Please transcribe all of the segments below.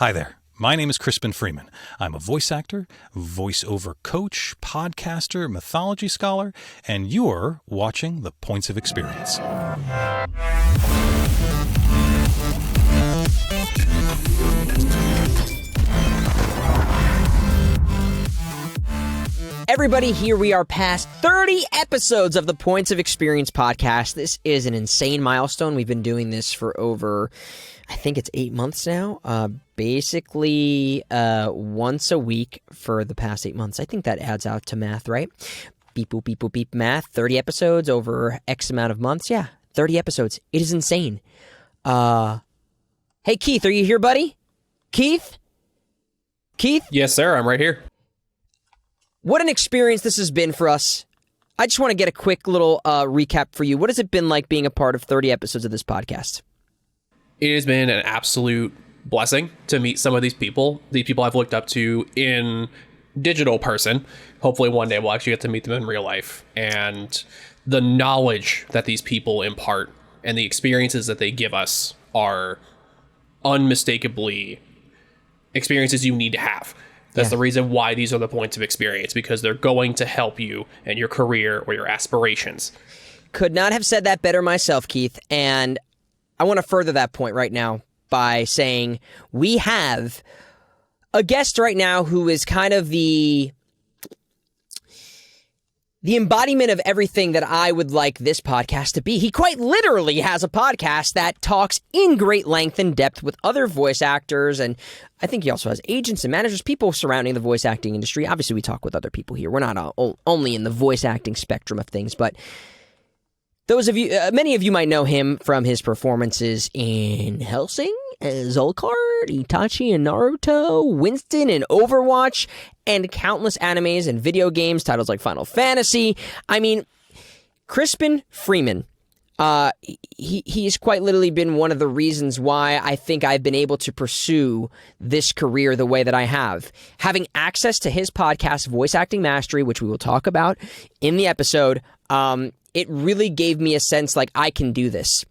Hi there. My name is Crispin Freeman. I'm a voice actor, voiceover coach, podcaster, mythology scholar, and you're watching The Points of Experience. Everybody, here we are past 30 episodes of the Points of Experience podcast. This is an insane milestone. We've been doing this for over, I think it's 8 months now. Basically, once a week for the past 8 months. I think that adds out to math, right? Beep, boop, beep, boop, beep, math. 30 episodes over X amount of months. Yeah, 30 episodes. It is insane. Hey, Keith, are you here, buddy? Keith? Keith? Yes, sir. I'm right here. What an experience this has been for us. I just want to get a quick little recap for you. What has it been like being a part of 30 episodes of this podcast? It has been an absolute blessing to meet some of these people I've looked up to in digital person. Hopefully one day we'll actually get to meet them in real life. And the knowledge that these people impart and the experiences that they give us are unmistakably experiences you need to have. That's the reason why these are the points of experience, because they're going to help you in your career or your aspirations. Could not have said that better myself, Keith. And I want to further that point right now by saying we have a guest right now who is kind of the embodiment of everything that I would like this podcast to be. He quite literally has a podcast that talks in great length and depth with other voice actors, and I think he also has agents and managers, people surrounding the voice acting industry. Obviously, we talk with other people here. We're not only in the voice acting spectrum of things, but those of you, many of you might know him from his performances in Hellsing, Zolkard, Itachi and Naruto, Winston in Overwatch, and countless animes and video games, titles like Final Fantasy. I mean, Crispin Freeman, he's quite literally been one of the reasons why I think I've been able to pursue this career the way that I have. Having access to his podcast, Voice Acting Mastery, which we will talk about in the episode, it really gave me a sense like I can do this.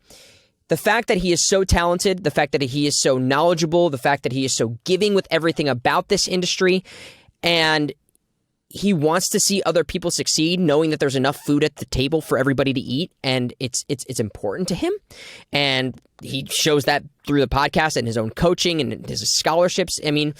The fact that he is so talented, the fact that he is so knowledgeable, the fact that he is so giving with everything about this industry, and he wants to see other people succeed, knowing that there's enough food at the table for everybody to eat, and it's important to him. And he shows that through the podcast and his own coaching and his scholarships. I mean,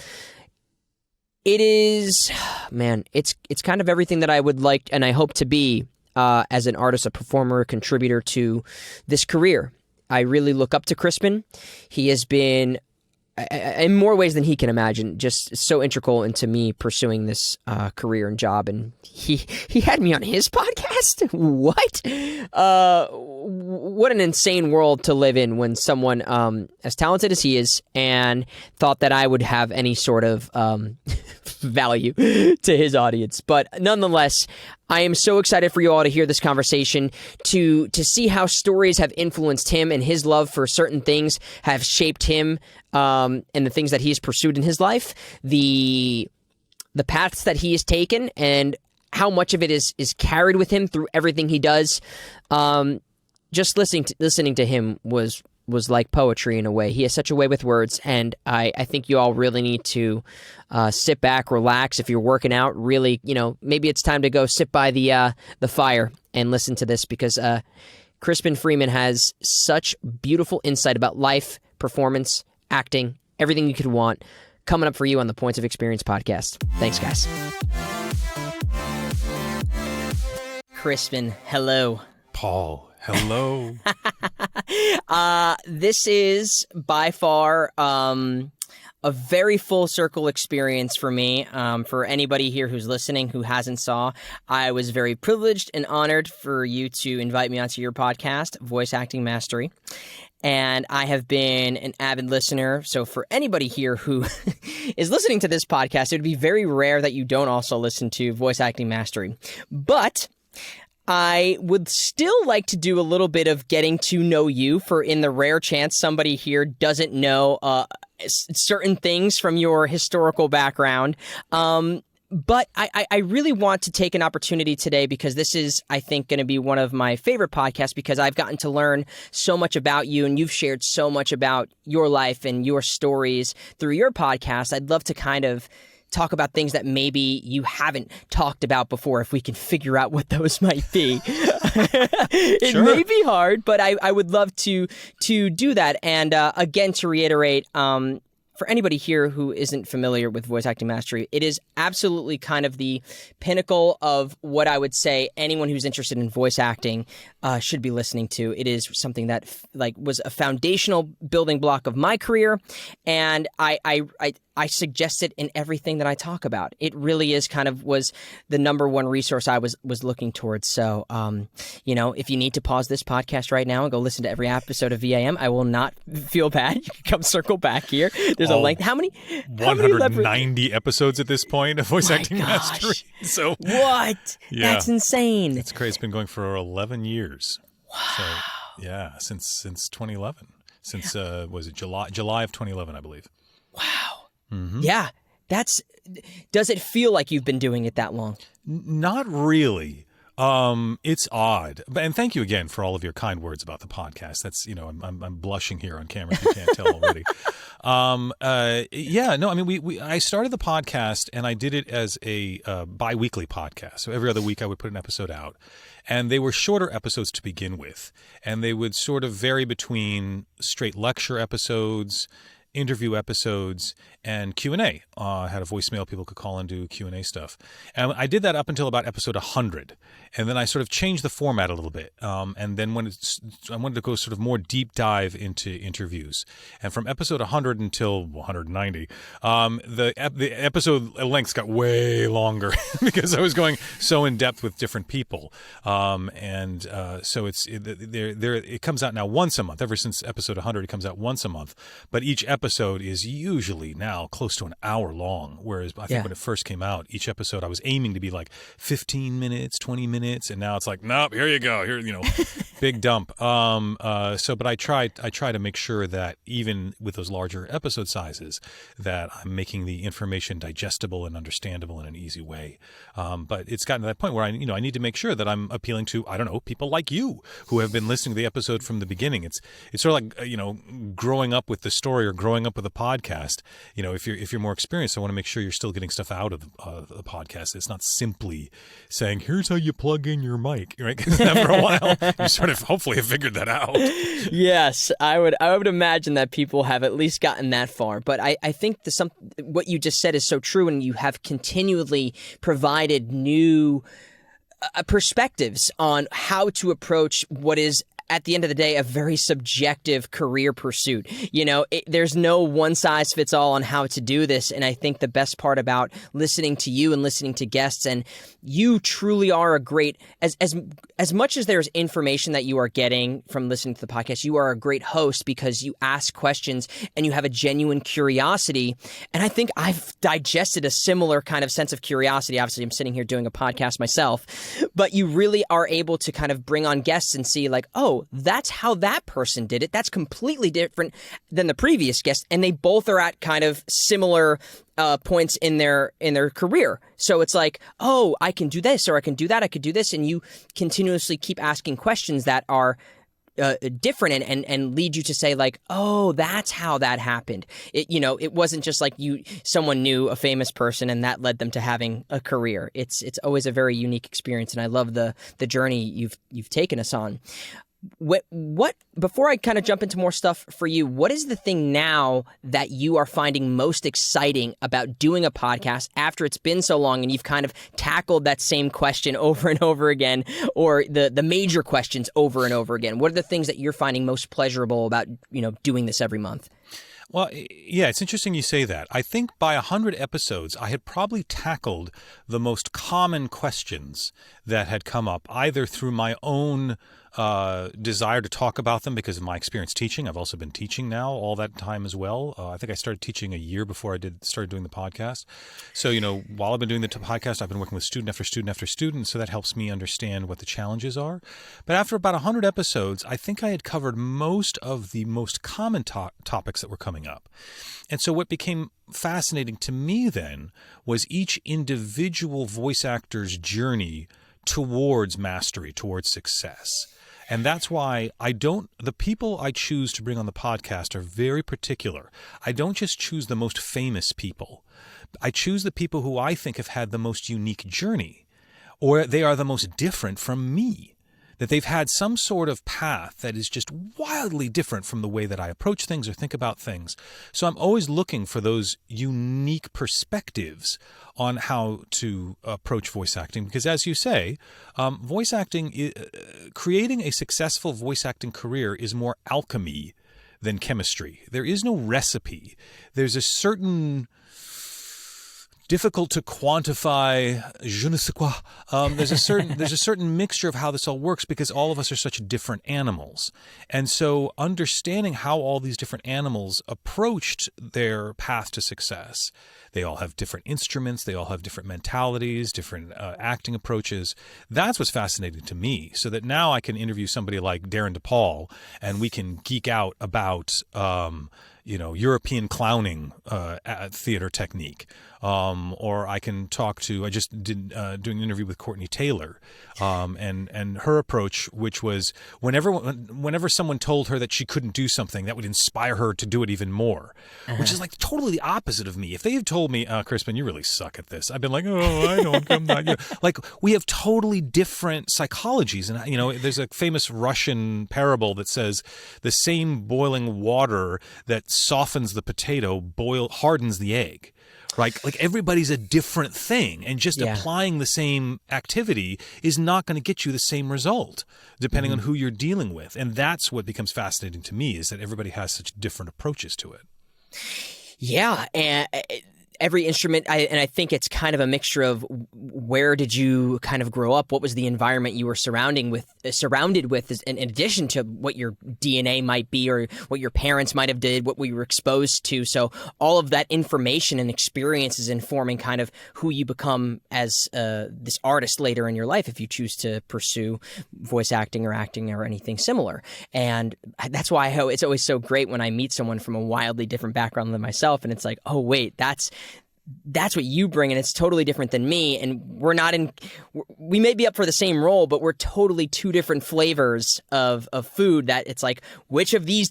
it is, man, it's kind of everything that I would like and I hope to be as an artist, a performer, a contributor to this career. I really look up to Crispin. He has been, in more ways than he can imagine, just so integral into me pursuing this career and job. And he had me on his podcast? What? What an insane world to live in when someone as talented as he is and thought that I would have any sort of value to his audience. But nonetheless, I am so excited for you all to hear this conversation, to see how stories have influenced him and his love for certain things have shaped him and the things that he's pursued in his life, the paths that he has taken, and how much of it is carried with him through everything he does. Just listening to him was like poetry in a way. He has such a way with words, and I think you all really need to sit back, relax. If you're working out, really, maybe it's time to go sit by the fire and listen to this, because Crispin Freeman has such beautiful insight about life, performance, acting, everything you could want, coming up for you on the Points of Experience podcast. Thanks, guys. Crispin, hello. Paul, hello. This is by far a very full circle experience for me. For anybody here who's listening who hasn't saw, I was very privileged and honored for you to invite me onto your podcast, Voice Acting Mastery. And I have been an avid listener. So for anybody here who is listening to this podcast, it would be very rare that you don't also listen to Voice Acting Mastery. But I would still like to do a little bit of getting to know you, for in the rare chance somebody here doesn't know certain things from your historical background. But I really want to take an opportunity today because this is, I think, going to be one of my favorite podcasts because I've gotten to learn so much about you and you've shared so much about your life and your stories through your podcast. I'd love to kind of talk about things that maybe you haven't talked about before if we can figure out what those might be. It may be hard, but I would love to do that. And again, to reiterate, for anybody here who isn't familiar with voice acting mastery, it is absolutely kind of the pinnacle of what I would say anyone who's interested in voice acting should be listening to. It is something that was a foundational building block of my career, and I suggest it in everything that I talk about. It really is was the number one resource I was looking towards. So, if you need to pause this podcast right now and go listen to every episode of VAM, I will not feel bad. You can come circle back here. There's a length. How many? 190 episodes at this point of voice acting mastery. So what? Yeah. That's insane. It's crazy. It's been going for 11 years. Wow. So, yeah, since 2011. Since was it July of 2011, I believe. Wow. Mm-hmm. Yeah. Does it feel like you've been doing it that long? Not really. It's odd. And thank you again for all of your kind words about the podcast. That's, I'm blushing here on camera if you can't tell already. I started the podcast and I did it as a bi-weekly podcast. So every other week I would put an episode out. And they were shorter episodes to begin with. And they would sort of vary between straight lecture episodes, interview episodes, and Q&A. I had a voicemail. People could call and do Q&A stuff. And I did that up until about episode 100. And then I sort of changed the format a little bit. And then I wanted to go sort of more deep dive into interviews. And from episode 100 until 190, the episode lengths got way longer because I was going so in depth with different people. So it comes out now once a month. Ever since episode 100, it comes out once a month. But each episode is usually now close to an hour long, whereas I think when it first came out, each episode I was aiming to be like 15 minutes, 20 minutes, and now it's like, nope, here you go, big dump. But I try to make sure that even with those larger episode sizes, that I'm making the information digestible and understandable in an easy way. But it's gotten to that point where I need to make sure that I'm appealing to, people like you who have been listening to the episode from the beginning. It's sort of like, growing up with the story or growing up with a podcast. If you're more experienced, I want to make sure you're still getting stuff out of the podcast. It's not simply saying, here's how you plug in your mic, right? Because after a while, you sort of hopefully have figured that out. Yes, I would imagine that people have at least gotten that far. But I think what you just said is so true, and you have continually provided new perspectives on how to approach what is, at the end of the day, a very subjective career pursuit. There's no one size fits all on how to do this. And I think the best part about listening to you and listening to guests, and you truly are a great, as much as there's information that you are getting from listening to the podcast, you are a great host because you ask questions and you have a genuine curiosity. And I think I've digested a similar kind of sense of curiosity. Obviously, I'm sitting here doing a podcast myself, but you really are able to kind of bring on guests and see like, oh, that's how that person did it. That's completely different than the previous guest. And they both are at kind of similar points in their career. So it's like, oh, I can do this, or I can do that, I could do this. And you continuously keep asking questions that are different and lead you to say like, oh, that's how that happened. It wasn't just like someone knew a famous person and that led them to having a career. It's always a very unique experience. And I love the journey you've taken us on. What before I kind of jump into more stuff for you, what is the thing now that you are finding most exciting about doing a podcast after it's been so long and you've kind of tackled that same question over and over again, or the major questions over and over again? What are the things that you're finding most pleasurable about, doing this every month? Well, yeah, it's interesting you say that. I think by 100 episodes, I had probably tackled the most common questions that had come up, either through my own desire to talk about them because of my experience teaching. I've also been teaching now all that time as well. I think I started teaching a year before I started doing the podcast. So, while I've been doing the podcast, I've been working with student after student after student. So that helps me understand what the challenges are. But after about 100 episodes, I think I had covered most of the most common topics that were coming up. And so what became fascinating to me then was each individual voice actor's journey towards mastery, towards success. And that's why the people I choose to bring on the podcast are very particular. I don't just choose the most famous people. I choose the people who I think have had the most unique journey, or they are the most different from me. That they've had some sort of path that is just wildly different from the way that I approach things or think about things. So I'm always looking for those unique perspectives on how to approach voice acting. Because as you say, voice acting, creating a successful voice acting career is more alchemy than chemistry. There is no recipe. There's a certain difficult to quantify je ne sais quoi. There's a certain mixture of how this all works because all of us are such different animals. And so understanding how all these different animals approached their path to success, they all have different instruments, they all have different mentalities, different acting approaches. That's what's fascinating to me, so that now I can interview somebody like Darren DePaul and we can geek out about European clowning theater technique. Or I can talk to, I just did doing an interview with Courtney Taylor, and her approach, which was whenever someone told her that she couldn't do something, that would inspire her to do it even more, which is like totally the opposite of me. If they had told me, Crispin, you really suck at this, I've been like, oh, I don't, I'm not you. Like, we have totally different psychologies. And, there's a famous Russian parable that says the same boiling water that softens the potato hardens the egg. Right? Like everybody's a different thing, and just applying the same activity is not going to get you the same result depending on who you're dealing with. And that's what becomes fascinating to me, is that everybody has such different approaches to it. Yeah. And every instrument, I think it's kind of a mixture of where did you kind of grow up? What was the environment you were surrounded with in addition to what your DNA might be or what your parents might have did, what we were exposed to. So all of that information and experience is informing kind of who you become as this artist later in your life if you choose to pursue voice acting or anything similar. And that's why it's always so great when I meet someone from a wildly different background than myself, and it's like, oh, wait, that's what you bring, and it's totally different than me, and we may be up for the same role, but we're totally two different flavors of food. That it's like, which of these,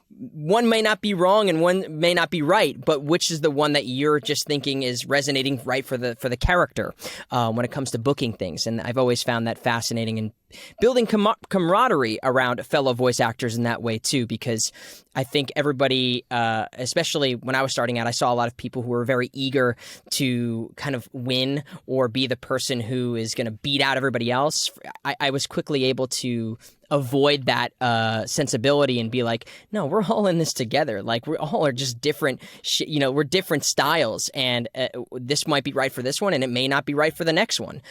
one may not be wrong and one may not be right, but which is the one that you're just thinking is resonating right for the character when it comes to booking things. And I've always found that fascinating, and building camaraderie around fellow voice actors in that way too, because I think everybody, especially when I was starting out, I saw a lot of people who were very eager to kind of win or be the person who is going to beat out everybody else. I was quickly able to avoid that sensibility and be like, no, we're all in this together. Like, we all are just different, we're different styles, and this might be right for this one and it may not be right for the next one.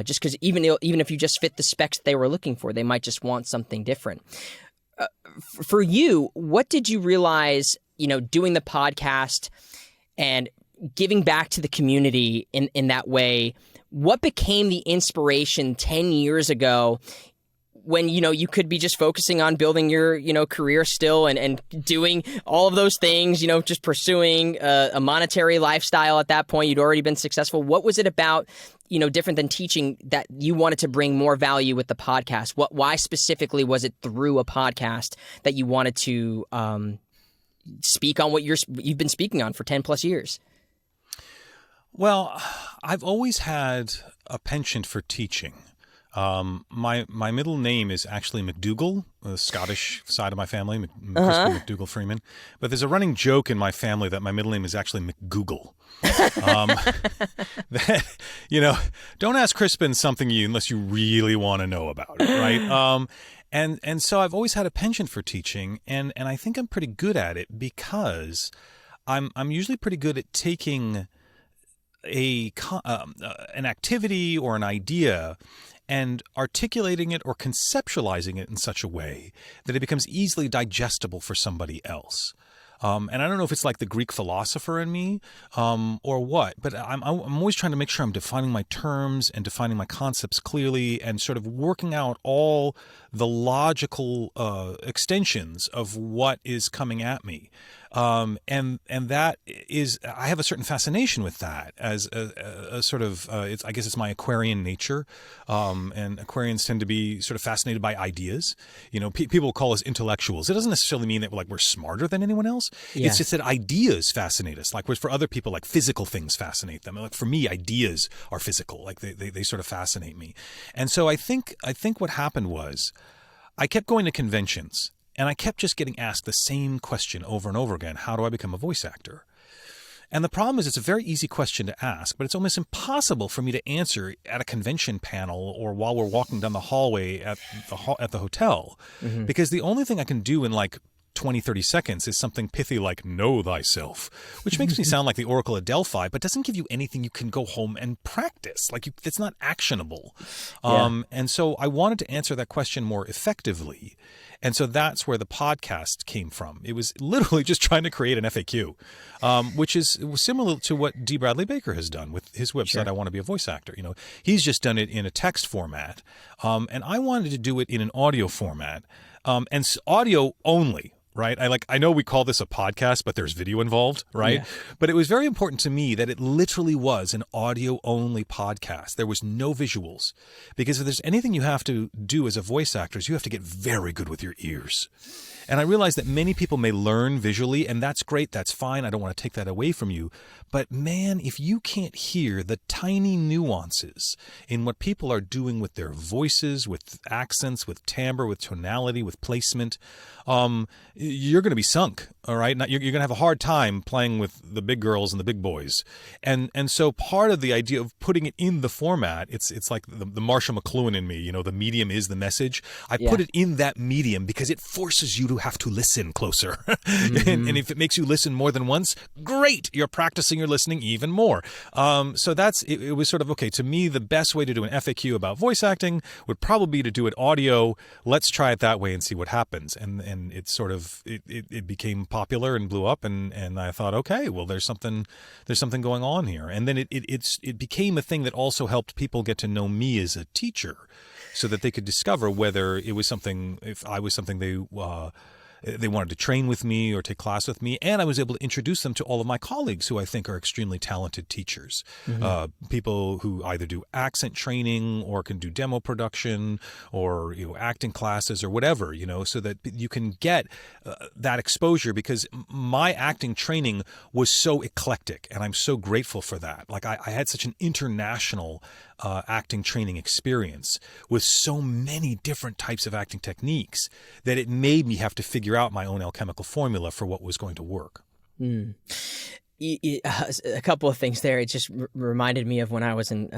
Just because even if you just fit the specs they were looking for, they might just want something different. For you, what did you realize, doing the podcast and giving back to the community in that way? What became the inspiration 10 years ago when, you could be just focusing on building your, career still and doing all of those things, just pursuing a monetary lifestyle at that point? You'd already been successful. What was it about, different than teaching, that you wanted to bring more value with the podcast? Why specifically was it through a podcast that you wanted to speak on what you've been speaking on for 10 plus years? Well, I've always had a penchant for teaching. My middle name is actually McDougall, the Scottish side of my family, Crispin McDougall Freeman. But there's a running joke in my family that my middle name is actually McGoogle. Don't ask Crispin something unless you really want to know about it, right? And so I've always had a penchant for teaching, and I think I'm pretty good at it because I'm usually pretty good at taking an activity or an idea and articulating it or conceptualizing it in such a way that it becomes easily digestible for somebody else. And I don't know if it's like the Greek philosopher in me or what, but I'm always trying to make sure I'm defining my terms and defining my concepts clearly and sort of working out all the logical extensions of what is coming at me. And that is, I have a certain fascination with that as a sort of, I guess it's my Aquarian nature. And Aquarians tend to be sort of fascinated by ideas. You know, people call us intellectuals. It doesn't necessarily mean that we're smarter than anyone else. Yeah. It's just that ideas fascinate us. Like for other people, like physical things fascinate them. Like for me, ideas are physical. Like they sort of fascinate me. And so I think what happened was I kept going to conventions. And I kept just getting asked the same question over and over again. How do I become a voice actor? And the problem is it's a very easy question to ask, but it's almost impossible for me to answer at a convention panel or while we're walking down the hallway at the hotel. Mm-hmm. Because the only thing I can do in like 20, 30 seconds is something pithy like know thyself, which makes me sound like the Oracle of Delphi, but doesn't give you anything you can go home and practice. Like it's not actionable. Yeah. And so I wanted to answer that question more effectively. And so that's where the podcast came from. It was literally just trying to create an FAQ, which is similar to what D. Bradley Baker has done with his website, sure. I Want to Be a Voice Actor. You know, he's just done it in a text format. And I wanted to do it in an audio format, and audio only. Right. I know we call this a podcast, but there's video involved. Right. Yeah. But it was very important to me that it literally was an audio only podcast. There was no visuals, because if there's anything you have to do as a voice actor, is you have to get very good with your ears. And I realize that many people may learn visually, and that's great. That's fine. I don't want to take that away from you. But man, if you can't hear the tiny nuances in what people are doing with their voices, with accents, with timbre, with tonality, with placement, you're going to be sunk. All right. You're going to have a hard time playing with the big girls and the big boys. And so part of the idea of putting it in the format, it's like the Marshall McLuhan in me, you know, the medium is the message. I put it in that medium because it forces you to have to listen closer. Mm-hmm. and if it makes you listen more than once, great. You're practicing your listening even more. So that's, it was sort of, okay, to me, the best way to do an FAQ about voice acting would probably be to do it audio. Let's try it that way and see what happens. And it's sort of, it became popular and blew up, and I thought, okay, well, there's something going on here. And then it became a thing that also helped people get to know me as a teacher, so that they could discover whether it was something, if I was something they wanted to train with me or take class with me. And I was able to introduce them to all of my colleagues who I think are extremely talented teachers. Mm-hmm. People who either do accent training or can do demo production or, you know, acting classes or whatever, you know, so that you can get that exposure, because my acting training was so eclectic, and I'm so grateful for that. Like I had such an international acting training experience with so many different types of acting techniques that it made me have to figure out my own alchemical formula for what was going to work. Mm. A couple of things there. It just reminded me of when I was in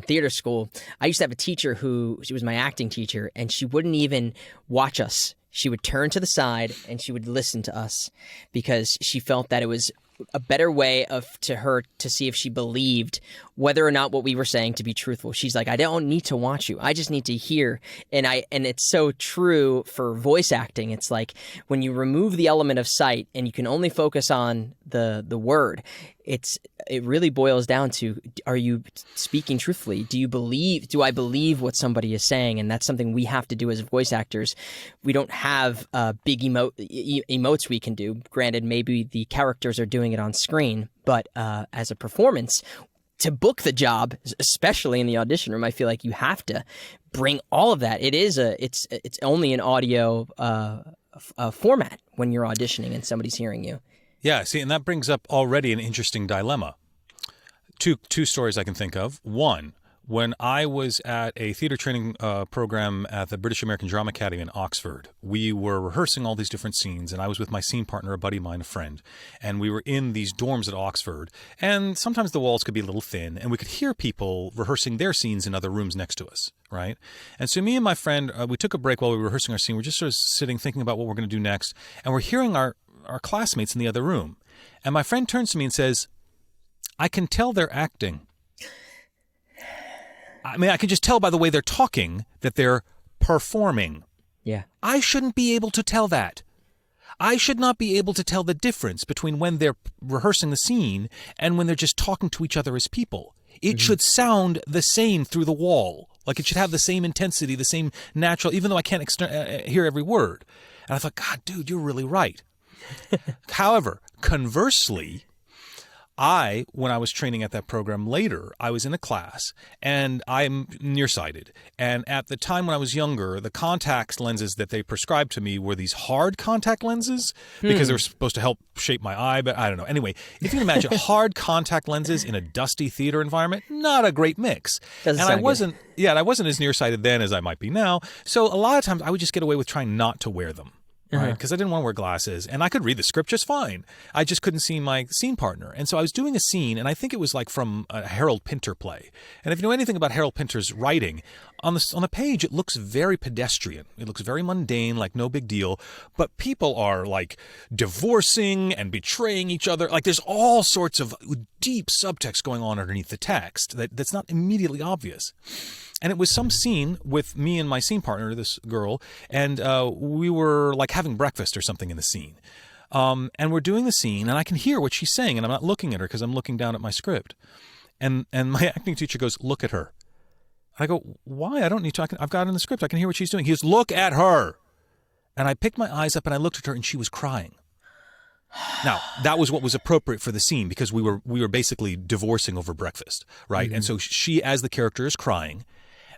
theater school. I used to have a teacher she was my acting teacher, and she wouldn't even watch us. She would turn to the side and she would listen to us, because she felt that it was a better way to her to see if she believed whether or not what we were saying to be truthful. She's like, I don't need to watch you. I just need to hear. And it's so true for voice acting. It's like when you remove the element of sight and you can only focus on the word, it really boils down to, are you speaking truthfully? Do I believe what somebody is saying? And that's something we have to do as voice actors. We don't have big emotes we can do. Granted, maybe the characters are doing it on screen, but as a performance, to book the job, especially in the audition room, I feel like you have to bring all of that. It's only an audio format when you're auditioning and somebody's hearing you. Yeah, see, and that brings up already an interesting dilemma. Two stories I can think of. One, when I was at a theater training program at the British American Drama Academy in Oxford, we were rehearsing all these different scenes, and I was with my scene partner, a buddy of mine, a friend, and we were in these dorms at Oxford, and sometimes the walls could be a little thin, and we could hear people rehearsing their scenes in other rooms next to us, right? And so me and my friend, we took a break while we were rehearsing our scene. We're just sort of sitting thinking about what we're going to do next, and we're hearing our classmates in the other room. And my friend turns to me and says, I can tell they're acting. I mean, I can just tell by the way they're talking that they're performing. Yeah. I shouldn't be able to tell that. I should not be able to tell the difference between when they're rehearsing the scene and when they're just talking to each other as people. It should sound the same through the wall. Like it should have the same intensity, the same natural, even though I can't hear every word. And I thought, God, dude, you're really right. However, conversely, when I was training at that program later, I was in a class, and I'm nearsighted. And at the time when I was younger, the contact lenses that they prescribed to me were these hard contact lenses because they were supposed to help shape my eye, but I don't know. Anyway, if you can imagine hard contact lenses in a dusty theater environment, not a great mix. Doesn't and sound I wasn't, good. Yeah, and I wasn't as nearsighted then as I might be now. So a lot of times I would just get away with trying not to wear them. Right, because I didn't want to wear glasses, and I could read the script just fine. I just couldn't see my scene partner, and so I was doing a scene, and I think it was like from a Harold Pinter play. And if you know anything about Harold Pinter's writing, on the page it looks very pedestrian. It looks very mundane, like no big deal. But people are like divorcing and betraying each other. Like there's all sorts of deep subtext going on underneath the text that's not immediately obvious. And it was some scene with me and my scene partner, this girl, and we were like having breakfast or something in the scene. And we're doing the scene, and I can hear what she's saying, and I'm not looking at her because I'm looking down at my script. And my acting teacher goes, "Look at her." I go, "Why? I don't need to. I've got it in the script. I can hear what she's doing." He goes, "Look at her." And I picked my eyes up, and I looked at her, and she was crying. Now, that was what was appropriate for the scene because we were basically divorcing over breakfast, right? Mm-hmm. And so she, as the character, is crying.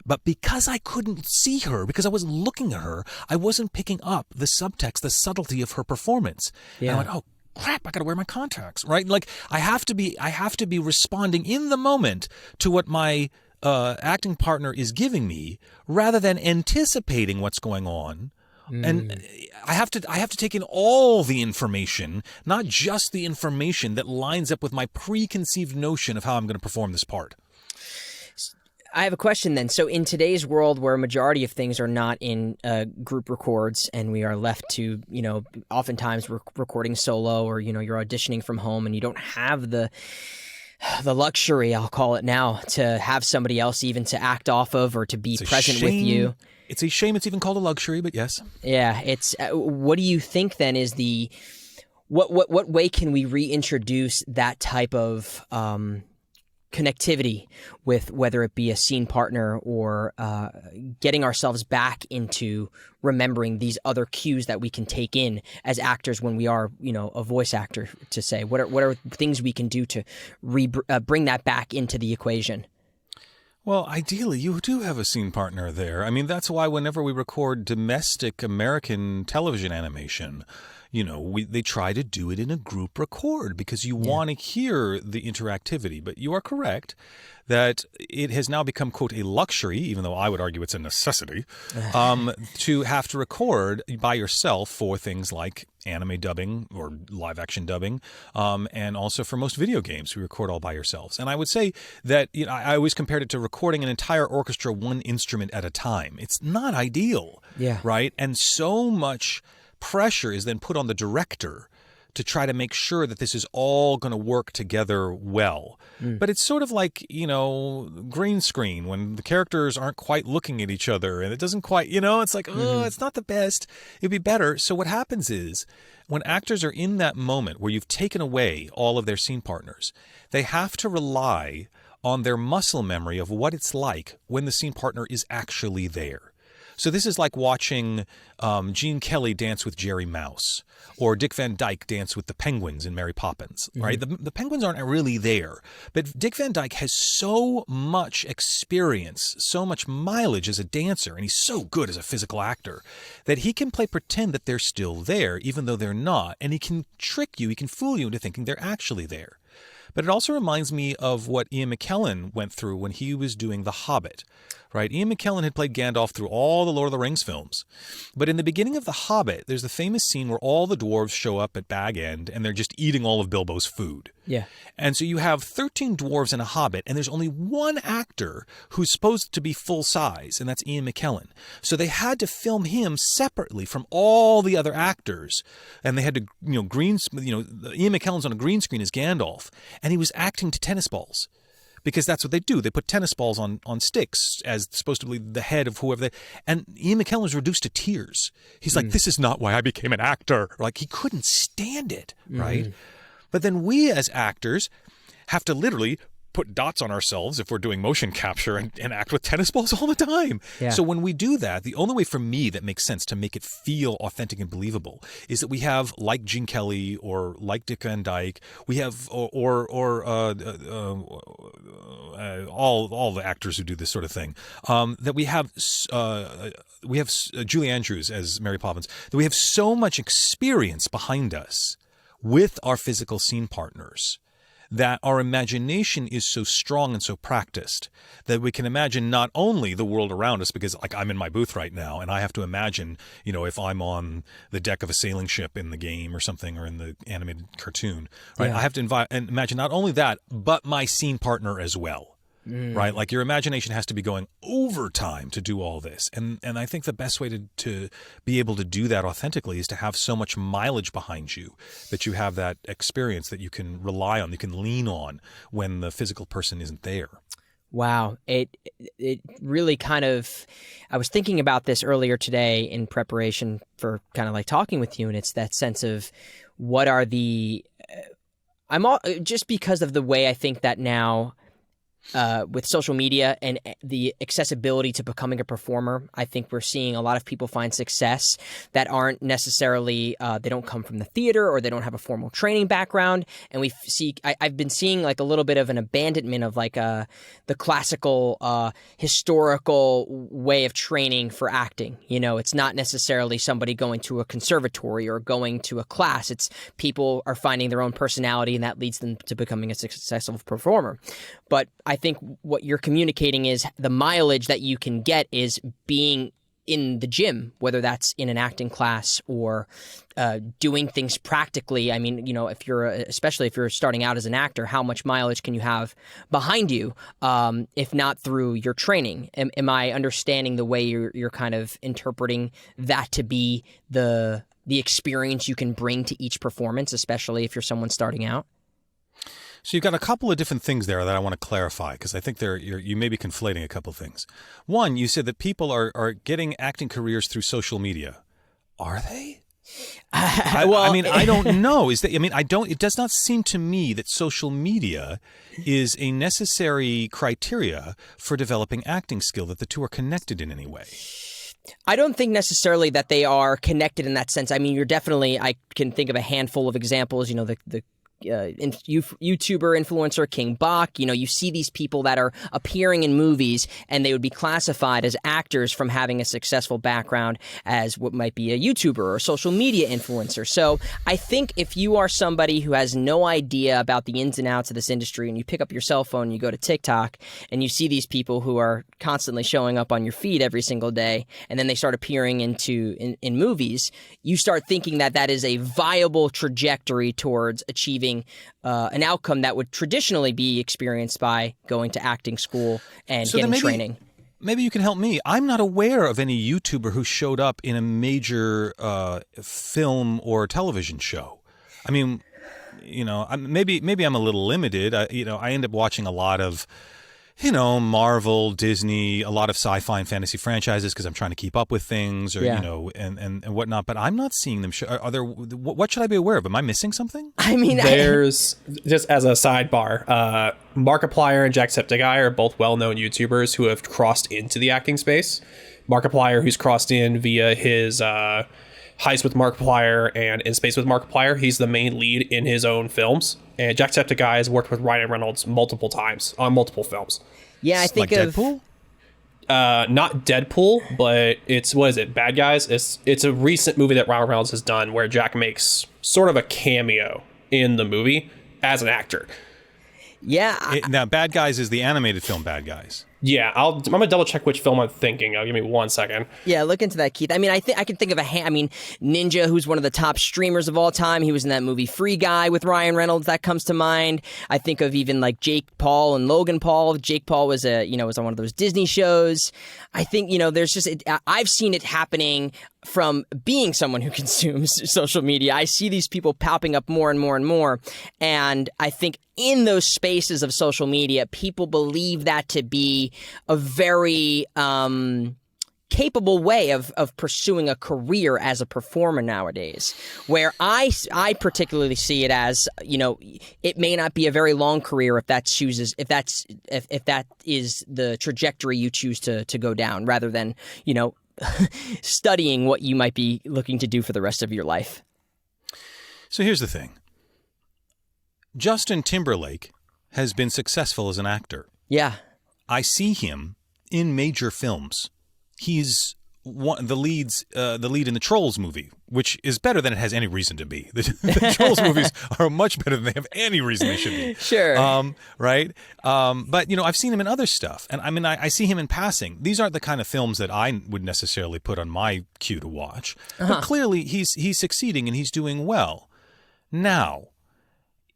But because I couldn't see her, because I wasn't looking at her, I wasn't picking up the subtext, the subtlety of her performance. Yeah. And I went, oh, crap, I got to wear my contacts, right? Like I have to be responding in the moment to what my acting partner is giving me rather than anticipating what's going on. And I have to take in all the information, not just the information that lines up with my preconceived notion of how I'm going to perform this part. I have a question then. So in today's world where a majority of things are not in group records and we are left to, oftentimes recording solo or, you're auditioning from home and you don't have the luxury, I'll call it now, to have somebody else even to act off of or to be present with you. It's a shame it's even called a luxury, but yes. Yeah. It's what do you think then is what way can we reintroduce that type of connectivity with whether it be a scene partner or getting ourselves back into remembering these other cues that we can take in as actors when we are, a voice actor, to say what are things we can do to bring that back into the equation? Well, ideally, you do have a scene partner there. I mean, that's why whenever we record domestic American television animation, they try to do it in a group record because you want to hear the interactivity. But you are correct that it has now become, quote, a luxury, even though I would argue it's a necessity, to have to record by yourself for things like anime dubbing or live action dubbing, and also for most video games, we record all by yourselves. And I would say that I always compared it to recording an entire orchestra one instrument at a time. It's not ideal, right? And so much pressure is then put on the director to try to make sure that this is all going to work together well. But it's sort of like, green screen when the characters aren't quite looking at each other and it doesn't quite, it's like, it's not the best. It'd be better. So what happens is when actors are in that moment where you've taken away all of their scene partners, they have to rely on their muscle memory of what it's like when the scene partner is actually there. So this is like watching Gene Kelly dance with Jerry Mouse or Dick Van Dyke dance with the penguins in Mary Poppins, right? The penguins aren't really there, but Dick Van Dyke has so much experience, so much mileage as a dancer, and he's so good as a physical actor that he can pretend that they're still there even though they're not, and he can trick you, he can fool you into thinking they're actually there. But it also reminds me of what Ian McKellen went through when he was doing The Hobbit, right? Ian McKellen had played Gandalf through all the Lord of the Rings films. But in the beginning of The Hobbit, there's the famous scene where all the dwarves show up at Bag End and they're just eating all of Bilbo's food. Yeah. And so you have 13 dwarves and a hobbit, and there's only one actor who's supposed to be full size, and that's Ian McKellen. So they had to film him separately from all the other actors, and they had to, Ian McKellen's on a green screen as Gandalf, and he was acting to tennis balls. Because that's what they do. They put tennis balls on sticks as supposed to be the head of whoever they... And Ian McKellen was reduced to tears. He's like, this is not why I became an actor. Like, he couldn't stand it, right? But then we as actors have to literally put dots on ourselves if we're doing motion capture and act with tennis balls all the time. Yeah. So when we do that, the only way for me that makes sense to make it feel authentic and believable is that we have, like Gene Kelly or like Dick Van Dyke, we have all the actors who do this sort of thing. That we have Julie Andrews as Mary Poppins. That we have so much experience behind us with our physical scene partners, that our imagination is so strong and so practiced that we can imagine not only the world around us, because like I'm in my booth right now and I have to imagine, if I'm on the deck of a sailing ship in the game or something, or in the animated cartoon, right? Yeah. I have to imagine not only that, but my scene partner as well. Right? Like your imagination has to be going overtime to do all this. And I think the best way to be able to do that authentically is to have so much mileage behind you that you have that experience that you can rely on, you can lean on when the physical person isn't there. Wow. It really kind of, I was thinking about this earlier today in preparation for kind of like talking with you, and it's that sense of what are the, just because of the way I think that now, with social media and the accessibility to becoming a performer, I think we're seeing a lot of people find success that aren't necessarily, they don't come from the theater or they don't have a formal training background. And I've been seeing like a little bit of an abandonment of like the classical, historical way of training for acting. It's not necessarily somebody going to a conservatory or going to a class. It's people are finding their own personality, and that leads them to becoming a successful performer. But I think what you're communicating is the mileage that you can get is being in the gym, whether that's in an acting class or doing things practically. I mean, especially if you're starting out as an actor, how much mileage can you have behind you, if not through your training? Am I understanding the way you're kind of interpreting that to be the experience you can bring to each performance, especially if you're someone starting out? So you've got a couple of different things there that I want to clarify, because I think you may be conflating a couple of things. One, you said that people are getting acting careers through social media. Are they? I don't know. It does not seem to me that social media is a necessary criteria for developing acting skill, that the two are connected in any way. I don't think necessarily that they are connected in that sense. I mean, I can think of a handful of examples, the YouTuber influencer King Bach. You see these people that are appearing in movies and they would be classified as actors from having a successful background as what might be a YouTuber or a social media influencer. So I think if you are somebody who has no idea about the ins and outs of this industry, and you pick up your cell phone, you go to TikTok and you see these people who are constantly showing up on your feed every single day, and then they start appearing in movies, you start thinking that is a viable trajectory towards achieving an outcome that would traditionally be experienced by going to acting school and getting training. Maybe you can help me. I'm not aware of any YouTuber who showed up in a major film or television show. I mean, maybe I'm a little limited. I end up watching a lot of Marvel, Disney, a lot of sci-fi and fantasy franchises because I'm trying to keep up with things, or and whatnot. But I'm not seeing them. Are there? What should I be aware of? Am I missing something? I mean, there's just as a sidebar, Markiplier and Jacksepticeye are both well-known YouTubers who have crossed into the acting space. Markiplier, who's crossed in via his Heist with Markiplier and In Space with Markiplier. He's the main lead in his own films. And Jacksepticeye has worked with Ryan Reynolds multiple times on multiple films. Yeah, I think like of Deadpool. Not Deadpool, but it's, what is it? Bad Guys. It's a recent movie that Ryan Reynolds has done where Jack makes sort of a cameo in the movie as an actor. Yeah. Now, Bad Guys is the animated film Bad Guys. Yeah, I'm gonna double check which film I'm thinking of. Give me 1 second. Yeah, look into that, Keith. I mean, I can think of Ninja, who's one of the top streamers of all time. He was in that movie Free Guy with Ryan Reynolds. That comes to mind. I think of even like Jake Paul and Logan Paul. Jake Paul was was on one of those Disney shows. I think there's just I've seen it happening from being someone who consumes social media. I see these people popping up more and more and more, and I think in those spaces of social media, people believe that to be a very capable way of pursuing a career as a performer nowadays, where I particularly see it as, it may not be a very long career if that is the trajectory you choose to go down, rather than, studying what you might be looking to do for the rest of your life. So here's the thing. Justin Timberlake has been successful as an actor. Yeah. I see him in major films. He's the lead in the Trolls movie, which is better than it has any reason to be. The Trolls movies are much better than they have any reason they should be. Sure. Right? But, I've seen him in other stuff. And I mean, I see him in passing. These aren't the kind of films that I would necessarily put on my queue to watch. But clearly he's succeeding and he's doing well. Now,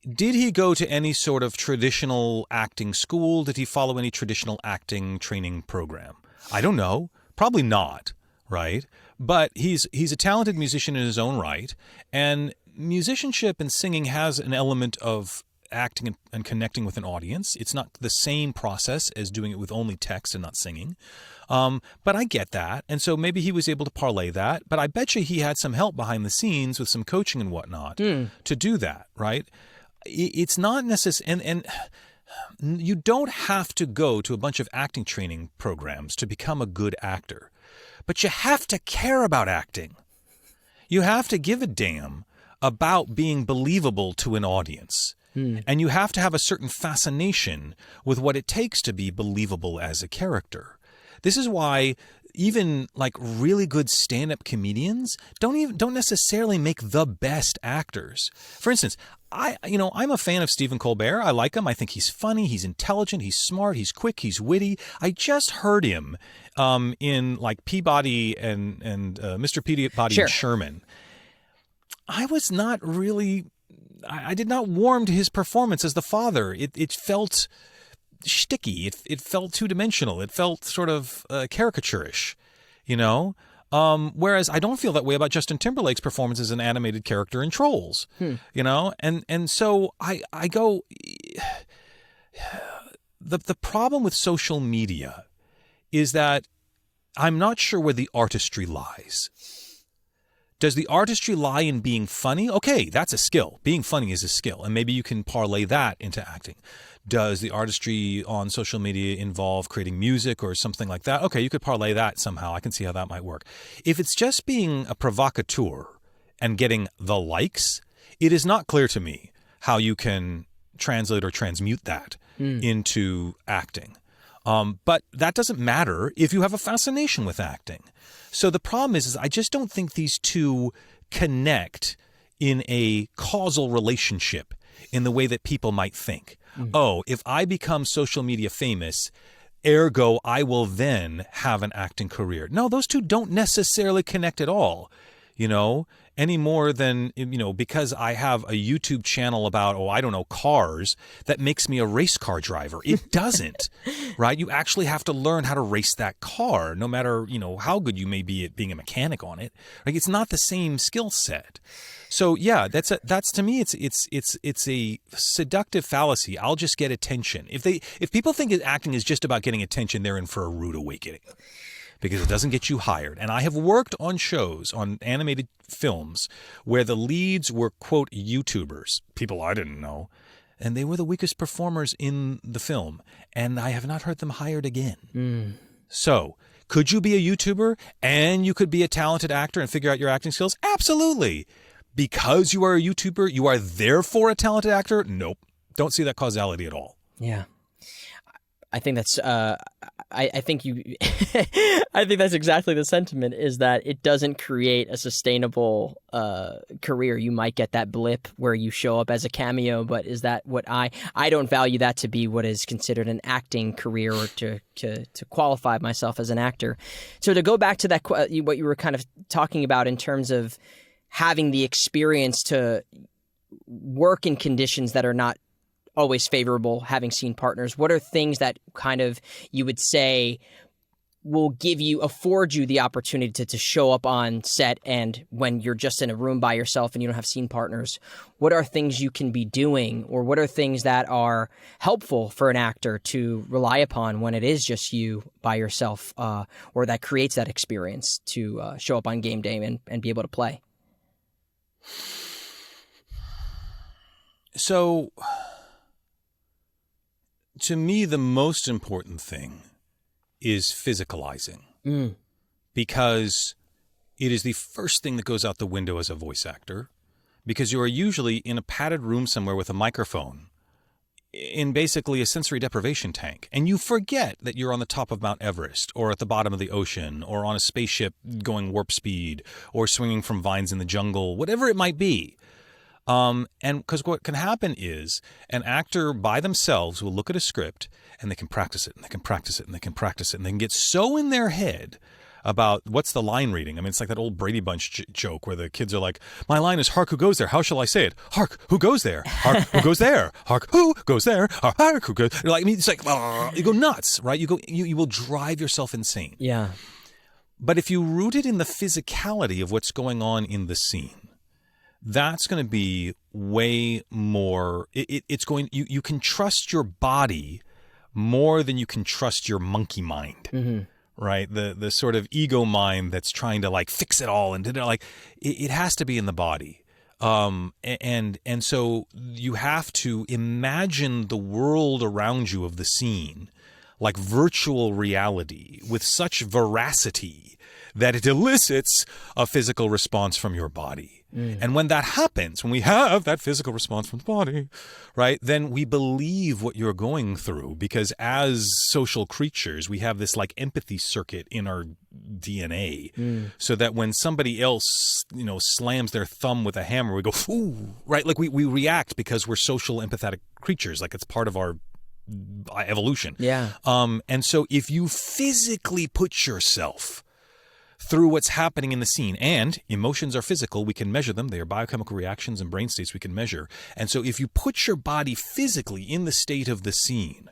did he go to any sort of traditional acting school? Did he follow any traditional acting training program? I don't know. Probably not, right? But he's a talented musician in his own right, and musicianship and singing has an element of acting and connecting with an audience. It's not the same process as doing it with only text and not singing. But I get that, and so maybe he was able to parlay that. But I bet you he had some help behind the scenes with some coaching and whatnot to do that, right? It's not necessary, and you don't have to go to a bunch of acting training programs to become a good actor, but you have to care about acting. You have to give a damn about being believable to an audience. And you have to have a certain fascination with what it takes to be believable as a character. This is why even like really good stand-up comedians don't necessarily make the best actors. For instance, I'm a fan of Stephen Colbert. I like him. I think he's funny. He's intelligent. He's smart. He's quick. He's witty. I just heard him in like Peabody and Mr. Peabody and Sherman. I was not really. I did not warm to his performance as the father. It felt shticky. It felt two-dimensional. It felt sort of caricaturish, whereas I don't feel that way about Justin Timberlake's performance as an animated character in Trolls, and so I go, the problem with social media is that I'm not sure where the artistry lies. Does the artistry lie in being funny? Okay, that's a skill. Being funny is a skill, and maybe you can parlay that into acting. Does the artistry on social media involve creating music or something like that? Okay, you could parlay that somehow. I can see how that might work. If it's just being a provocateur and getting the likes, it is not clear to me how you can translate or transmute that into acting. But that doesn't matter if you have a fascination with acting. So the problem is I just don't think these two connect in a causal relationship in the way that people might think. Oh, if I become social media famous, ergo I will then have an acting career. No, those two don't necessarily connect at all, any more than, because I have a YouTube channel about, cars, that makes me a race car driver. It doesn't, right? You actually have to learn how to race that car, no matter, how good you may be at being a mechanic on it. Like, it's not the same skill set. So yeah, that's to me, it's a seductive fallacy. I'll just get attention. If people think that acting is just about getting attention, they're in for a rude awakening, because it doesn't get you hired. And I have worked on shows, on animated films, where the leads were, quote, YouTubers, people I didn't know, and they were the weakest performers in the film, and I have not heard them hired again. So, could you be a YouTuber and you could be a talented actor and figure out your acting skills? Absolutely. Because you are a YouTuber, you are therefore a talented actor? Nope. Don't see that causality at all. Yeah. I think that's I think you I think that's exactly the sentiment, is that it doesn't create a sustainable career. You might get that blip where you show up as a cameo, but is that what I don't value that to be what is considered an acting career, or to qualify myself as an actor. So to go back to that, what you were kind of talking about in terms of having the experience to work in conditions that are not always favorable, having seen partners, what are things that kind of you would say will afford you the opportunity to show up on set, and when you're just in a room by yourself and you don't have scene partners, what are things you can be doing, or what are things that are helpful for an actor to rely upon when it is just you by yourself, or that creates that experience to show up on game day and be able to play? So, to me, the most important thing is physicalizing, because it is the first thing that goes out the window as a voice actor, because you are usually in a padded room somewhere with a microphone in basically a sensory deprivation tank, and you forget that you're on the top of Mount Everest, or at the bottom of the ocean, or on a spaceship going warp speed, or swinging from vines in the jungle, whatever it might be. And because what can happen is an actor by themselves will look at a script and they can practice it, and they can practice it, and they can practice it, and they can get so in their head about what's the line reading. I mean, it's like that old Brady Bunch joke where the kids are like, my line is, hark, who goes there? How shall I say it? Hark, who goes there? Hark, who goes there? Hark, who goes there? Hark, who goes? Like, I mean, it's like, you go nuts, right? You will drive yourself insane. Yeah. But if you root it in the physicality of what's going on in the scene, that's going to be way more. It's going. You can trust your body more than you can trust your monkey mind, right? The sort of ego mind that's trying to like fix it all, and like it has to be in the body. And so you have to imagine the world around you of the scene like virtual reality with such veracity that it elicits a physical response from your body. And when that happens, when we have that physical response from the body, right, then we believe what you're going through, because as social creatures, we have this like empathy circuit in our DNA, so that when somebody else, slams their thumb with a hammer, we go, ooh, right? Like we react because we're social empathetic creatures. Like it's part of our evolution. Yeah. And so if you physically put yourself through what's happening in the scene, and emotions are physical, we can measure them. They are biochemical reactions and brain states we can measure. And so if you put your body physically in the state of the scene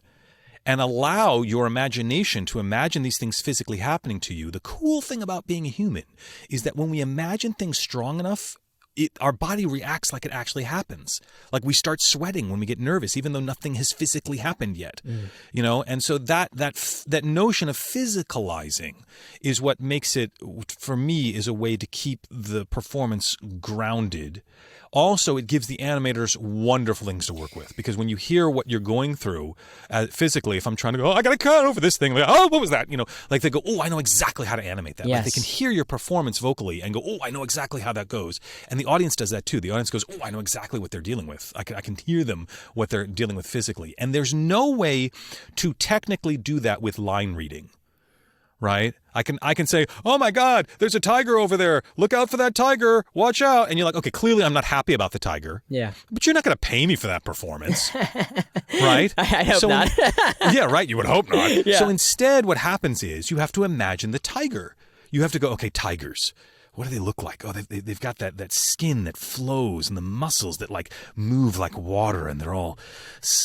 and allow your imagination to imagine these things physically happening to you, the cool thing about being a human is that when we imagine things strong enough, our body reacts like it actually happens. Like we start sweating when we get nervous, even though nothing has physically happened yet. And so that notion of physicalizing is what makes it, for me, is a way to keep the performance grounded. Also, it gives the animators wonderful things to work with, because when you hear what you're going through physically, if I'm trying to go, I got to cut over this thing, like, oh, what was that? Like they go, oh, I know exactly how to animate that. Yes. Like they can hear your performance vocally and go, oh, I know exactly how that goes. And the audience does that too. The audience goes, oh, I know exactly what they're dealing with. I can hear them, what they're dealing with physically. And there's no way to technically do that with line reading. Right? I can say, oh my God, there's a tiger over there. Look out for that tiger. Watch out. And you're like, okay, clearly I'm not happy about the tiger. Yeah. But you're not going to pay me for that performance. Right? I hope not. Yeah, right. You would hope not. Yeah. So instead, what happens is you have to imagine the tiger. You have to go, okay, tigers. What do they look like? Oh, they've got that skin that flows and the muscles that like move like water, and they're all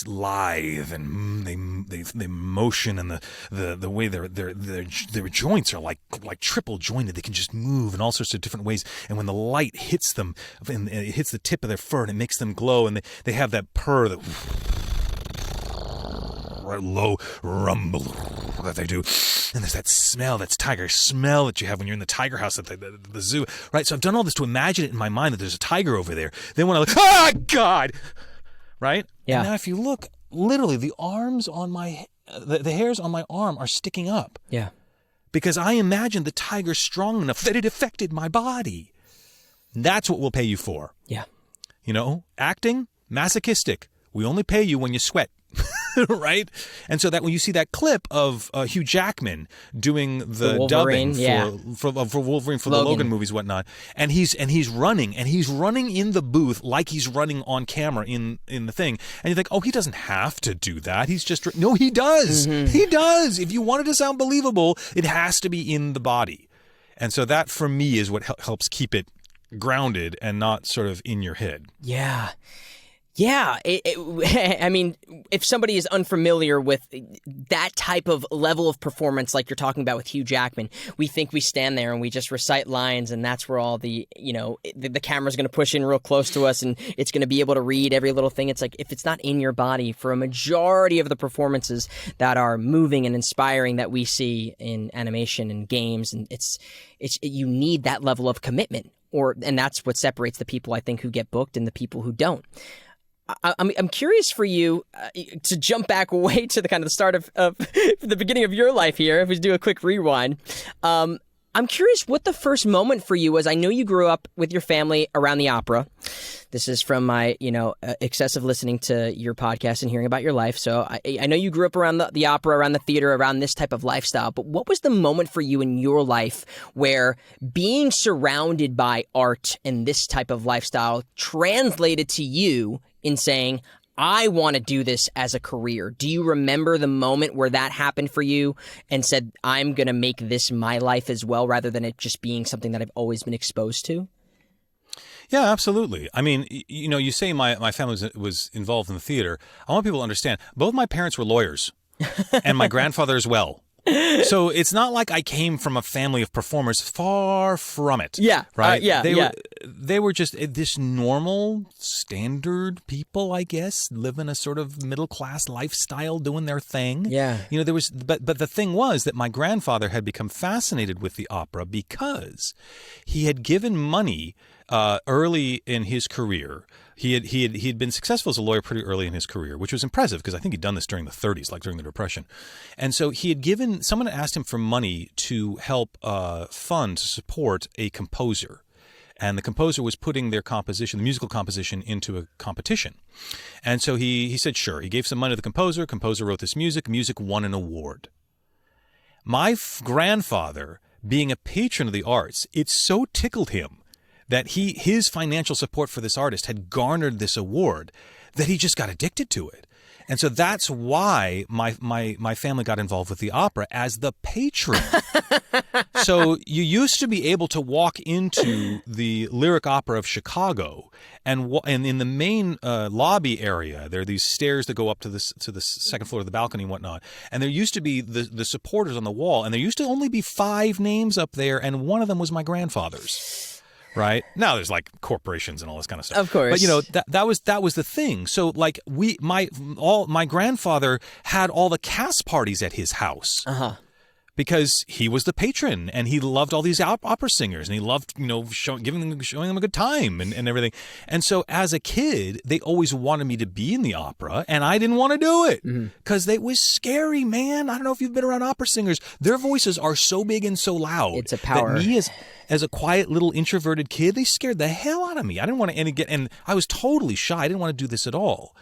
lithe and they motion, and the way their joints are like triple jointed. They can just move in all sorts of different ways. And when the light hits them, and it hits the tip of their fur, and it makes them glow, and they have that purr, that low rumble that they do, and there's that smell, that's tiger smell that you have when you're in the tiger house at the zoo, right? So I've done all this to imagine it in my mind that there's a tiger over there. Then when I look, oh God, right? Yeah. And now if you look, literally the arms on the hairs on my arm are sticking up. Yeah. Because I imagined the tiger strong enough that it affected my body. That's what we'll pay you for. Yeah. Acting, masochistic. We only pay you when you sweat. right? And so that when you see that clip of Hugh Jackman doing the dubbing for Wolverine for the Logan movies, whatnot, and he's running in the booth like he's running on camera in the thing, and you think, oh, he doesn't have to do that. He's just no, he does. He does. If you want it to sound believable, it has to be in the body, and so that for me is what helps keep it grounded and not sort of in your head. Yeah. Yeah, I mean, if somebody is unfamiliar with that type of level of performance like you're talking about with Hugh Jackman, we think we stand there and we just recite lines and that's where all the camera's going to push in real close to us and it's going to be able to read every little thing. It's like if it's not in your body for a majority of the performances that are moving and inspiring that we see in animation and games, and you need that level of commitment, and that's what separates the people I think who get booked and the people who don't. I'm curious for you to jump back way to the kind of the start of the beginning of your life here. If we do a quick rewind, I'm curious what the first moment for you was. I know you grew up with your family around the opera. This is from my excessive listening to your podcast and hearing about your life. So I know you grew up around the opera, around the theater, around this type of lifestyle. But what was the moment for you in your life where being surrounded by art and this type of lifestyle translated to you in saying, I want to do this as a career? Do you remember the moment where that happened for you and said, I'm going to make this my life as well, rather than it just being something that I've always been exposed to? Yeah, absolutely. I mean, you say my family was involved in the theater. I want people to understand, both my parents were lawyers and my grandfather as well. So it's not like I came from a family of performers. Far from it. Yeah. Right? They were just this normal, standard people, I guess, living a sort of middle-class lifestyle, doing their thing. Yeah. But the thing was that my grandfather had become fascinated with the opera because he had given money early in his career. He had been successful as a lawyer pretty early in his career, which was impressive because I think he'd done this during the 30s, like during the Depression. And so someone had asked him for money to help fund, to support a composer. And the composer was putting their composition, the musical composition, into a competition. And so he said, sure. He gave some money to the composer. Composer wrote this music. Music won an award. My grandfather, being a patron of the arts, it so tickled him that his financial support for this artist had garnered this award that he just got addicted to it. And so that's why my family got involved with the opera as the patron. So you used to be able to walk into the Lyric Opera of Chicago, and in the main lobby area, there are these stairs that go up to the second floor of the balcony and whatnot. And there used to be the supporters on the wall, and there used to only be 5 names up there, and one of them was my grandfather's. Right now, there's like corporations and all this kind of stuff. Of course, but that was the thing. So like my grandfather had all the cast parties at his house. Because he was the patron and he loved all these opera singers and he loved, showing them a good time and everything. And so as a kid, they always wanted me to be in the opera and I didn't want to do it because it was scary, man. I don't know if you've been around opera singers. Their voices are so big and so loud. It's a power. That me as a quiet little introverted kid, they scared the hell out of me. I didn't want to, and I was totally shy. I didn't want to do this at all.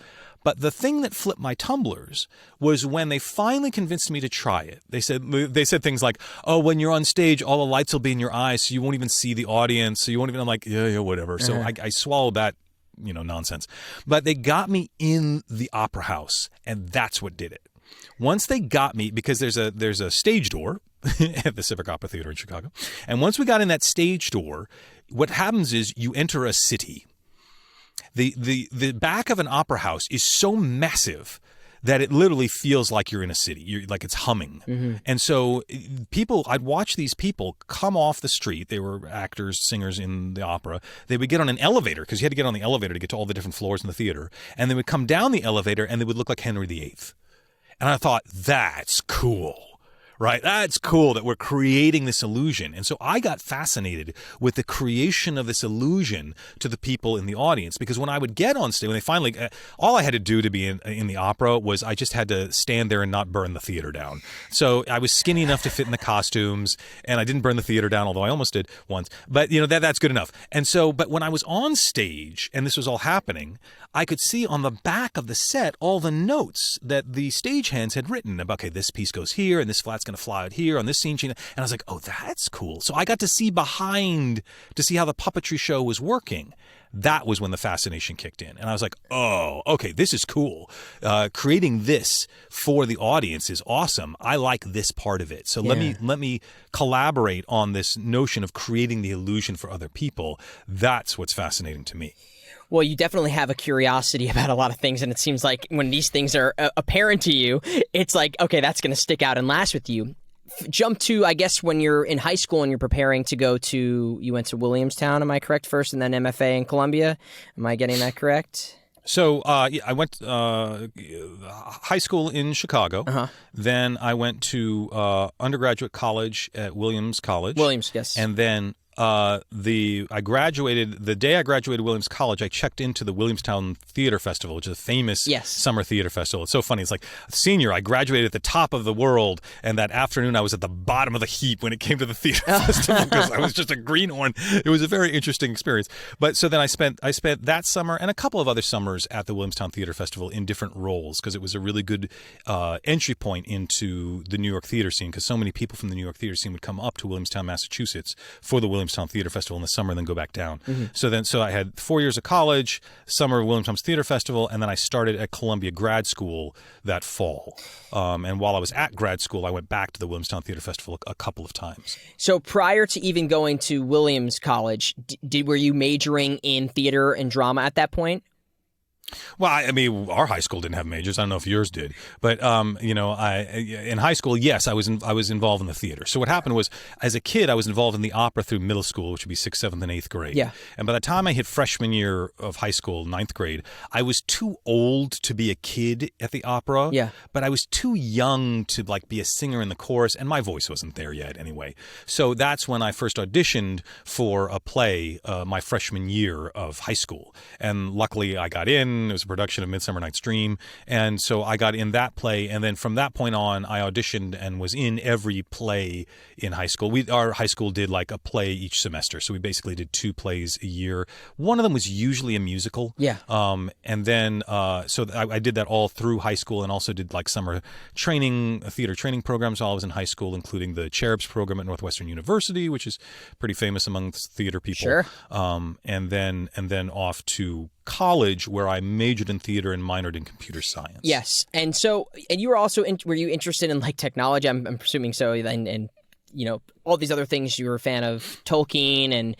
But the thing that flipped my tumblers was when they finally convinced me to try it. They said things like, "Oh, when you're on stage, all the lights will be in your eyes, so you won't even see the audience. So you won't even." I'm like, yeah, whatever. So I swallowed that, nonsense. But they got me in the opera house, and that's what did it. Once they got me, because there's a stage door at the Civic Opera Theater in Chicago, and once we got in that stage door, what happens is you enter a city. The back of an opera house is so massive that it literally feels like you're in a city. Like it's humming. And so I'd watch these people come off the street. They were actors, singers in the opera. They would get on an elevator because you had to get on the elevator to get to all the different floors in the theater. And they would come down the elevator and they would look like Henry VIII. And I thought, that's cool. right? That's cool that we're creating this illusion. And so I got fascinated with the creation of this illusion to the people in the audience, because when I would get on stage, when they finally, all I had to do to be in the opera was I just had to stand there and not burn the theater down. So I was skinny enough to fit in the costumes, and I didn't burn the theater down, although I almost did once. But, that's good enough. And so, but when I was on stage and this was all happening, I could see on the back of the set all the notes that the stagehands had written about, okay, this piece goes here and this flat's going to fly out here on this scene. And I was like, oh, that's cool. So I got to see behind to see how the puppetry show was working. That was when the fascination kicked in. And I was like, oh, okay, this is cool. Creating this for the audience is awesome. I like this part of it. So let me collaborate on this notion of creating the illusion for other people. That's what's fascinating to me. Well, you definitely have a curiosity about a lot of things, and it seems like when these things are apparent to you, it's like, okay, that's going to stick out and last with you. Jump to, I guess, when you're in high school and you're preparing to go to, you went to Williamstown, am I correct, first, and then MFA in Columbia? Am I getting that correct? So I went high school in Chicago. Uh-huh. Then I went to undergraduate college at Williams College. Williams, yes. And then I graduated the day I graduated Williams College. I checked into the Williamstown Theater Festival, which is a famous summer theater festival. It's so funny. It's like senior, I graduated at the top of the world, and that afternoon I was at the bottom of the heap when it came to the theater festival because I was just a greenhorn. It was a very interesting experience. But so then I spent that summer and a couple of other summers at the Williamstown Theater Festival in different roles, because it was a really good entry point into the New York theater scene, because so many people from the New York theater scene would come up to Williamstown, Massachusetts for the Williamstown Theater Festival in the summer and then go back down. Mm-hmm. So I had 4 years of college, summer of Williamstown's Theater Festival, and then I started at Columbia grad school that fall. And while I was at grad school, I went back to the Williamstown Theater Festival a couple of times. So prior to even going to Williams College, were you majoring in theater and drama at that point? Well, I mean, our high school didn't have majors. I don't know if yours did, but in high school, yes, I was involved in the theater. So what happened was, as a kid, I was involved in the opera through middle school, which would be 6th, 7th, and 8th grade. Yeah. And by the time I hit freshman year of high school, 9th grade, I was too old to be a kid at the opera. Yeah. But I was too young to be a singer in the chorus, and my voice wasn't there yet anyway. So that's when I first auditioned for a play my freshman year of high school, and luckily I got in. It was a production of Midsummer Night's Dream, and so I got in that play, and then from that point on, I auditioned and was in every play in high school. Our high school did a play each semester, so we basically did 2 plays a year. One of them was usually a musical. Yeah. And then so I did that all through high school, and also did summer training, theater training programs while I was in high school, including the Cherubs program at Northwestern University, which is pretty famous among theater people. Sure. And then off to college, where I majored in theater and minored in computer science. Yes. And you were also, were you interested in technology? I'm presuming so. And all these other things, you were a fan of Tolkien, and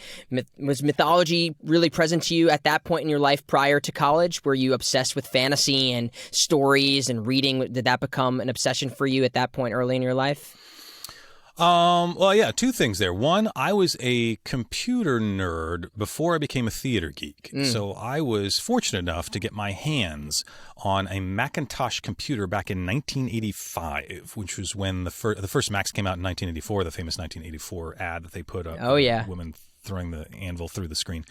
was mythology really present to you at that point in your life prior to college? Were you obsessed with fantasy and stories and reading? Did that become an obsession for you at that point early in your life? Well, yeah, 2 things there. One, I was a computer nerd before I became a theater geek. So I was fortunate enough to get my hands on a Macintosh computer back in 1985, which was when the first Macs came out in 1984, the famous 1984 ad that they put up. Oh, yeah. Women throwing the anvil through the screen.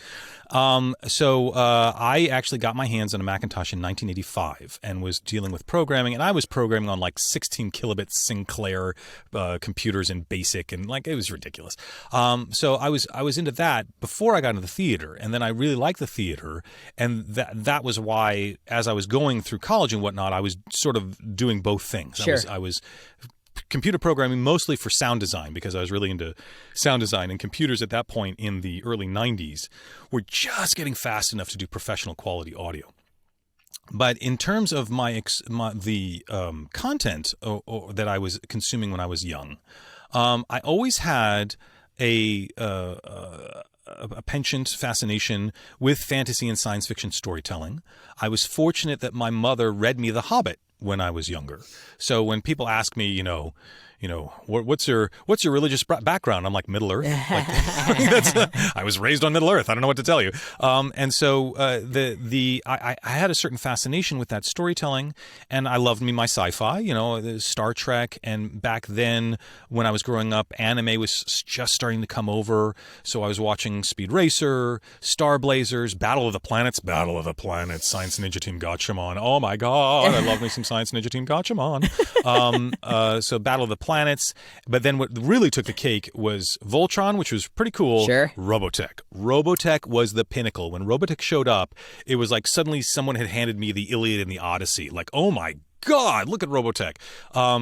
So I actually got my hands on a Macintosh in 1985 and was dealing with programming, and I was programming on 16 kilobit Sinclair computers in BASIC, and it was ridiculous. So I was into that before I got into the theater, and then I really liked the theater, and that was why, as I was going through college and whatnot, I was sort of doing both things. Sure. I was computer programming mostly for sound design, because I was really into sound design, and computers at that point in the early 90s were just getting fast enough to do professional quality audio. But in terms of the content that I was consuming when I was young, I always had a penchant, fascination with fantasy and science fiction storytelling. I was fortunate that my mother read me The Hobbit when I was younger. So when people ask me, what's your religious background? I'm like, Middle Earth. I was raised on Middle Earth. I don't know what to tell you. And so I had a certain fascination with that storytelling, and I loved my sci-fi, Star Trek. And back then, when I was growing up, anime was just starting to come over. So I was watching Speed Racer, Star Blazers, Battle of the Planets, Science Ninja Team Gatchaman. Oh my God, I love me some Science Ninja Team Gatchaman. So Battle of the Planets. But then what really took the cake was Voltron, which was pretty cool. Sure. Robotech was the pinnacle. When Robotech showed up, it was like suddenly someone had handed me the Iliad and the Odyssey. Like, oh my God, look at Robotech.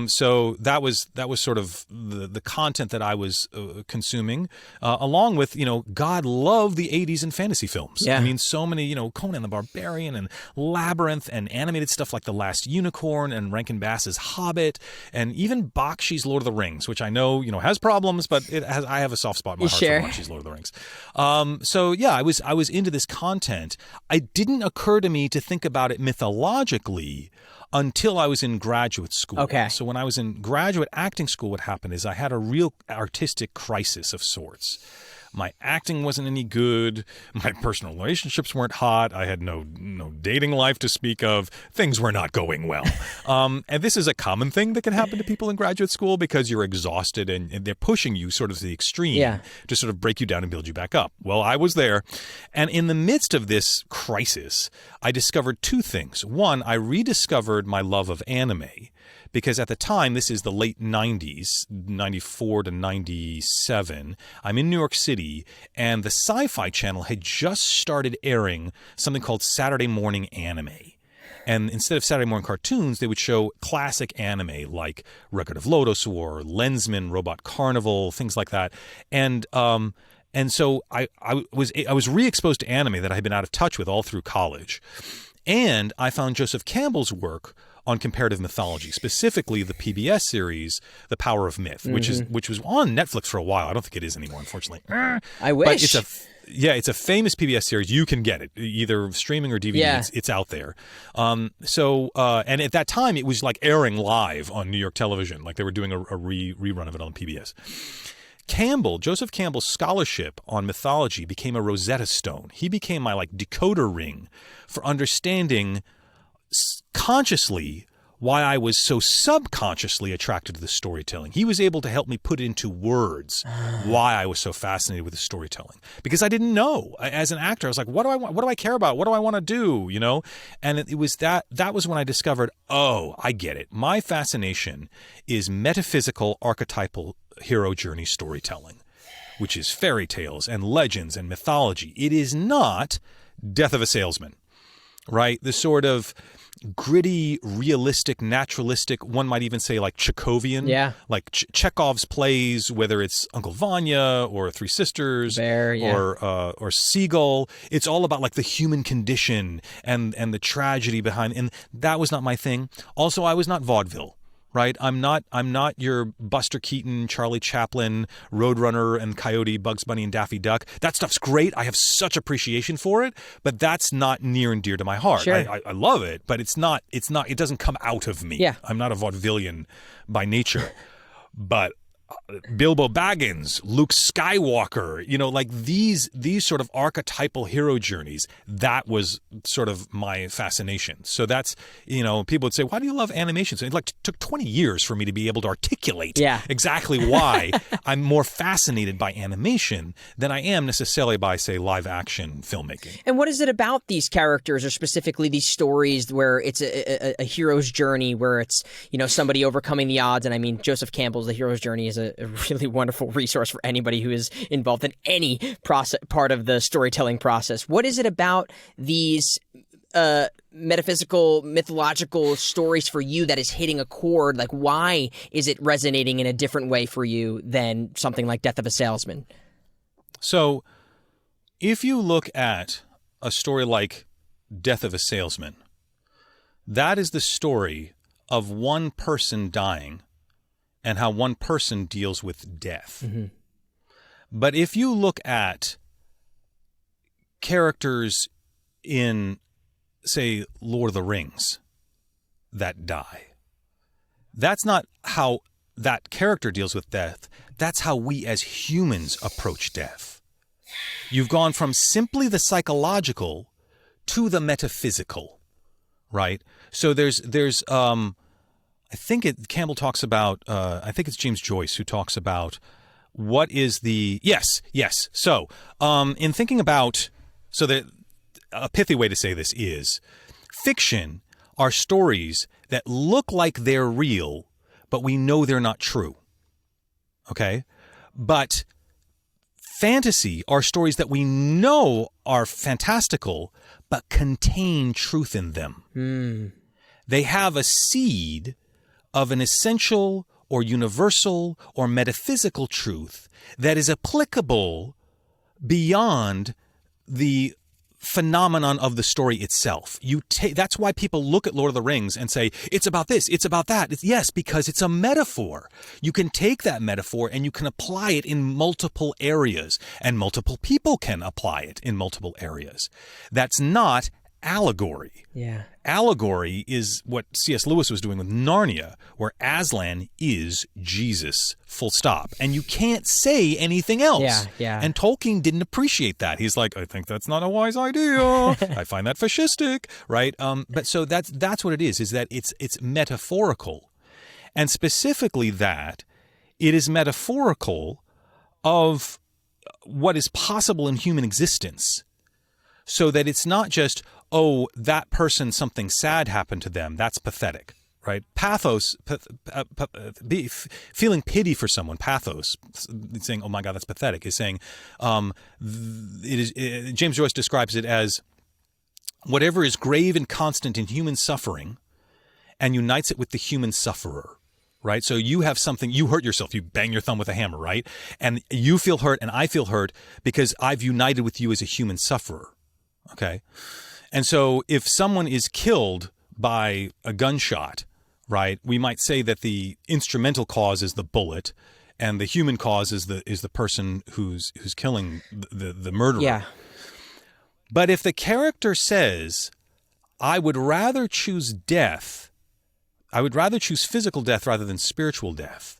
So that was sort of the content that I was consuming, along with, God loved the 80s and fantasy films. Yeah. I mean, so many, Conan the Barbarian and Labyrinth and animated stuff like The Last Unicorn and Rankin Bass's Hobbit and even Bakshi's Lord of the Rings, which I know, has problems, but I have a soft spot in my heart for Bakshi's Lord of the Rings. So yeah, I was into this content. It didn't occur to me to think about it mythologically until I was in graduate school. Okay. So when I was in graduate acting school, what happened is I had a real artistic crisis of sorts. My acting wasn't any good. My personal relationships weren't hot. I had no dating life to speak of. Things were not going well. And this is a common thing that can happen to people in graduate school because you're exhausted and they're pushing you sort of to the extreme to sort of break you down and build you back up. Well, I was there. And in the midst of this crisis, I discovered two things. One, I rediscovered my love of anime. Because at the time, this is the late 90s, 94 to 97, I'm in New York City, and the Sci-Fi Channel had just started airing something called Saturday Morning Anime. And instead of Saturday morning cartoons, they would show classic anime like Record of Lodoss War, Lensman, Robot Carnival, things like that. And so I was re-exposed to anime that I had been out of touch with all through college. And I found Joseph Campbell's work on comparative mythology, specifically the PBS series, The Power of Myth, which was on Netflix for a while. I don't think it is anymore, unfortunately. I wish. But it's a famous PBS series. You can get it either streaming or DVD. Yeah. It's out there. And at that time, it was like airing live on New York television, like they were doing a rerun of it on PBS. Joseph Campbell's scholarship on mythology became a Rosetta Stone. He became my decoder ring for understanding consciously why I was so subconsciously attracted to the storytelling. He was able to help me put into words why I was so fascinated with the storytelling. Because I didn't know. As an actor, I was like, what do I want? What do I care about? What do I want to do? And it was that was when I discovered, oh, I get it. My fascination is metaphysical, archetypal hero journey storytelling, which is fairy tales and legends and mythology. It is not Death of a Salesman, right? The sort of gritty, realistic, naturalistic, one might even say like Chekhovian, like Chekhov's plays, whether it's Uncle Vanya or Three Sisters or Seagull. It's all about the human condition and the tragedy behind, and that was not my thing. Also, I was not vaudeville. Right, I'm not your Buster Keaton, Charlie Chaplin, Roadrunner and Coyote, Bugs Bunny and Daffy Duck. That stuff's great. I have such appreciation for it, but that's not near and dear to my heart. Sure. I love it, but it's not. It doesn't come out of me. Yeah. I'm not a vaudevillian by nature, but Bilbo Baggins, Luke Skywalker, these sort of archetypal hero journeys, that was sort of my fascination. So that's, people would say, why do you love animation? So it took 20 years for me to be able to articulate exactly why I'm more fascinated by animation than I am necessarily by, say, live action filmmaking. And what is it about these characters, or specifically these stories, where it's a hero's journey, where it's, somebody overcoming the odds? And I mean, Joseph Campbell's The Hero's Journey is a really wonderful resource for anybody who is involved in any part of the storytelling process. What is it about these metaphysical, mythological stories for you that is hitting a chord? Why is it resonating in a different way for you than something like Death of a Salesman? So if you look at a story like Death of a Salesman, that is the story of one person dying and how one person deals with death. Mm-hmm. But if you look at characters in, say, Lord of the Rings that die, that's not how that character deals with death, that's how we as humans approach death. You've gone from simply the psychological to the metaphysical, right? So there's I think Campbell talks about, I think it's James Joyce who talks about what is the, yes. So in thinking about, a pithy way to say this is, fiction are stories that look like they're real, but we know they're not true. Okay? But fantasy are stories that we know are fantastical, but contain truth in them. They have a seed of an essential or universal or metaphysical truth that is applicable beyond the phenomenon of the story itself. That's why people look at Lord of the Rings and say, it's about this, it's about that. Yes, because it's a metaphor. You can take that metaphor and you can apply it in multiple areas, and multiple people can apply it in multiple areas. That's not allegory. Yeah. Allegory is what C.S. Lewis was doing with Narnia, where Aslan is Jesus, full stop. And you can't say anything else. Yeah. And Tolkien didn't appreciate that. He's like, I think that's not a wise idea. I find that fascistic, right? But so that's what it is that it's metaphorical. And specifically that it is metaphorical of what is possible in human existence. So that it's not just, oh, that person, something sad happened to them. That's pathetic, right? Pathos, feeling pity for someone, pathos, saying, oh my God, that's pathetic, is saying, James Joyce describes it as whatever is grave and constant in human suffering and unites it with the human sufferer. Right? So you have something, you hurt yourself, you bang your thumb with a hammer, right? And you feel hurt and I feel hurt because I've united with you as a human sufferer. Okay. And so if someone is killed by a gunshot, right, we might say that the instrumental cause is the bullet and the human cause is the person who's killing the murderer. Yeah. But if the character says, I would rather choose death, I would rather choose physical death rather than spiritual death.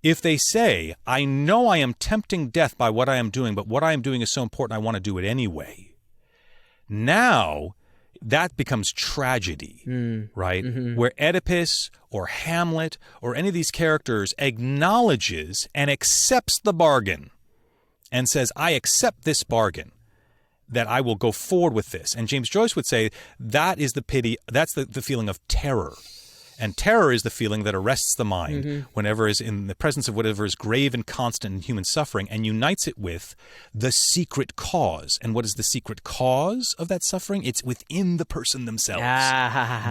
If they say, I know I am tempting death by what I am doing, but what I am doing is so important I want to do it anyway. Now, that becomes tragedy, right? Mm-hmm. Where Oedipus or Hamlet or any of these characters acknowledges and accepts the bargain and says, I accept this bargain, that I will go forward with this. And James Joyce would say that is the pity, that's the feeling of terror. And terror is the feeling that arrests the mind whenever is in the presence of whatever is grave and constant in human suffering and unites it with the secret cause. And what is the secret cause of that suffering? It's within the person themselves.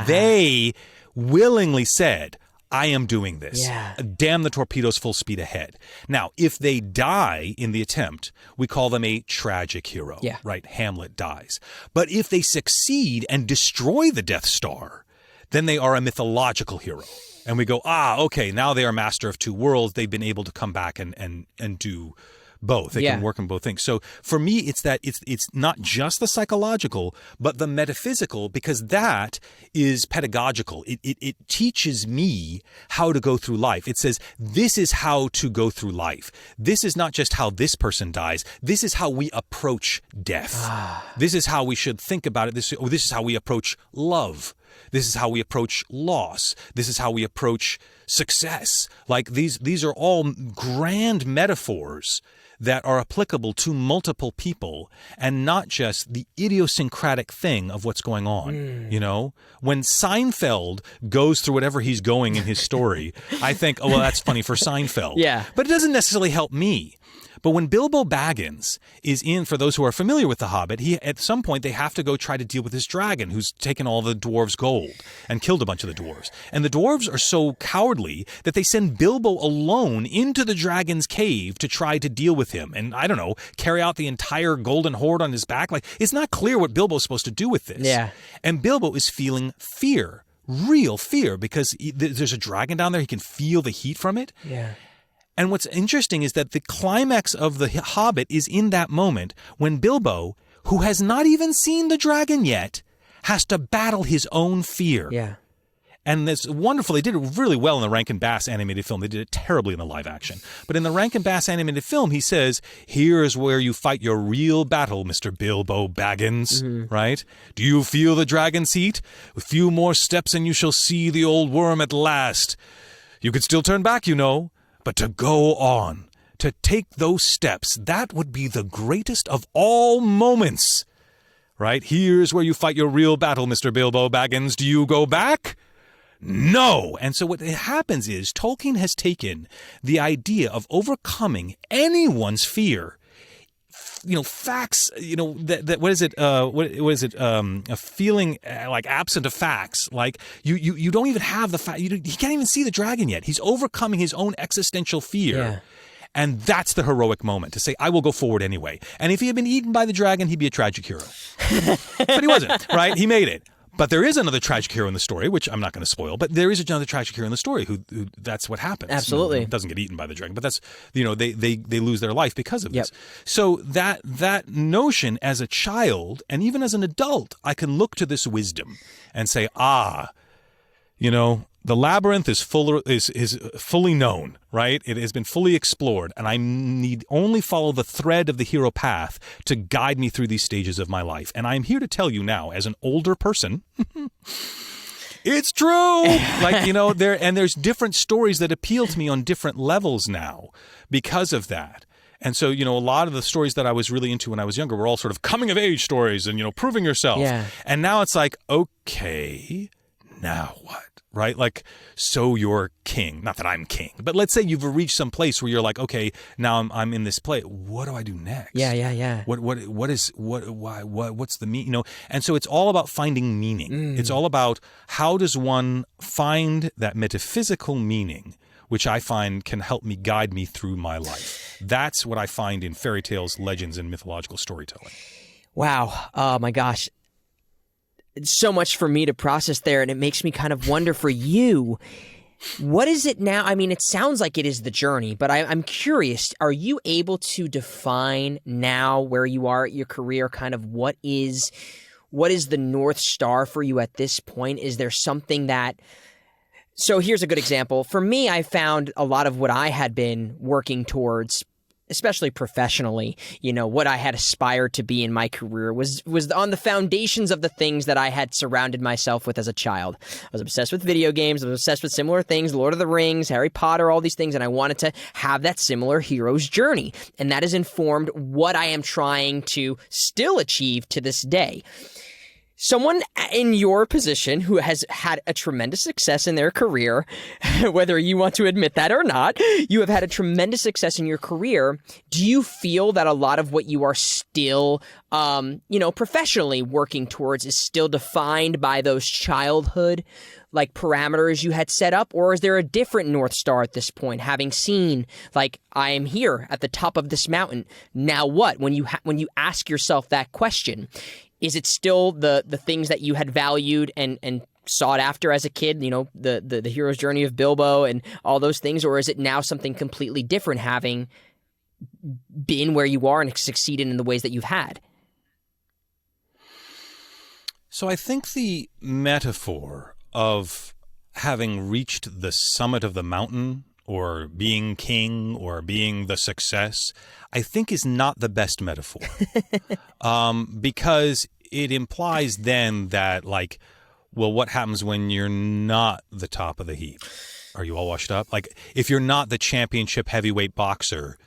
They willingly said, I am doing this. Yeah. Damn the torpedoes, full speed ahead. Now, if they die in the attempt, we call them a tragic hero, right? Hamlet dies. But if they succeed and destroy the Death Star, then they are a mythological hero. And we go, okay, now they are master of two worlds. They've been able to come back and do both. They can work on both things. So for me, it's that it's not just the psychological, but the metaphysical, because that is pedagogical. It teaches me how to go through life. It says, this is how to go through life. This is not just how this person dies. This is how we approach death. This is how we should think about it. This is how we approach love. This is how we approach loss. This is how we approach success. Like these are all grand metaphors that are applicable to multiple people and not just the idiosyncratic thing of what's going on. You know, when Seinfeld goes through whatever he's going in his story, I think, oh, well, that's funny for Seinfeld. Yeah. But it doesn't necessarily help me. But when Bilbo Baggins is in, for those who are familiar with The Hobbit, at some point they have to go try to deal with this dragon who's taken all the dwarves' gold and killed a bunch of the dwarves. And the dwarves are so cowardly that they send Bilbo alone into the dragon's cave to try to deal with him. And, I don't know, carry out the entire golden horde on his back. Like, it's not clear what Bilbo's supposed to do with this. Yeah. And Bilbo is feeling fear, real fear, because there's a dragon down there. He can feel the heat from it. Yeah. And what's interesting is that the climax of The Hobbit is in that moment when Bilbo, who has not even seen the dragon yet, has to battle his own fear. Yeah. And it's wonderful. They did it really well in the Rankin Bass animated film. They did it terribly in the live action. But in the Rankin Bass animated film, he says, "Here's where you fight your real battle, Mr. Bilbo Baggins." Right? "Do you feel the dragon's heat? A few more steps and you shall see the old worm at last. You could still turn back, you know, but to go on, to take those steps, that would be the greatest of all moments." Right? "Here's where you fight your real battle, Mr. Bilbo Baggins. Do you go back? No." And so what happens is Tolkien has taken the idea of overcoming anyone's fear, facts, that what is it? What is it? A feeling like absent of facts. Like you don't even have the fact. He can't even see the dragon yet. He's overcoming his own existential fear. Yeah. And that's the heroic moment, to say, I will go forward anyway. And if he had been eaten by the dragon, he'd be a tragic hero. But he wasn't, right? He made it. But there is another tragic hero in the story, which I'm not going to spoil, but there is another tragic hero in the story who that's what happens. Absolutely. Doesn't get eaten by the dragon, but that's, they lose their life because of this. So that notion as a child and even as an adult, I can look to this wisdom and say, the labyrinth is fully known, right? It has been fully explored, and I need only follow the thread of the hero path to guide me through these stages of my life. And I'm here to tell you now, as an older person, it's true. There's different stories that appeal to me on different levels now because of that. And so, a lot of the stories that I was really into when I was younger were all sort of coming of age stories and, proving yourself. Yeah. And now it's like, okay, now what? Right? Like, so you're king. Not that I'm king, but let's say you've reached some place where you're like, okay, now I'm in this place. What do I do next? Yeah. What's the meaning? And so it's all about finding meaning. It's all about how does one find that metaphysical meaning, which I find can help me guide me through my life. That's what I find in fairy tales, legends, and mythological storytelling. Wow. Oh my gosh. So much for me to process there, and it makes me kind of wonder for you, what is it now? I mean, it sounds like it is the journey, but I'm curious, are you able to define now where you are at your career, kind of what is the North Star for you at this point? Is there something that... So here's a good example. For me, I found a lot of what I had been working towards, especially professionally, what I had aspired to be in my career was on the foundations of the things that I had surrounded myself with as a child. I was obsessed with video games. I was obsessed with similar things, Lord of the Rings, Harry Potter, all these things, and I wanted to have that similar hero's journey. And that has informed what I am trying to still achieve to this day. Someone in your position who has had a tremendous success in their career, whether you want to admit that or not, you have had a tremendous success in your career. Do you feel that a lot of what you are still, professionally working towards is still defined by those childhood parameters you had set up? Or is there a different North Star at this point, having seen, I am here at the top of this mountain. Now what? When you ask yourself that question, is it still the things that you had valued and sought after as a kid, the hero's journey of Bilbo and all those things, or is it now something completely different, having been where you are and succeeded in the ways that you've had? So I think the metaphor of having reached the summit of the mountain, or being king, or being the success, I think is not the best metaphor. Because it implies then that, what happens when you're not the top of the heap? Are you all washed up? If you're not the championship heavyweight boxer,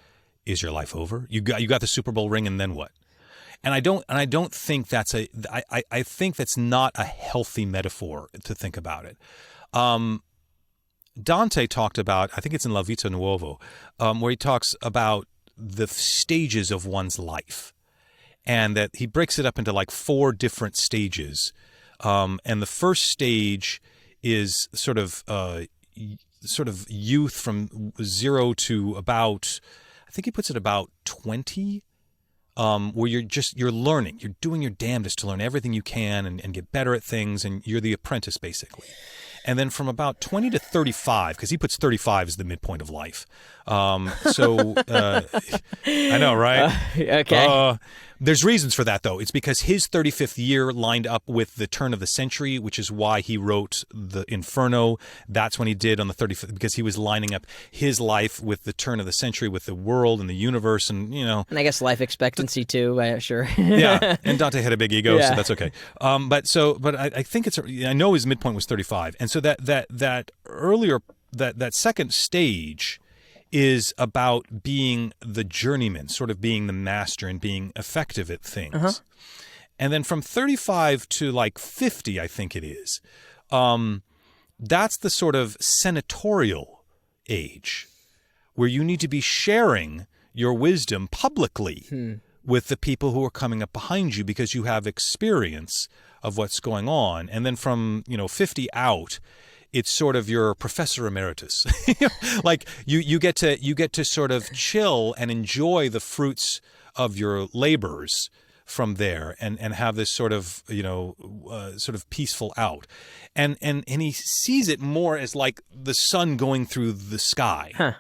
is your life over? You got the Super Bowl ring, and then what? And I don't think that's I think that's not a healthy metaphor to think about it. Dante talked about, I think it's in La Vita Nuovo, where he talks about the stages of one's life, and that he breaks it up into 4 different stages. And the first stage is sort of youth from 0 to about, I think he puts it about 20, where you're learning, you're doing your damnedest to learn everything you can and get better at things, and you're the apprentice basically. And then from about 20 to 35, because he puts 35 as the midpoint of life. I know, right? Okay. There's reasons for that, though. It's because his 35th year lined up with the turn of the century, which is why he wrote the Inferno. That's when he did on the 35th, because he was lining up his life with the turn of the century, with the world and the universe, and And I guess life expectancy too. Sure. Yeah, and Dante had a big ego, so that's okay. But I think I know his midpoint was 35, and so that earlier that second stage is about being the journeyman, sort of being the master and being effective at things. Uh-huh. And then from 35 to like 50, I think it is, that's the sort of senatorial age where you need to be sharing your wisdom publicly with the people who are coming up behind you because you have experience of what's going on. And then from 50 out, it's sort of your professor emeritus. Like you get to sort of chill and enjoy the fruits of your labors from there and have this sort of sort of peaceful out. And he sees it more as like the sun going through the sky. Huh.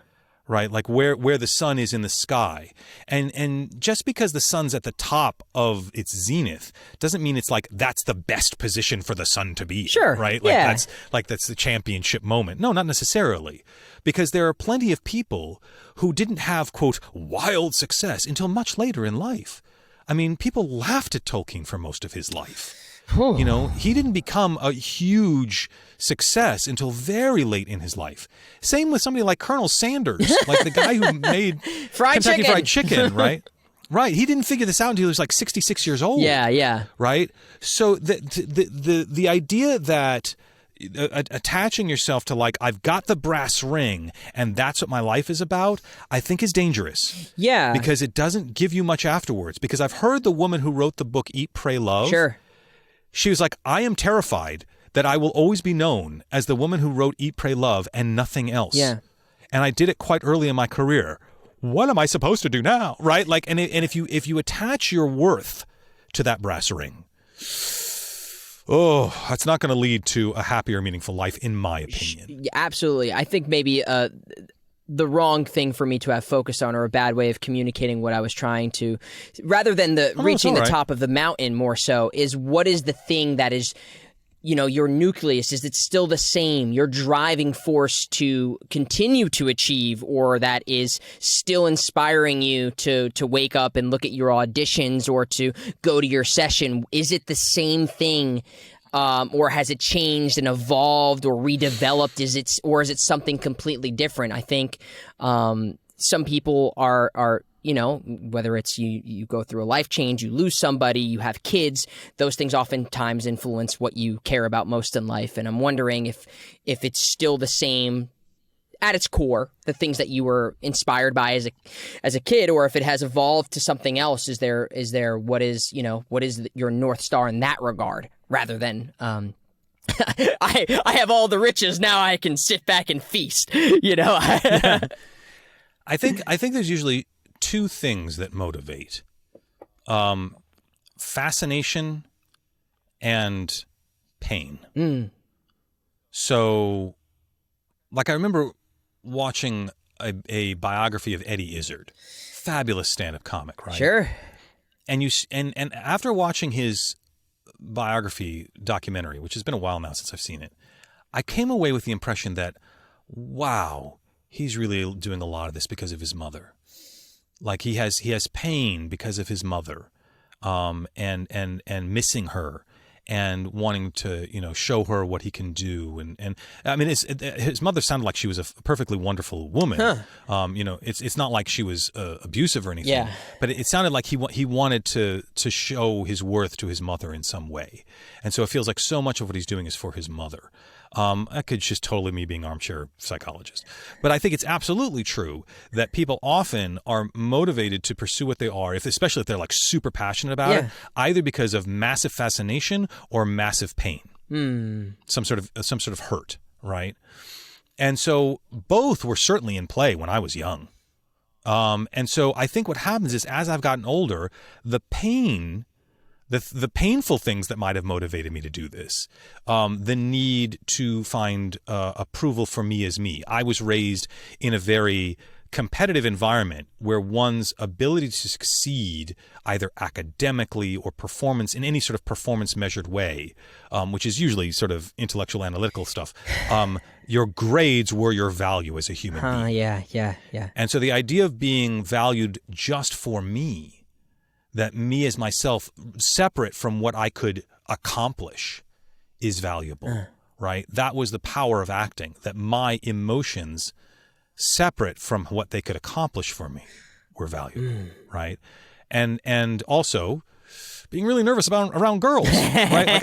Right, like where the sun is in the sky, and just because the sun's at the top of its zenith doesn't mean it's like that's the best position for the sun to be. Sure, right? Like that's the championship moment. No, not necessarily, because there are plenty of people who didn't have quote wild success until much later in life. I mean, people laughed at Tolkien for most of his life. He didn't become a huge success until very late in his life. Same with somebody like Colonel Sanders, like the guy who made Kentucky Fried Chicken, right? Right. He didn't figure this out until he was like 66 years old. Yeah. Right? So the idea that attaching yourself to like, I've got the brass ring and that's what my life is about, I think is dangerous. Yeah. Because it doesn't give you much afterwards. Because I've heard the woman who wrote the book Eat, Pray, Love. Sure. She was like, I am terrified that I will always be known as the woman who wrote Eat, Pray, Love and nothing else. Yeah. And I did it quite early in my career. What am I supposed to do now? Right? Like, and if you attach your worth to that brass ring, that's not going to lead to a happy or meaningful life, in my opinion. Absolutely. I think maybe the wrong thing for me to have focused on, or a bad way of communicating what I was trying to, rather than reaching the top of the mountain more so, is what is the thing that is, your nucleus? Is it still the same? Your driving force to continue to achieve, or that is still inspiring you to wake up and look at your auditions or to go to your session? Is it the same thing? Or has it changed and evolved or redeveloped? Is it something completely different? I think some people are whether it's you go through a life change, you lose somebody, you have kids, those things oftentimes influence what you care about most in life. And I'm wondering if it's still the same at its core, the things that you were inspired by as a kid, or if it has evolved to something else. Is there what is your North Star in that regard, rather than I have all the riches, now I can sit back and feast. I think there's usually two things that motivate: fascination and pain. So, like, I remember watching a biography of Eddie Izzard, fabulous stand-up comic, right? Sure. And and after watching his biography documentary, which has been a while now since I've seen it, I came away with the impression that, wow, he's really doing a lot of this because of his mother. Like he has pain because of his mother, and missing her, and wanting to show her what he can do, and I mean his mother sounded like she was a perfectly wonderful woman. Huh. It's not like she was abusive or anything. Yeah. But it sounded like he wanted to show his worth to his mother in some way, and so it feels like so much of what he's doing is for his mother. That could just totally me being armchair psychologist. But I think it's absolutely true that people often are motivated to pursue what they are, especially if they're like super passionate about it, either because of massive fascination or massive pain, some sort of hurt, right? And so both were certainly in play when I was young. And so I think what happens is, as I've gotten older, the pain, the painful things that might have motivated me to do this, the need to find approval for me as me. I was raised in a very competitive environment where one's ability to succeed either academically or performance in any sort of performance measured way, which is usually sort of intellectual analytical stuff, your grades were your value as a human being. Yeah. And so the idea of being valued just for me, that me as myself, separate from what I could accomplish, is valuable, right? That was the power of acting, that my emotions, separate from what they could accomplish for me, were valuable, right? And also being really nervous around girls, right? Like I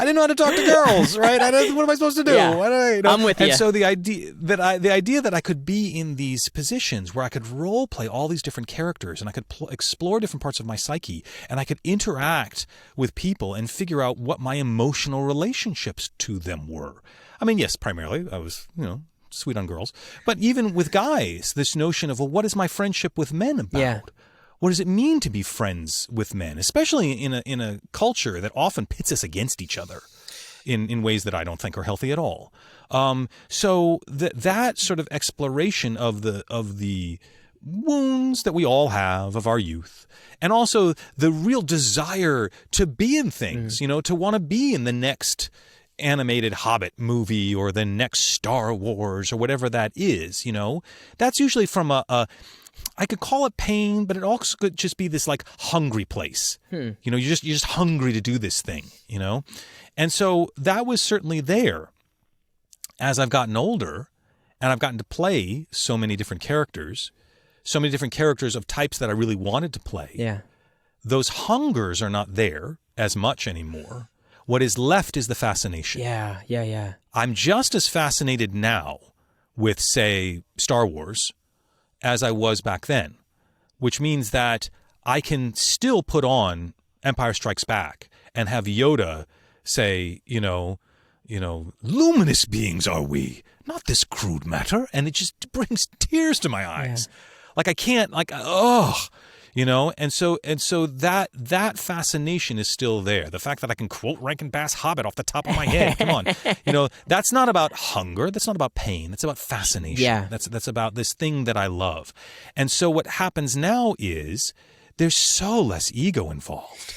didn't know how to talk to girls, right? What am I supposed to do? Yeah. I'm with you. And so the idea that I could be in these positions where I could role play all these different characters, and I could explore different parts of my psyche, and I could interact with people and figure out what my emotional relationships to them were. I mean, yes, primarily I was, sweet on girls, but even with guys, this notion of, well, what is my friendship with men about? Yeah. What does it mean to be friends with men, especially in a culture that often pits us against each other in ways that I don't think are healthy at all? So that sort of exploration of the wounds that we all have of our youth, and also the real desire to be in things, to want to be in the next animated Hobbit movie or the next Star Wars or whatever that is, that's usually from I could call it pain, but it also could just be this like hungry place. You're just hungry to do this thing, And so that was certainly there. As I've gotten older and I've gotten to play so many different characters of types that I really wanted to play. Yeah. Those hungers are not there as much anymore. What is left is the fascination. Yeah. I'm just as fascinated now with, say, Star Wars as I was back then, which means that I can still put on Empire Strikes Back and have Yoda say, luminous beings are we, not this crude matter. And it just brings tears to my eyes. Yeah. Like I can't, and so that fascination is still there. The fact that I can quote Rankin Bass Hobbit off the top of my head, come on, that's not about hunger. That's not about pain. That's about fascination. Yeah. That's about this thing that I love. And so what happens now is there's so less ego involved,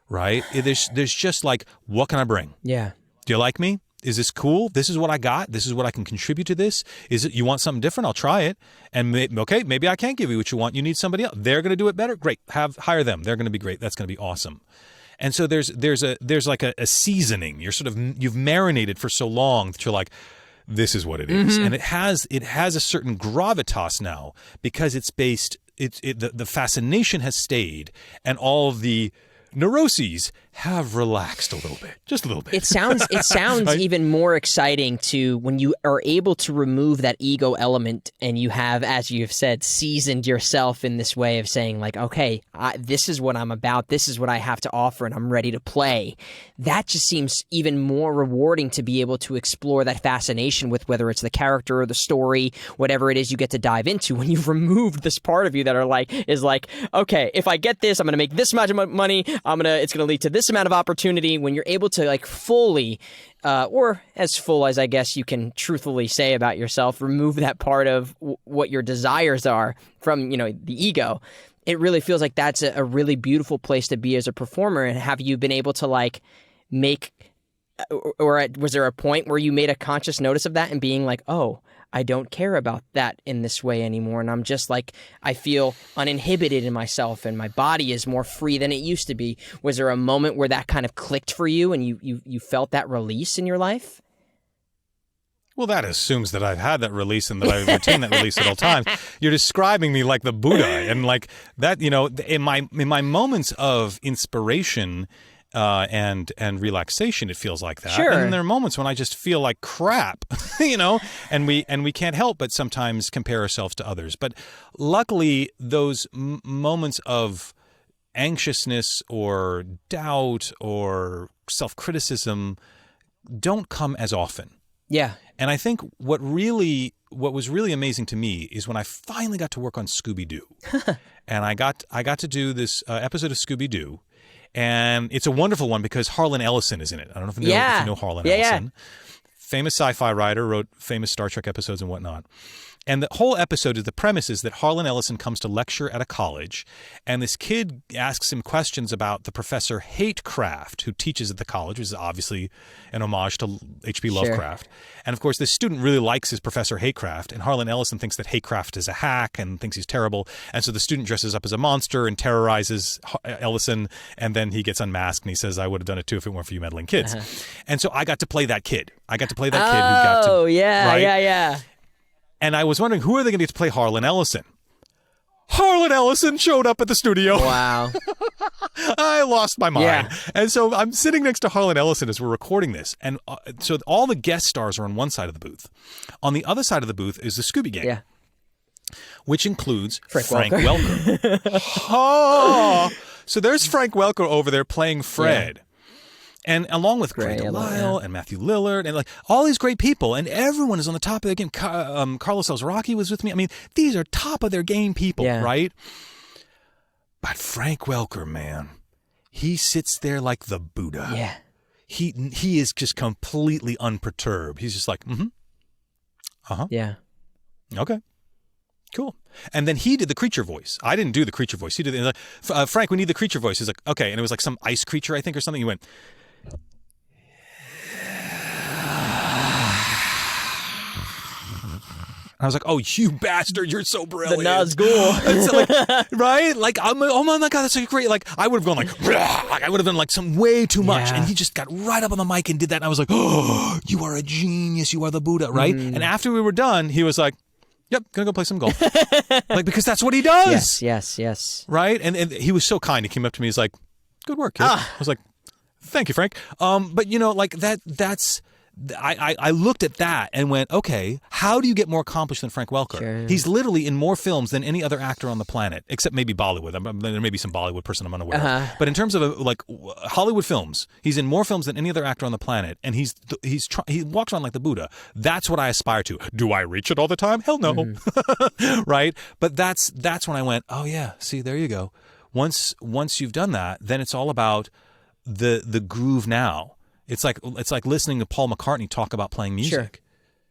right? There's just like, what can I bring? Yeah. Do you like me? Is this cool? This is what I got. This is what I can contribute to this. Is it, you want something different? I'll try it. And maybe I can't give you what you want. You need somebody else. They're going to do it better. Great. Hire them. They're going to be great. That's going to be awesome. And so there's like a seasoning. You've marinated for so long that you're like, this is what it is. And it has a certain gravitas now because it's based. The fascination has stayed, and all of the neuroses have relaxed a little bit, just a little bit. It sounds right? Even more exciting to when you are able to remove that ego element, and you have, as you've said, seasoned yourself in this way of saying like, okay, this is what I'm about. This is what I have to offer, and I'm ready to play. That just seems even more rewarding to be able to explore that fascination with, whether it's the character or the story, whatever it is you get to dive into. When you've removed this part of you that is like, okay, if I get this, I'm going to make this much money. It's going to lead to this amount of opportunity. When you're able to like fully, or as full as I guess you can truthfully say about yourself, remove that part of what your desires are from, the ego, it really feels like that's a really beautiful place to be as a performer. And have you been able to like make, or was there a point where you made a conscious notice of that and being like, oh, I don't care about that in this way anymore, and I'm just like, I feel uninhibited in myself, and my body is more free than it used to be? Was there a moment where that kind of clicked for you, and you felt that release in your life? Well, that assumes that I've had that release and that I retain that release at all times. You're describing me like the Buddha, and like that, in my moments of inspiration and relaxation, it feels like that. Sure. And then there are moments when I just feel like crap, and we can't help but sometimes compare ourselves to others. But luckily, those moments of anxiousness or doubt or self-criticism don't come as often. Yeah. And I think what was really amazing to me is when I finally got to work on Scooby-Doo. And I got to do this episode of Scooby-Doo. And it's a wonderful one because Harlan Ellison is in it. I don't know if you know Harlan Ellison. famous sci-fi writer, wrote famous Star Trek episodes and whatnot. And the whole episode is the premise is that Harlan Ellison comes to lecture at a college, and this kid asks him questions about the professor Hatecraft, who teaches at the college, which is obviously an homage to H.P. Lovecraft. And of course, this student really likes his professor Hatecraft, and Harlan Ellison thinks that Hatecraft is a hack and thinks he's terrible. And so the student dresses up as a monster and terrorizes Ellison, and then he gets unmasked and he says, I would have done it too if it weren't for you meddling kids. And so I got to play that kid. I got to play that kid who got to... Oh, yeah, right? yeah. And I was wondering, who are they going to get to play Harlan Ellison? Harlan Ellison showed up at the studio. Wow. I lost my mind. Yeah. And so I'm sitting next to Harlan Ellison as we're recording this. And so all the guest stars are on one side of the booth. On the other side of the booth is the Scooby Gang. Yeah. Which includes Frank Welker. Oh! So there's Frank Welker over there playing Fred. Yeah. And along with Greg Delisle and Matthew Lillard and like all these great people, and everyone is on the top of their game. Carlos Alzaraki was with me. I mean, these are top of their game people, right? But Frank Welker, man, he sits there like the Buddha. Yeah. He is just completely unperturbed. He's just like, Yeah. Okay. Cool. And then he did the creature voice. I didn't do the creature voice. He did it. Like, Frank, we need the creature voice. He's like, okay. And it was like some ice creature, I think, or something. He went... I was like, "Oh, you bastard! You're so brilliant." The Nazgul, like, right? Like, oh my god, that's so great! Like, I would have gone like I would have done like some way too much, and he just got right up on the mic and did that. And I was like, "Oh, you are a genius! You are the Buddha!" Right? And after we were done, he was like, "Yep, gonna go play some golf," like because that's what he does. Yes. Right? And he was so kind. He came up to me. He's like, "Good work, kid." I was like, "Thank you, Frank." But you know, like that's. I looked at that and went, okay, how do you get more accomplished than Frank Welker? Sure. He's literally in more films than any other actor on the planet, except maybe Bollywood. There may be some Bollywood person I'm unaware of. But in terms of like Hollywood films, he's in more films than any other actor on the planet, and he walks around like the Buddha. That's what I aspire to. Do I reach it all the time? Hell no. Right? But that's when I went, oh yeah, see, there you go. Once you've done that, then it's all about the groove now. It's like listening to Paul McCartney talk about playing music. Sure.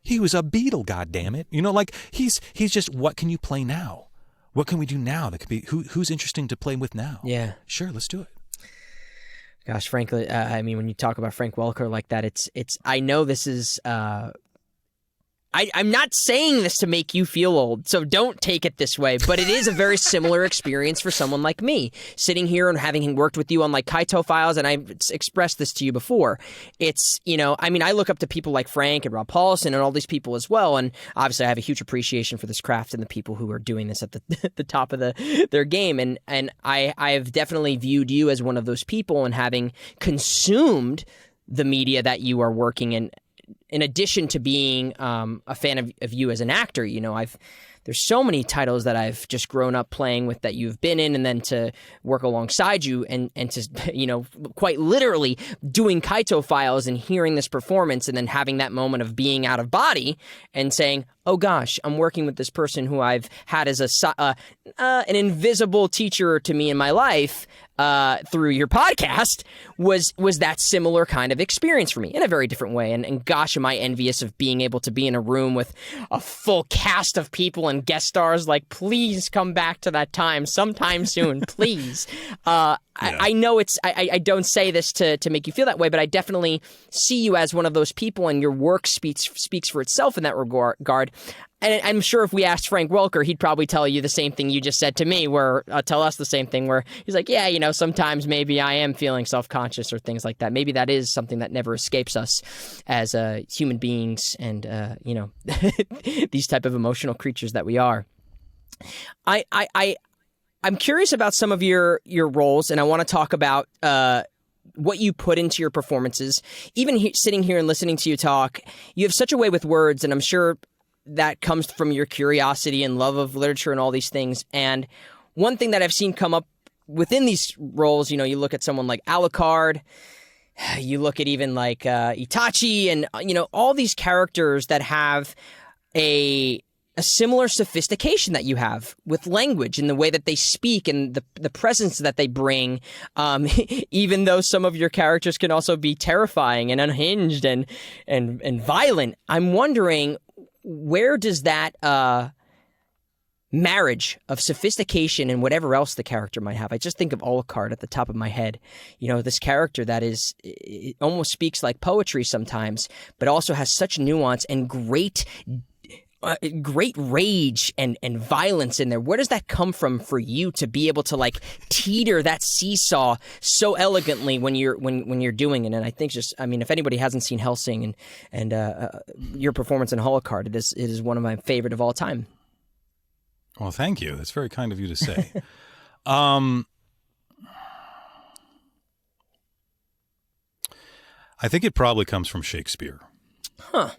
He was a Beatle, goddammit. You know, like he's just, what can you play now? What can we do now that could be who's interesting to play with now? Yeah. Sure, let's do it. Gosh, frankly, I mean, when you talk about Frank Welker like that, it's I know this is I'm not saying this to make you feel old, so don't take it this way, but it is a very similar experience for someone like me, sitting here and having worked with you on like Kaito Files, and I've expressed this to you before. It's, you know, I mean, I look up to people like Frank and Rob Paulson and all these people as well, and obviously I have a huge appreciation for this craft and the people who are doing this at the top of their game, and I have definitely viewed you as one of those people, and having consumed the media that you are working in addition to being a fan of you as an actor, you know, there's so many titles that I've just grown up playing with that you've been in, and then to work alongside you and to, you know, quite literally doing Kaito Files and hearing this performance and then having that moment of being out of body and saying, oh gosh, I'm working with this person who I've had as an invisible teacher to me in my life through your podcast was that similar kind of experience for me in a very different way. And gosh, am I envious of being able to be in a room with a full cast of people and guest stars. Like, please come back to that time sometime soon, please. I know I don't say this to make you feel that way, but I definitely see you as one of those people, and your work speaks for itself in that regard. And I'm sure if we asked Frank Welker, he'd probably tell you the same thing you just said to me, where tell us the same thing, where he's like, yeah, you know, sometimes maybe I am feeling self-conscious or things like that. Maybe that is something that never escapes us as human beings and, you know, these type of emotional creatures that we are. I'm curious about some of your roles, and I want to talk about what you put into your performances. Even sitting here and listening to you talk, you have such a way with words, and I'm sure that comes from your curiosity and love of literature and all these things. And one thing that I've seen come up within these roles, you know, you look at someone like Alucard, you look at even like Itachi, and, you know, all these characters that have a a similar sophistication that you have with language and the way that they speak and the presence that they bring, even though some of your characters can also be terrifying and unhinged and violent. I'm wondering, where does that marriage of sophistication and whatever else the character might have? I just think of Alucard at the top of my head. You know, this character that it almost speaks like poetry sometimes, but also has such nuance and great rage and violence in there. Where does that come from for you to be able to like teeter that seesaw so elegantly when you're doing it? And I think if anybody hasn't seen Hellsing and your performance in Alucard, it is one of my favorite of all time. Well, thank you. That's very kind of you to say. I think it probably comes from Shakespeare. Huh.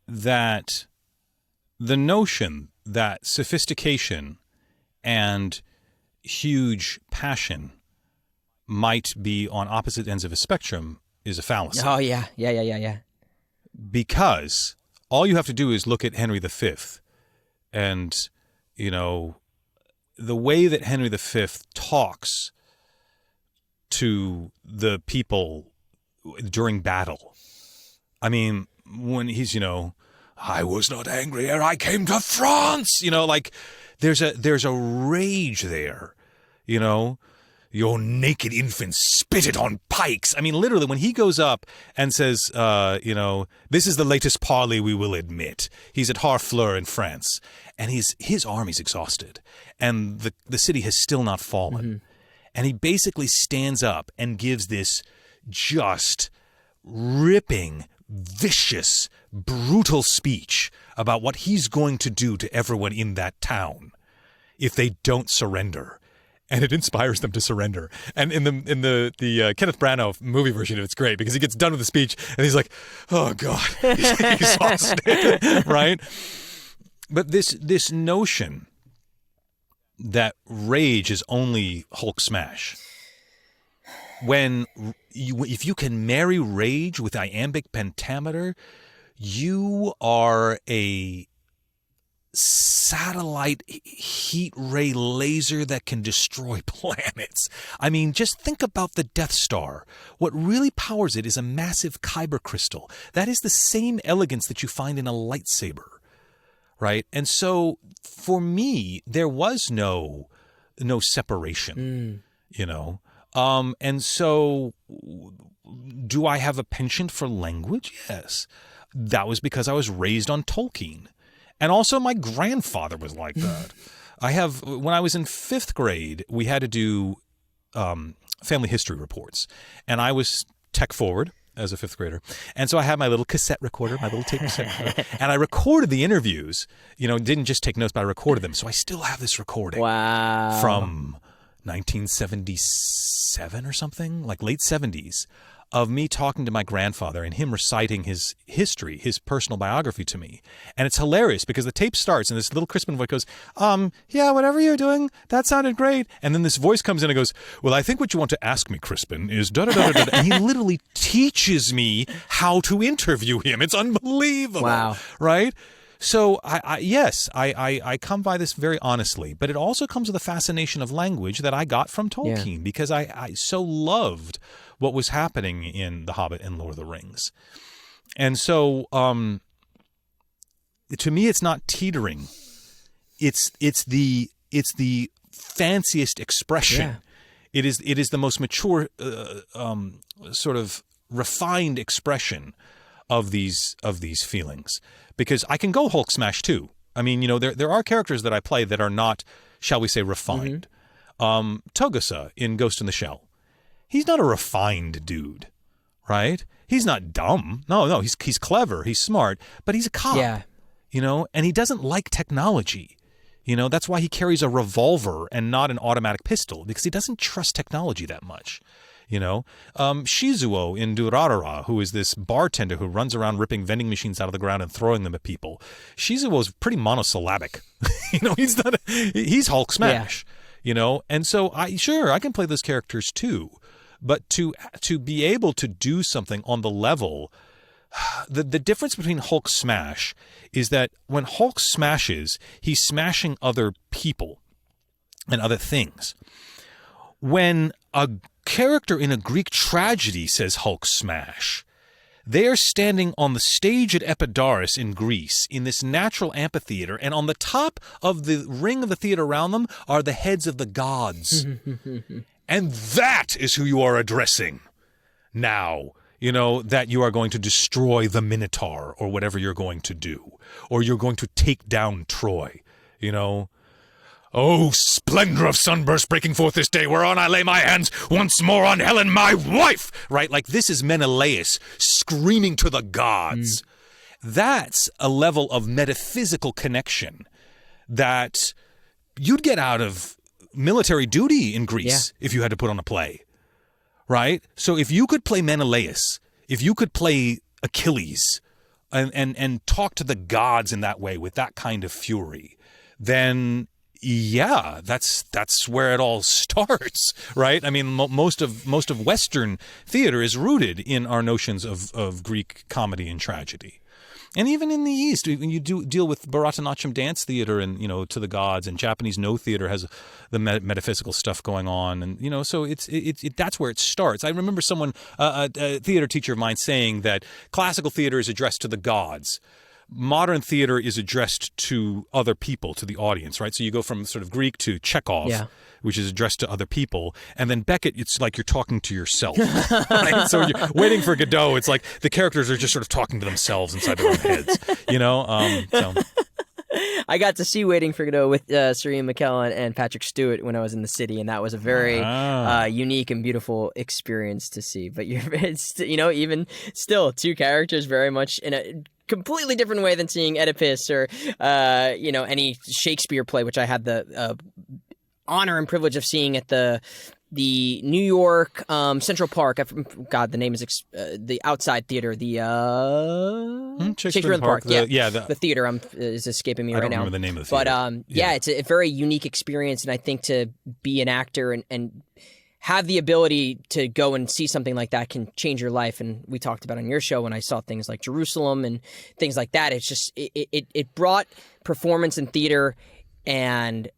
That the notion that sophistication and huge passion might be on opposite ends of a spectrum is a fallacy. Oh, yeah. Because all you have to do is look at Henry V. And, you know, the way that Henry V talks to the people during battle. I mean, when he's, you know, I was not angry ere I came to France. You know, like there's a rage there, you know. Your naked infants spit it on pikes. I mean, literally, when he goes up and says, you know, this is the latest parley we will admit. He's at Harfleur in France, and his army's exhausted, and the city has still not fallen. Mm-hmm. And he basically stands up and gives this just ripping, vicious, brutal speech about what he's going to do to everyone in that town if they don't surrender. And it inspires them to surrender. And in the Kenneth Branagh movie version of it's great because he gets done with the speech and he's like, oh God, he's exhausted, right? But this notion that rage is only Hulk smash, if you can marry rage with iambic pentameter, you are a satellite heat ray laser that can destroy planets. I mean, just think about the Death Star. What really powers it is a massive kyber crystal. That is the same elegance that you find in a lightsaber, right? And so for me, there was no separation, you know? And so do I have a penchant for language? Yes. That was because I was raised on Tolkien. And also my grandfather was like that. When I was in 5th grade, we had to do family history reports. And I was tech forward as a 5th grader. And so I had my little cassette recorder, my little tape cassette recorder. And I recorded the interviews, you know, didn't just take notes, but I recorded them. So I still have this recording. Wow. From 1977 or something, like late 70s, of me talking to my grandfather and him reciting his history, his personal biography to me. And it's hilarious because the tape starts and this little Crispin voice goes, yeah, whatever you're doing, that sounded great. And then this voice comes in and goes, well, I think what you want to ask me, Crispin, is da-da-da-da-da. And he literally teaches me how to interview him. It's unbelievable. Wow. Right? So, I come by this very honestly, but it also comes with a fascination of language that I got from Tolkien because I so loved what was happening in The Hobbit and Lord of the Rings. And so, to me, it's not teetering. It's the fanciest expression. Yeah. It is the most mature, sort of refined expression of these feelings. Because I can go Hulk smash too. I mean, you know, there are characters that I play that are not, shall we say, refined. Togusa in Ghost in the Shell. He's not a refined dude, right? He's not dumb. No, he's clever, he's smart, but he's a cop. Yeah. You know, and he doesn't like technology. You know, that's why he carries a revolver and not an automatic pistol, because he doesn't trust technology that much. You know, Shizuo in Durarara, who is this bartender who runs around ripping vending machines out of the ground and throwing them at people. Shizuo's pretty monosyllabic. You know, he's Hulk smash. Yeah. You know, and so I can play those characters too, but to be able to do something on the level the difference between Hulk smash is that when Hulk smashes, he's smashing other people and other things. When a character in a Greek tragedy says Hulk smash, they are standing on the stage at Epidaurus in Greece in this natural amphitheater, and on the top of the ring of the theater around them are the heads of the gods. And that is who you are addressing now. You know, that you are going to destroy the Minotaur or whatever you're going to do. Or you're going to take down Troy, you know. Oh, splendor of sunburst breaking forth this day, whereon I lay my hands once more on Helen, my wife! Right? Like, this is Menelaus screaming to the gods. That's a level of metaphysical connection that you'd get out of military duty in Greece if you had to put on a play. Right? So if you could play Menelaus, if you could play Achilles and talk to the gods in that way with that kind of fury, then yeah, that's where it all starts, right? I mean, most of Western theater is rooted in our notions of Greek comedy and tragedy. And even in the East, when you deal with Bharatanatyam dance theater and, you know, to the gods, and Japanese no theater has the metaphysical stuff going on. And, you know, so that's where it starts. I remember someone, a theater teacher of mine, saying that classical theater is addressed to the gods. Modern theater is addressed to other people, to the audience, right? So you go from sort of Greek to Chekhov, which is addressed to other people. And then Beckett, it's like you're talking to yourself, right? So you're waiting for Godot. It's like the characters are just sort of talking to themselves inside their own heads, you know? So. I got to see Waiting for Godot with Sir Ian McKellen and Patrick Stewart when I was in the city, and that was a very unique and beautiful experience to see. But it's, you know, even still, two characters very much in a completely different way than seeing Oedipus or you know, any Shakespeare play, which I had the honor and privilege of seeing at the New York Central Park. God, the name is the outside theater. The Shakespeare in the Park. The theater is escaping me right now. I don't remember the name of the theater. But it's a very unique experience, and I think to be an actor and have the ability to go and see something like that can change your life. And we talked about on your show when I saw things like Jerusalem and things like that. It's just it brought performance in theater and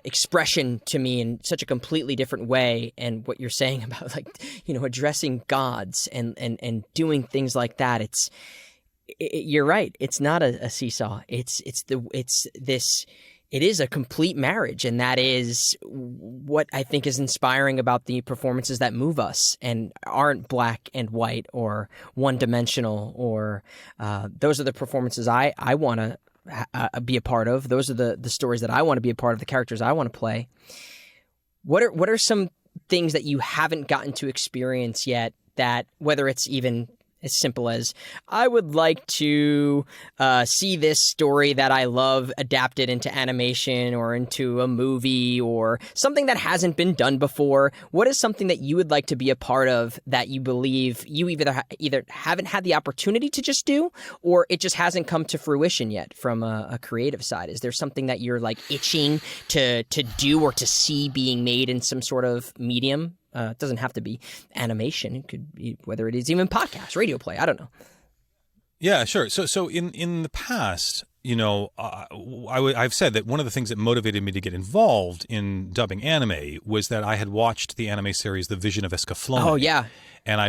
expression to me in such a completely different way. And what you're saying about, like, you know, addressing gods and doing things like that, you're right. It's not a seesaw. It is a complete marriage, and that is what I think is inspiring about the performances that move us and aren't black and white or one-dimensional. Or those are the performances I want to be a part of. Those are the stories that I want to be a part of, the characters I want to play. What are some things that you haven't gotten to experience yet, that whether it's even as simple as, I would like to see this story that I love adapted into animation or into a movie or something that hasn't been done before? What is something that you would like to be a part of that you believe you either haven't had the opportunity to just do, or it just hasn't come to fruition yet from a creative side? Is there something that you're like itching to do or to see being made in some sort of medium? It doesn't have to be animation. It could be, whether it is even podcast, radio play. I don't know. Yeah, sure. So in the past, you know, I've said that one of the things that motivated me to get involved in dubbing anime was that I had watched the anime series The Vision of Escaflowne. Oh, yeah. And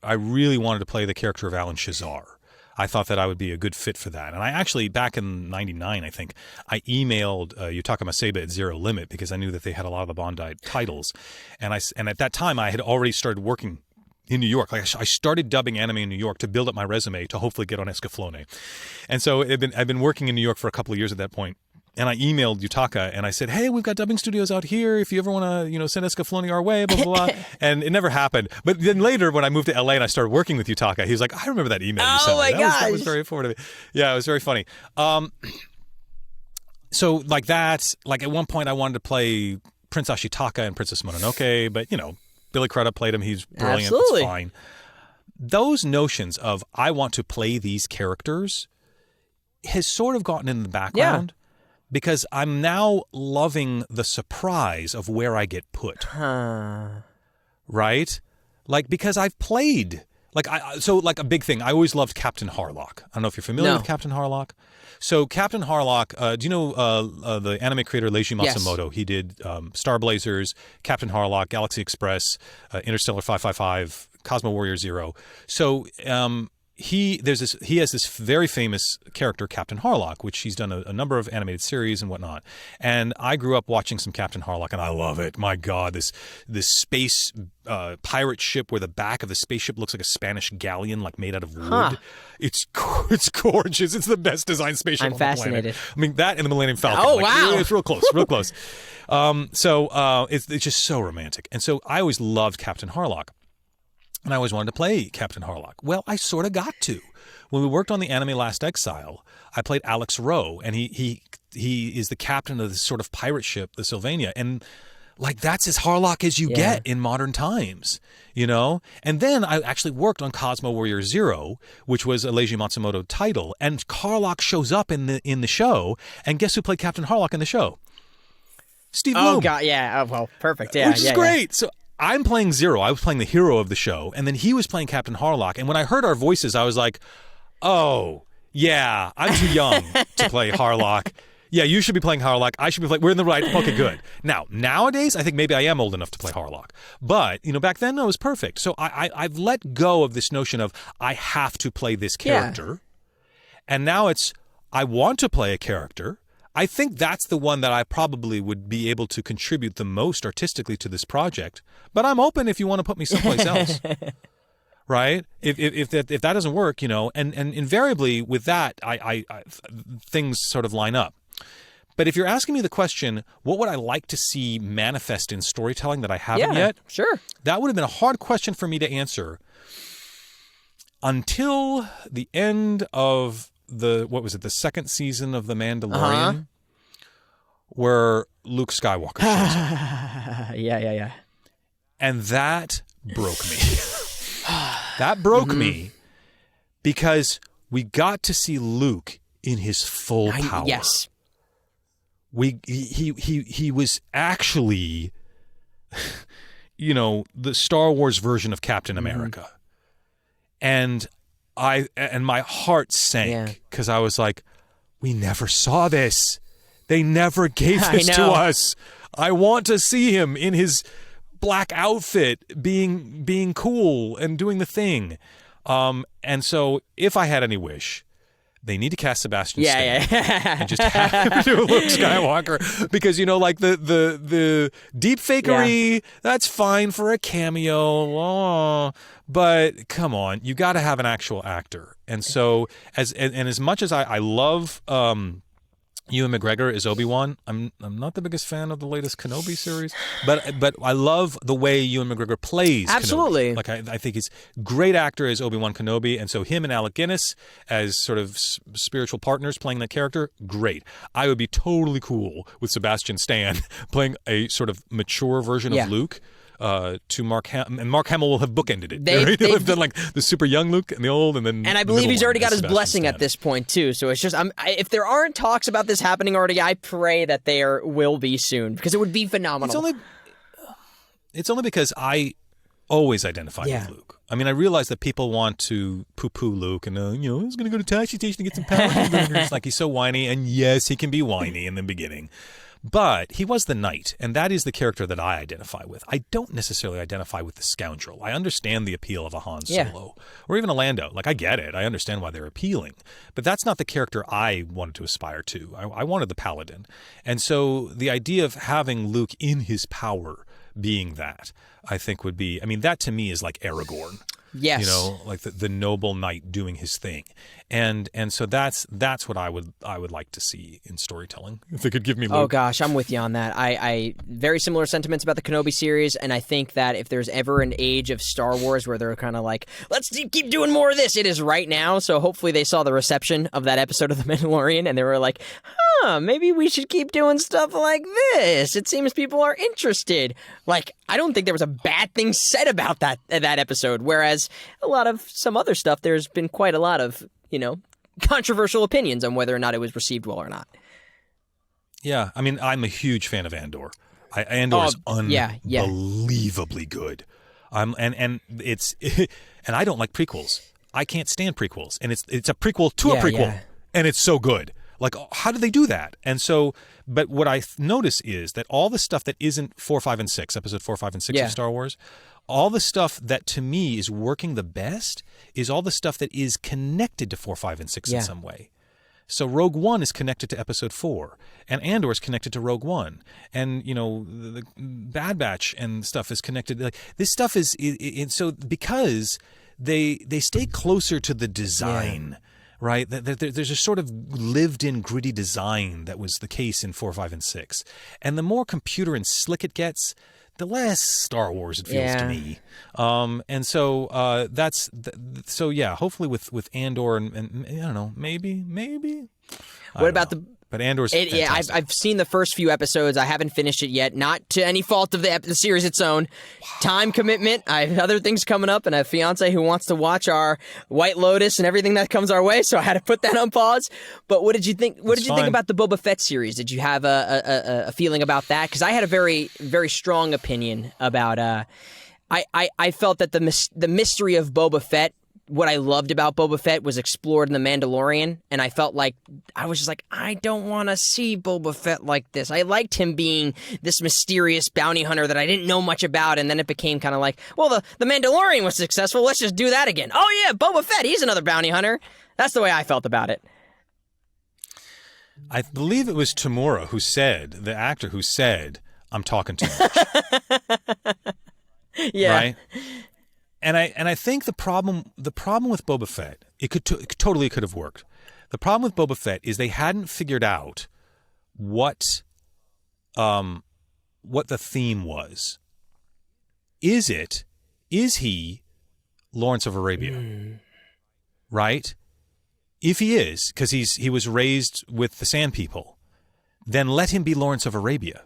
I really wanted to play the character of Alan Shazar. I thought that I would be a good fit for that. And I actually, back in 99, I think, I emailed Yutaka Maseba at Zero Limit because I knew that they had a lot of the Bondi titles. And at that time, I had already started working in New York. Like, I started dubbing anime in New York to build up my resume to hopefully get on Escaflowne. And so I've been working in New York for a couple of years at that point. And I emailed Yutaka and I said, hey, we've got dubbing studios out here. If you ever want to, you know, send Escaflowne our way, blah, blah, blah. And it never happened. But then later when I moved to LA and I started working with Yutaka, he was like, I remember that email you sent me. That was very informative. Yeah, it was very funny. So like that, like at one point I wanted to play Prince Ashitaka and Princess Mononoke, but, you know, Billy Crudup played him. He's brilliant. Absolutely. It's fine. Those notions of I want to play these characters has sort of gotten in the background. Yeah. Because I'm now loving the surprise of where I get put. Right? Like, because I've played Like like a big thing. I always loved Captain Harlock. I don't know if you're familiar with Captain Harlock. So Captain Harlock, do you know the anime creator Leiji Matsumoto? Yes. He did Star Blazers, Captain Harlock, Galaxy Express, Interstellar 555, Cosmo Warrior Zero. So he has this very famous character, Captain Harlock, which he's done a number of animated series and whatnot. And I grew up watching some Captain Harlock, and I love it. My God, this space pirate ship where the back of the spaceship looks like a Spanish galleon, like made out of wood. Huh. It's gorgeous. It's the best designed spaceship on the planet. I'm fascinated. I mean, that and the Millennium Falcon. Oh, wow. It's real close, real close. It's just so romantic. And so I always loved Captain Harlock. And I always wanted to play Captain Harlock. Well, I sort of got to. When we worked on the anime Last Exile, I played Alex Rowe, and he is the captain of this sort of pirate ship, the Sylvania, and like that's as Harlock as you get in modern times, you know? And then I actually worked on Cosmo Warrior Zero, which was a Leiji Matsumoto title, and Harlock shows up in the show, and guess who played Captain Harlock in the show? Steve Bloom. Oh God, yeah. Oh well, perfect. Yeah, which is great. So I'm playing Zero. I was playing the hero of the show, and then he was playing Captain Harlock. And when I heard our voices, I was like, "Oh, yeah, I'm too young to play Harlock. Yeah, you should be playing Harlock. I should be playing. We're in the right. Okay, good. Now, nowadays, I think maybe I am old enough to play Harlock. But back then, no, it was perfect. So I've let go of this notion of I have to play this character, and now it's I want to play a character. I think that's the one that I probably would be able to contribute the most artistically to this project. But I'm open if you want to put me someplace else, right? If that doesn't work, and invariably with that, I things sort of line up. But if you're asking me the question, what would I like to see manifest in storytelling that I haven't yet? Sure. That would have been a hard question for me to answer until the end of the second season of The Mandalorian, where Luke Skywalker shows up. Yeah. And that broke me. That broke me because we got to see Luke in his full power. Yes. He was actually, the Star Wars version of Captain America. And my heart sank because I was like, we never saw this. They never gave this to us. I want to see him in his black outfit being cool and doing the thing. And so if I had any wish, they need to cast Sebastian Stan and just have him do Luke Skywalker because like the deep fakery, that's fine for a cameo, but come on, you got to have an actual actor. And so as much as I love Ewan McGregor as Obi-Wan, I'm not the biggest fan of the latest Kenobi series, but I love the way Ewan McGregor plays Absolutely. Kenobi. Like I think he's a great actor as Obi-Wan Kenobi, and so him and Alec Guinness as sort of spiritual partners playing that character, great. I would be totally cool with Sebastian Stan playing a sort of mature version of Luke. To Mark Hamill, and Mark Hamill will have bookended it. They've done like the super young Luke and the old, and I believe he's already got his blessing at this point too. So it's just, if there aren't talks about this happening already, I pray that there will be soon because it would be phenomenal. It's only because I always identify with Luke. I mean, I realize that people want to poo-poo Luke and he's going to go to Tashi Station to get some power. It's like he's so whiny, and yes, he can be whiny in the beginning. But he was the knight, and that is the character that I identify with. I don't necessarily identify with the scoundrel. I understand the appeal of a Han Solo or even a Lando. Like, I get it. I understand why they're appealing. But that's not the character I wanted to aspire to. I wanted the paladin. And so the idea of having Luke in his power being that, I think would be, that to me is like Aragorn. Yes. Like the noble knight doing his thing. And so that's what I would like to see in storytelling. If they could give me Luke. Oh gosh, I'm with you on that. I very similar sentiments about the Kenobi series, and I think that if there's ever an age of Star Wars where they're kind of like, let's keep doing more of this, it is right now. So hopefully they saw the reception of that episode of The Mandalorian and they were like, maybe we should keep doing stuff like this. It seems people are interested. Like, I don't think there was a bad thing said about that episode, whereas a lot of some other stuff, there's been quite a lot of, controversial opinions on whether or not it was received well or not. Yeah, I'm a huge fan of Andor. Andor is unbelievably good. And it's And I don't like prequels. I can't stand prequels. And it's a prequel to a prequel. And it's so good. Like, how do they do that? And so, but what I notice is that all the stuff that isn't 4, 5, and 6, episode 4, 5, and 6 of Star Wars, all the stuff that to me is working the best is all the stuff that is connected to 4, 5, and 6 in some way. So Rogue One is connected to Episode 4, and Andor is connected to Rogue One, and the Bad Batch and stuff is connected. Like this stuff is so because they stay closer to the design. Right? There's a sort of lived-in, gritty design that was the case in 4, 5, and 6. And the more computer and slick it gets, the less Star Wars it feels to me. And so hopefully with Andor and I don't know, maybe. What about the... But Andor's fantastic. I've seen the first few episodes. I haven't finished it yet, not to any fault of the series its own. Time commitment. I have other things coming up, and I have a fiance who wants to watch our White Lotus and everything that comes our way, so I had to put that on pause. But what did you think? What did you think about the Boba Fett series? Did you have a feeling about that? Because I had a very, very strong opinion about. I felt that the mystery of Boba Fett. What I loved about Boba Fett was explored in The Mandalorian, and I felt like, I was just like, I don't want to see Boba Fett like this. I liked him being this mysterious bounty hunter that I didn't know much about, and then it became kind of like, well, the Mandalorian was successful, let's just do that again. Oh yeah, Boba Fett, he's another bounty hunter. That's the way I felt about it. I believe it was Tamura the actor who said, I'm talking too much. Right? And I think the problem with Boba Fett, it totally could have worked. The problem with Boba Fett is they hadn't figured out what the theme was. Is he Lawrence of Arabia? Right? If he is, because he was raised with the Sand People, then let him be Lawrence of Arabia,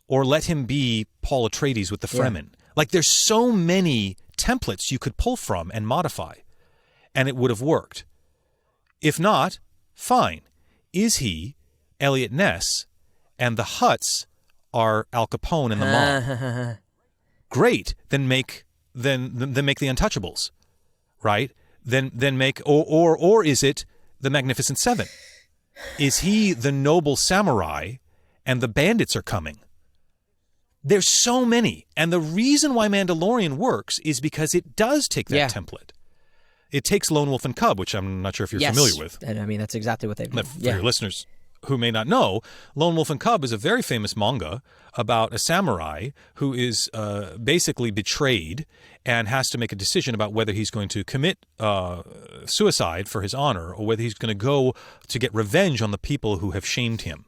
or let him be Paul Atreides with the Fremen. Like there's so many templates you could pull from and modify, and it would have worked. If not, fine. Is he Elliot Ness, and the Hutts are Al Capone and the mob? Great. Then make the Untouchables, right? Then make or is it the Magnificent Seven? Is he the noble samurai, and the bandits are coming? There's so many. And the reason why Mandalorian works is because it does take that template. It takes Lone Wolf and Cub, which I'm not sure if you're familiar with. And I mean, that's exactly what they've done. For your listeners who may not know, Lone Wolf and Cub is a very famous manga about a samurai who is basically betrayed and has to make a decision about whether he's going to commit suicide for his honor or whether he's going to go to get revenge on the people who have shamed him.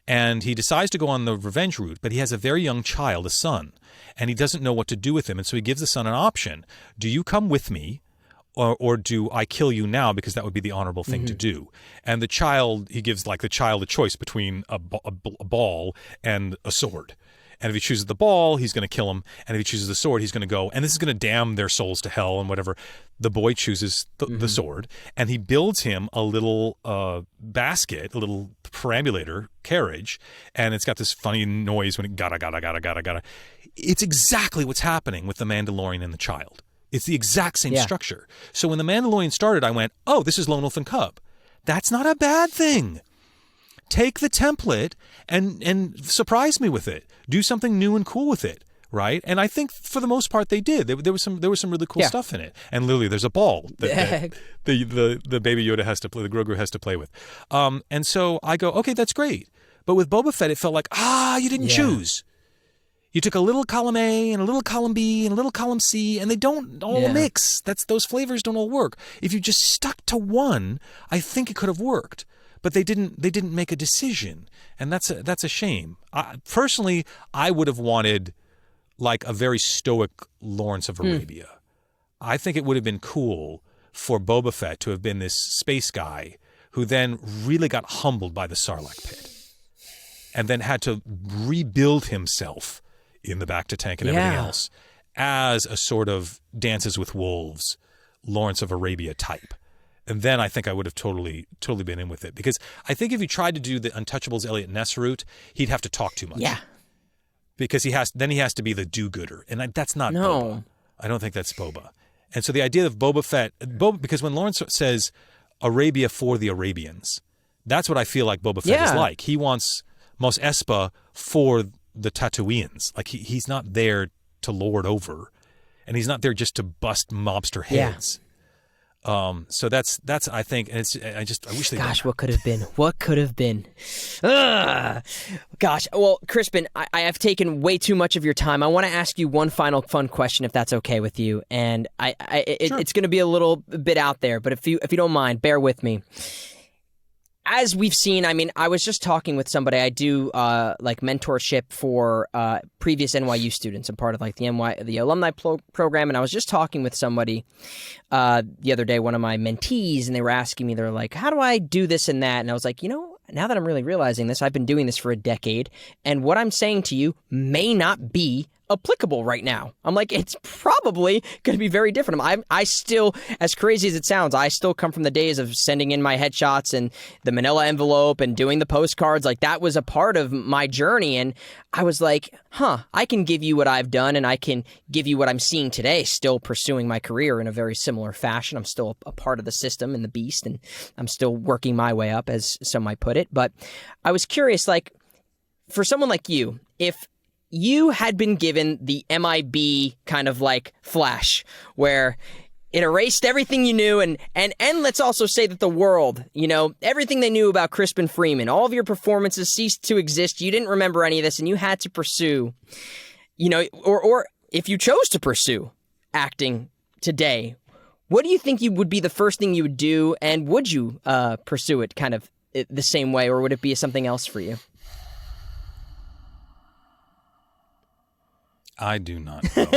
And he decides to go on the revenge route, but he has a very young child, a son, and he doesn't know what to do with him. And so he gives the son an option. Do you come with me, or do I kill you now, because that would be the honorable thing to do? And the child, he gives the child a choice between a ball and a sword. And if he chooses the ball, he's going to kill him. And if he chooses the sword, he's going to go. And this is going to damn their souls to hell and whatever. The boy chooses the sword. And he builds him a little basket, a little perambulator carriage. And it's got this funny noise when it gotta. It's exactly what's happening with the Mandalorian and the child. It's the exact same structure. So when the Mandalorian started, I went, oh, this is Lone Wolf and Cub. That's not a bad thing. Take the template and surprise me with it. Do something new and cool with it, right? And I think for the most part they did. There was some really cool stuff in it. And literally, there's a ball that the baby Yoda has to play, the Grogu has to play with. And so I go, okay, that's great. But with Boba Fett, it felt like you didn't choose. You took a little column A and a little column B and a little column C, and they don't all mix. Those flavors don't all work. If you just stuck to one, I think it could have worked. But they didn't make a decision, and that's a shame. Personally, I would have wanted like a very stoic Lawrence of Arabia. I think it would have been cool for Boba Fett to have been this space guy who then really got humbled by the Sarlacc pit, and then had to rebuild himself in the Bacta tank and everything else as a sort of Dances with Wolves, Lawrence of Arabia type. And then I think I would have totally been in with it. Because I think if you tried to do the Untouchables Elliot Ness route, he'd have to talk too much. Yeah. Because he has to be the do-gooder. And that's not Boba. I don't think that's Boba. And so the idea of Boba Fett, because when Lawrence says Arabia for the Arabians, that's what I feel like Boba Fett is like. He wants Mos Espa for the Tatooians. Like he's not there to lord over, and he's not there just to bust mobster heads. So that's I think, and I wish they. Gosh, what could have been? What could have been? Ugh. Gosh, well, Crispin, I have taken way too much of your time. I want to ask you one final fun question, if that's okay with you, and Sure. It's going to be a little bit out there, but if you don't mind, bear with me. As we've seen, I mean, I was just talking with somebody. I do like mentorship for previous NYU students. I'm part of like the alumni program, and I was just talking with somebody the other day, one of my mentees, and they were asking me, they're like, "How do I do this and that?" And I was like, now that I'm really realizing this, I've been doing this for a decade, and what I'm saying to you may not be applicable right now. I'm like, it's probably going to be very different. I still, as crazy as it sounds, I still come from the days of sending in my headshots and the manila envelope and doing the postcards. Like, that was a part of my journey. And I was like, I can give you what I've done, and I can give you what I'm seeing today, still pursuing my career in a very similar fashion. I'm still a part of the system and the beast, and I'm still working my way up, as some might put it. But I was curious, like, for someone like you, if you had been given the MIB kind of like flash where it erased everything you knew, and let's also say that the world, everything they knew about Crispin Freeman, all of your performances ceased to exist. You didn't remember any of this, and you had to pursue, or if you chose to pursue acting today, what do you think would be the first thing you would do, and would you pursue it kind of the same way, or would it be something else for you? I do not know.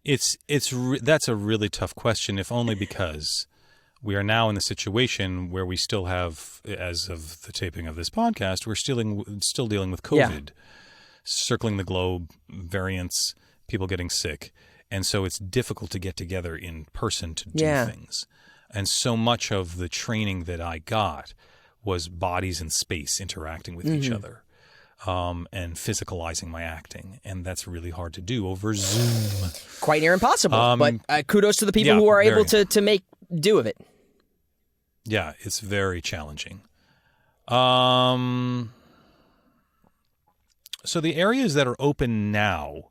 That's a really tough question, if only because we are now in the situation where we still have, as of the taping of this podcast, we're still dealing with COVID, circling the globe, variants, people getting sick. And so it's difficult to get together in person to do things. And so much of the training that I got was bodies in space interacting with each other. And physicalizing my acting, and that's really hard to do over Zoom. Quite near impossible, but kudos to the people who are able to make do of it. Yeah, it's very challenging. So the areas that are open now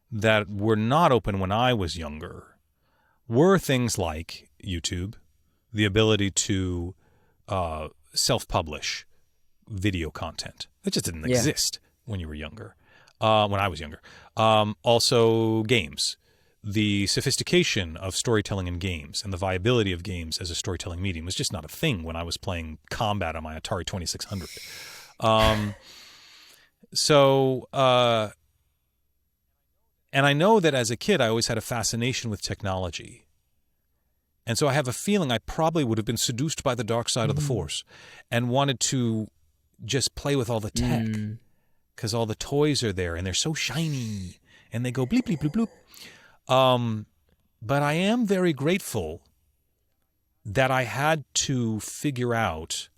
that were not open when I was younger were things like YouTube, the ability to self-publish video content. It just didn't exist when you were younger, when I was younger. Also games, the sophistication of storytelling in games and the viability of games as a storytelling medium was just not a thing when I was playing Combat on my Atari 2600. And I know that as a kid, I always had a fascination with technology. And so I have a feeling I probably would have been seduced by the dark side of the Force and wanted to just play with all the tech, because all the toys are there and they're so shiny and they go bleep, bleep, bleep, bloop. But I am very grateful that I had to figure out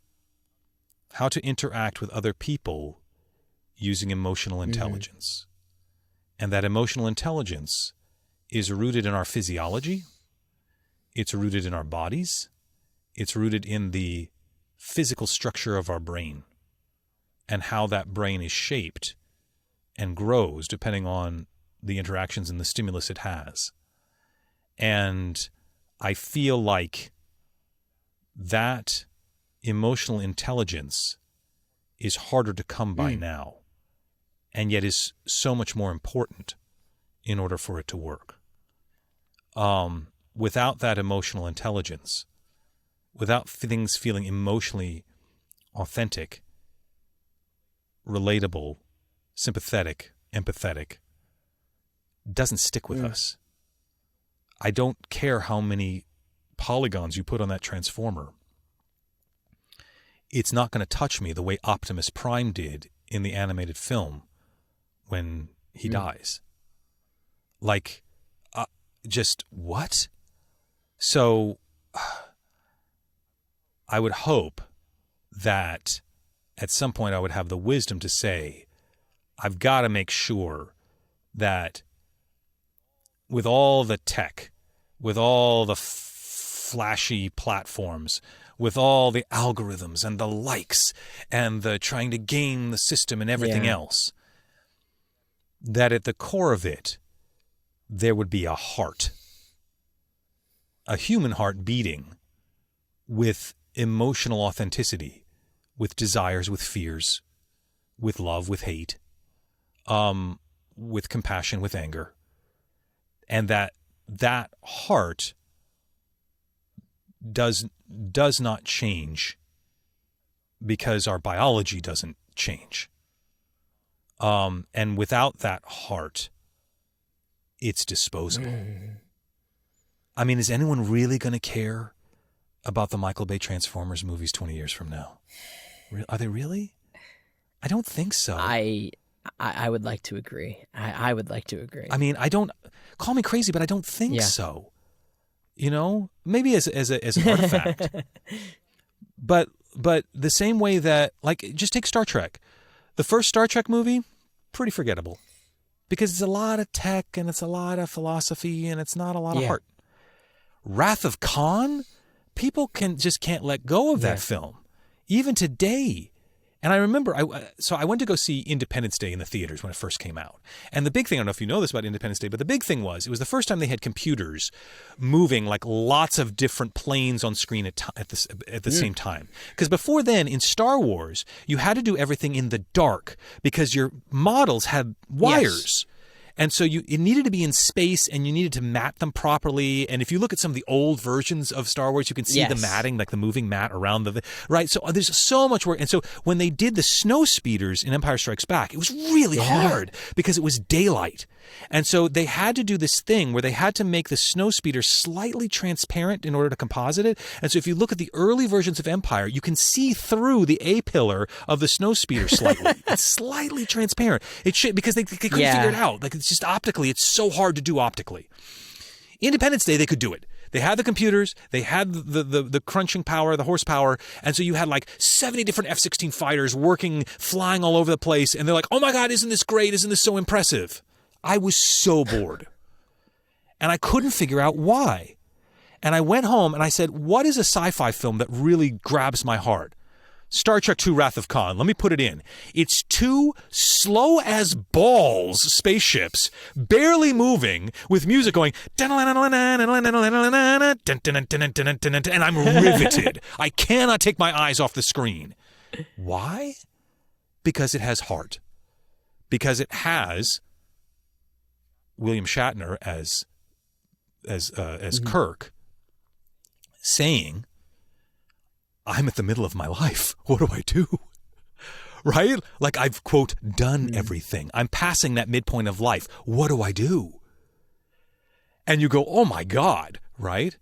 how to interact with other people using emotional intelligence. And that emotional intelligence is rooted in our physiology. It's rooted in our bodies. It's rooted in the physical structure of our brain, and how that brain is shaped and grows depending on the interactions and the stimulus it has. And I feel like that emotional intelligence is harder to come by now, and yet is so much more important in order for it to work. Without that emotional intelligence, without things feeling emotionally authentic, relatable, sympathetic, empathetic, doesn't stick with us. I don't care how many polygons you put on that transformer. It's not going to touch me the way Optimus Prime did in the animated film when he dies. Like, just what? So I would hope that at some point I would have the wisdom to say, I've got to make sure that with all the tech, with all the flashy platforms, with all the algorithms and the likes and the trying to game the system and everything else, that at the core of it, there would be a heart, a human heart beating with emotional authenticity, with desires, with fears, with love, with hate, with compassion, with anger. And that heart does not change because our biology doesn't change. And without that heart, it's disposable. I mean, is anyone really going to care about the Michael Bay Transformers movies 20 years from now? Are they really? I don't think so. I would like to agree. I would like to agree. I mean, I don't, call me crazy, but I don't think so. You know, maybe as an artifact. But the same way that, like, just take Star Trek. The first Star Trek movie, pretty forgettable. Because it's a lot of tech and it's a lot of philosophy and it's not a lot of heart. Wrath of Khan, people can't let go of that film. Even today. And I remember, I went to go see Independence Day in the theaters when it first came out. And the big thing, I don't know if you know this about Independence Day, but the big thing was, it was the first time they had computers moving like lots of different planes on screen at the same time. Because before then, in Star Wars, you had to do everything in the dark because your models had wires. And so it needed to be in space and you needed to mat them properly. And if you look at some of the old versions of Star Wars, you can see the matting, like the moving mat around right? So there's so much work. And so when they did the snow speeders in Empire Strikes Back, it was really hard because it was daylight. And so they had to do this thing where they had to make the snow speeder slightly transparent in order to composite it. And so if you look at the early versions of Empire, you can see through the A-pillar of the snow speeder slightly. It's slightly transparent. It should, because they couldn't figure it out. Like, it's just optically, it's so hard to do optically. Independence Day, they could do it. They had the computers, they had the crunching power, the horsepower, and so you had like 70 different F-16 fighters working, flying all over the place, and they're like, oh my God, isn't this great? Isn't this so impressive? I was so bored. And I couldn't figure out why. And I went home and I said, what is a sci-fi film that really grabs my heart? Star Trek II Wrath of Khan. Let me put it in. It's two slow as balls spaceships, barely moving, with music going, and I'm riveted. I cannot take my eyes off the screen. Why? Because it has heart. Because it has William Shatner as Kirk saying, I'm at the middle of my life. What do I do? Right? Like, I've, quote, done everything. I'm passing that midpoint of life. What do I do? And you go, oh my God, right?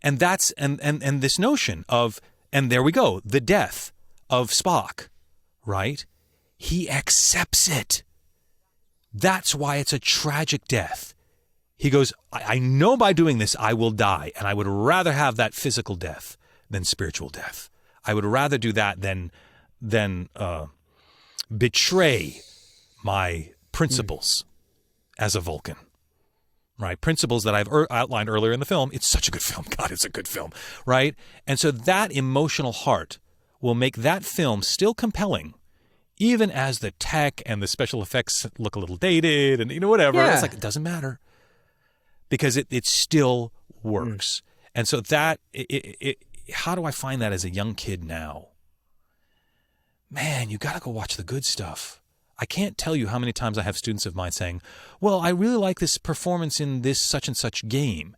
And that's, and this notion of, and there we go, the death of Spock, right? He accepts it. That's why it's a tragic death. He goes, I know by doing this I will die, and I would rather have that physical death than spiritual death. I would rather do that than betray my principles as a Vulcan. Right? Principles that I've outlined earlier in the film. It's such a good film. God, it's a good film. Right? And so that emotional heart will make that film still compelling, even as the tech and the special effects look a little dated and, you know, whatever. It's like, it doesn't matter. Because it still works. And so that, how do I find that as a young kid now? Man, you got to go watch the good stuff. I can't tell you how many times I have students of mine saying, well, I really like this performance in this such and such game.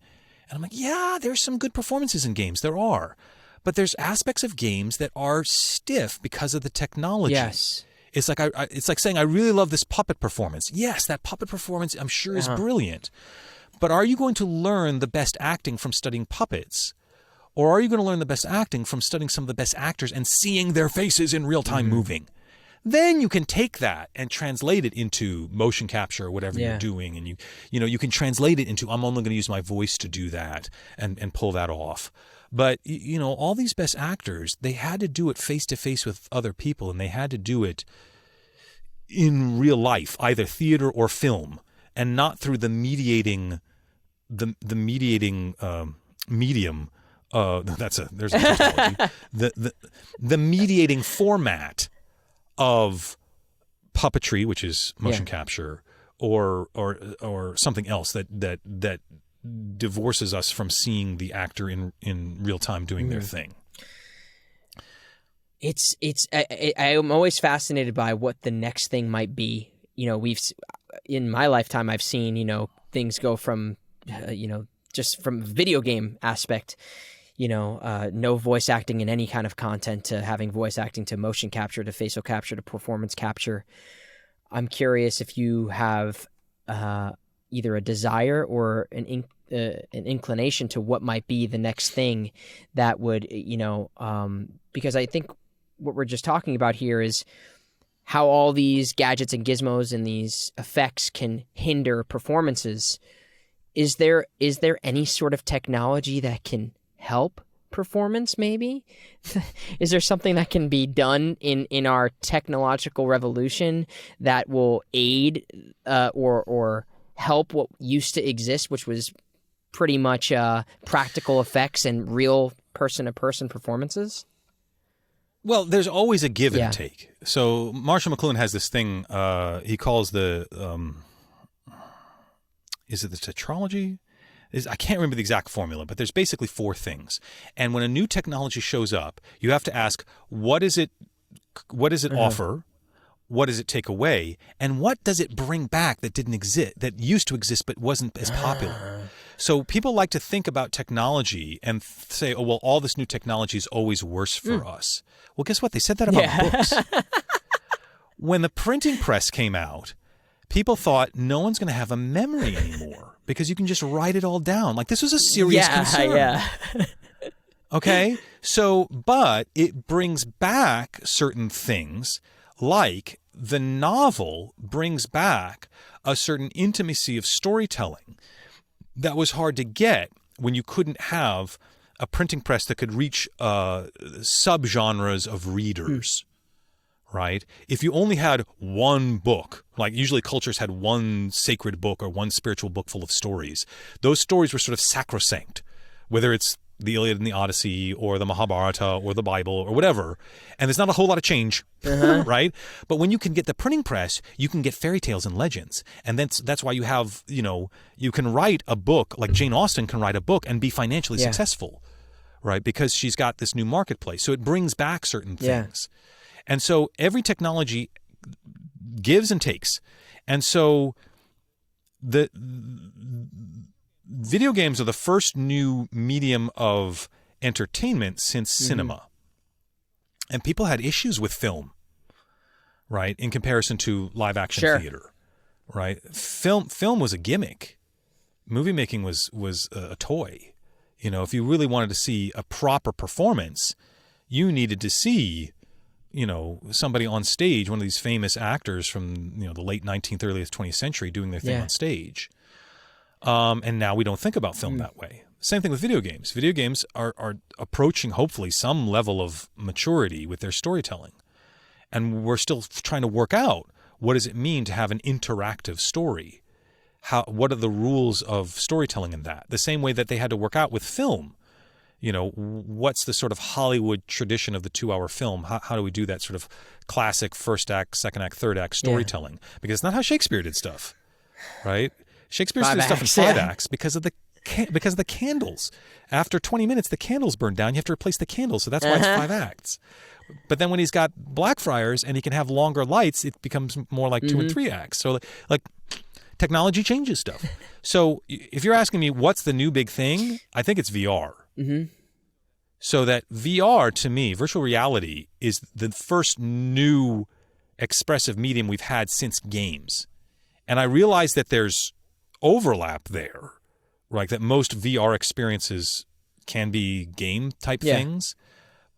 And I'm like, yeah, there's some good performances in games. There are. But there's aspects of games that are stiff because of the technology. Yes. It's like it's like saying, I really love this puppet performance. Yes, that puppet performance, I'm sure, is brilliant. But are you going to learn the best acting from studying puppets? Or are you going to learn the best acting from studying some of the best actors and seeing their faces in real time moving? Then you can take that and translate it into motion capture or whatever you're doing. And you can translate it into, I'm only going to use my voice to do that and pull that off. But, you know, all these best actors, they had to do it face to face with other people, and they had to do it in real life, either theater or film, and not through the mediating the mediating medium. There's a tautology. the mediating format of puppetry, which is motion capture, or something else that divorces us from seeing the actor in real time doing their thing. I'm always fascinated by what the next thing might be. In my lifetime, I've seen, things go from, just from video game aspect, no voice acting in any kind of content to having voice acting to motion capture to facial capture to performance capture. I'm curious if you have either a desire or an inclination to what might be the next thing that would, because I think what we're just talking about here is how all these gadgets and gizmos and these effects can hinder performances. Is there any sort of technology that can help performance, maybe? Is there something that can be done in our technological revolution that will aid or help what used to exist, which was pretty much practical effects and real person-to-person performances? Well, there's always a give and take. So Marshall McLuhan has this thing he calls the is it the tetralogy? I can't remember the exact formula, but there's basically 4 things. And when a new technology shows up, you have to ask, what does it offer? What does it take away? And what does it bring back that didn't exist, that used to exist but wasn't as popular? So people like to think about technology and say, oh, well, all this new technology is always worse for us. Well, guess what? They said that about books. When the printing press came out, people thought no one's going to have a memory anymore because you can just write it all down. Like, this was a serious concern. Yeah. Okay? So, but it brings back certain things, like the novel brings back a certain intimacy of storytelling that was hard to get when you couldn't have a printing press that could reach subgenres of readers. Right? If you only had one book, like usually cultures had one sacred book or one spiritual book full of stories, those stories were sort of sacrosanct, whether it's the Iliad and the Odyssey or the Mahabharata or the Bible or whatever. And there's not a whole lot of change, right? But when you can get the printing press, you can get fairy tales and legends. And that's why you have, you can write a book, like Jane Austen can write a book and be financially successful, right? Because she's got this new marketplace. So it brings back certain things. And so every technology gives and takes. And so the video games are the first new medium of entertainment since cinema. And people had issues with film, right, in comparison to live action theater, right? Film was a gimmick. Movie making was a toy. If you really wanted to see a proper performance, you needed to see somebody on stage, one of these famous actors from, the late 19th, early 20th century doing their thing on stage. And now we don't think about film that way. Same thing with video games. Video games are approaching, hopefully, some level of maturity with their storytelling. And we're still trying to work out, what does it mean to have an interactive story? What are the rules of storytelling in that? The same way that they had to work out with film. What's the sort of Hollywood tradition of the 2-hour film? How do we do that sort of classic first act, second act, third act storytelling? Because it's not how Shakespeare did stuff, right? Shakespeare did stuff in 5 acts because of the candles. After 20 minutes, the candles burn down. You have to replace the candles, so that's why it's 5 acts. But then when he's got Blackfriars and he can have longer lights, it becomes more like 2 and 3 acts. So like technology changes stuff. So if you're asking me what's the new big thing, I think it's VR. So that VR, to me, virtual reality, is the first new expressive medium we've had since games. And I realize that there's overlap there, right? That most VR experiences can be game type things.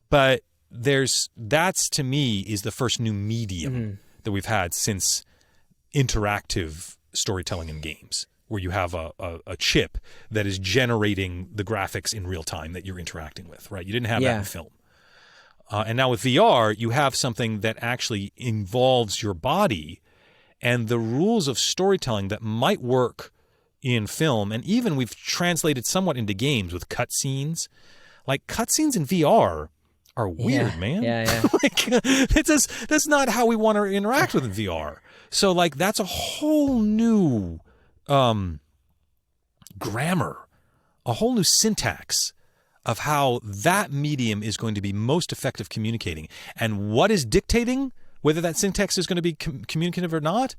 But that's, to me, is the first new medium that we've had since interactive storytelling in games, where you have a chip that is generating the graphics in real time that you're interacting with, right? You didn't have that in film. And now with VR, you have something that actually involves your body, and the rules of storytelling that might work in film, and even we've translated somewhat into games with cutscenes. Like, cutscenes in VR are weird, man. Yeah. Like, that's not how we want to interact with VR. So, like, that's a whole new grammar, a whole new syntax of how that medium is going to be most effective communicating. And what is dictating whether that syntax is going to be communicative or not?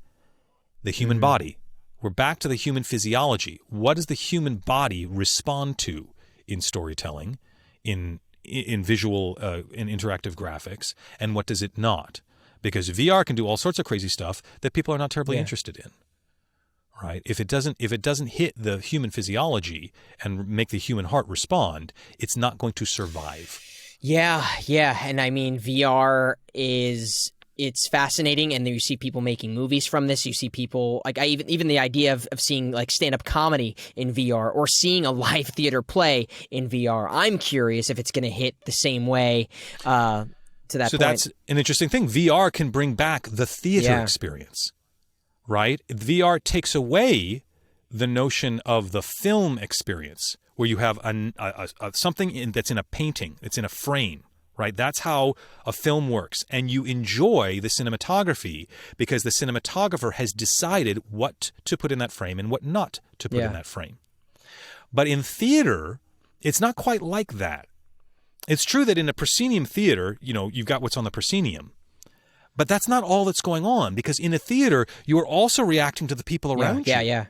The human body. We're back to the human physiology. What does the human body respond to in storytelling, in visual, in interactive graphics, and what does it not? Because VR can do all sorts of crazy stuff that people are not terribly interested in. Right? If it doesn't hit the human physiology and make the human heart respond, it's not going to survive. Yeah. And I mean, VR it's fascinating, and you see people making movies from this. You see people like even the idea of seeing like stand-up comedy in VR or seeing a live theater play in VR. I'm curious if it's going to hit the same way to that point. So that's an interesting thing. VR can bring back the theater experience, right? VR takes away the notion of the film experience where you have something that's in a painting, it's in a frame. Right? That's how a film works. And you enjoy the cinematography because the cinematographer has decided what to put in that frame and what not to put in that frame. But in theater, it's not quite like that. It's true that in a proscenium theater, you've got what's on the proscenium. But that's not all that's going on, because in a theater, you are also reacting to the people around you. Yeah.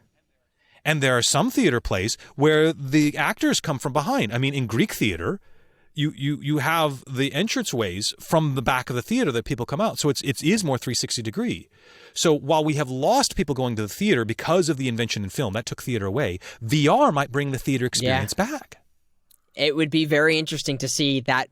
And there are some theater plays where the actors come from behind. I mean, in Greek theater, you have the entranceways from the back of the theater that people come out. So it is more 360 degree. So while we have lost people going to the theater because of the invention in film, that took theater away, VR might bring the theater experience back. It would be very interesting to see that.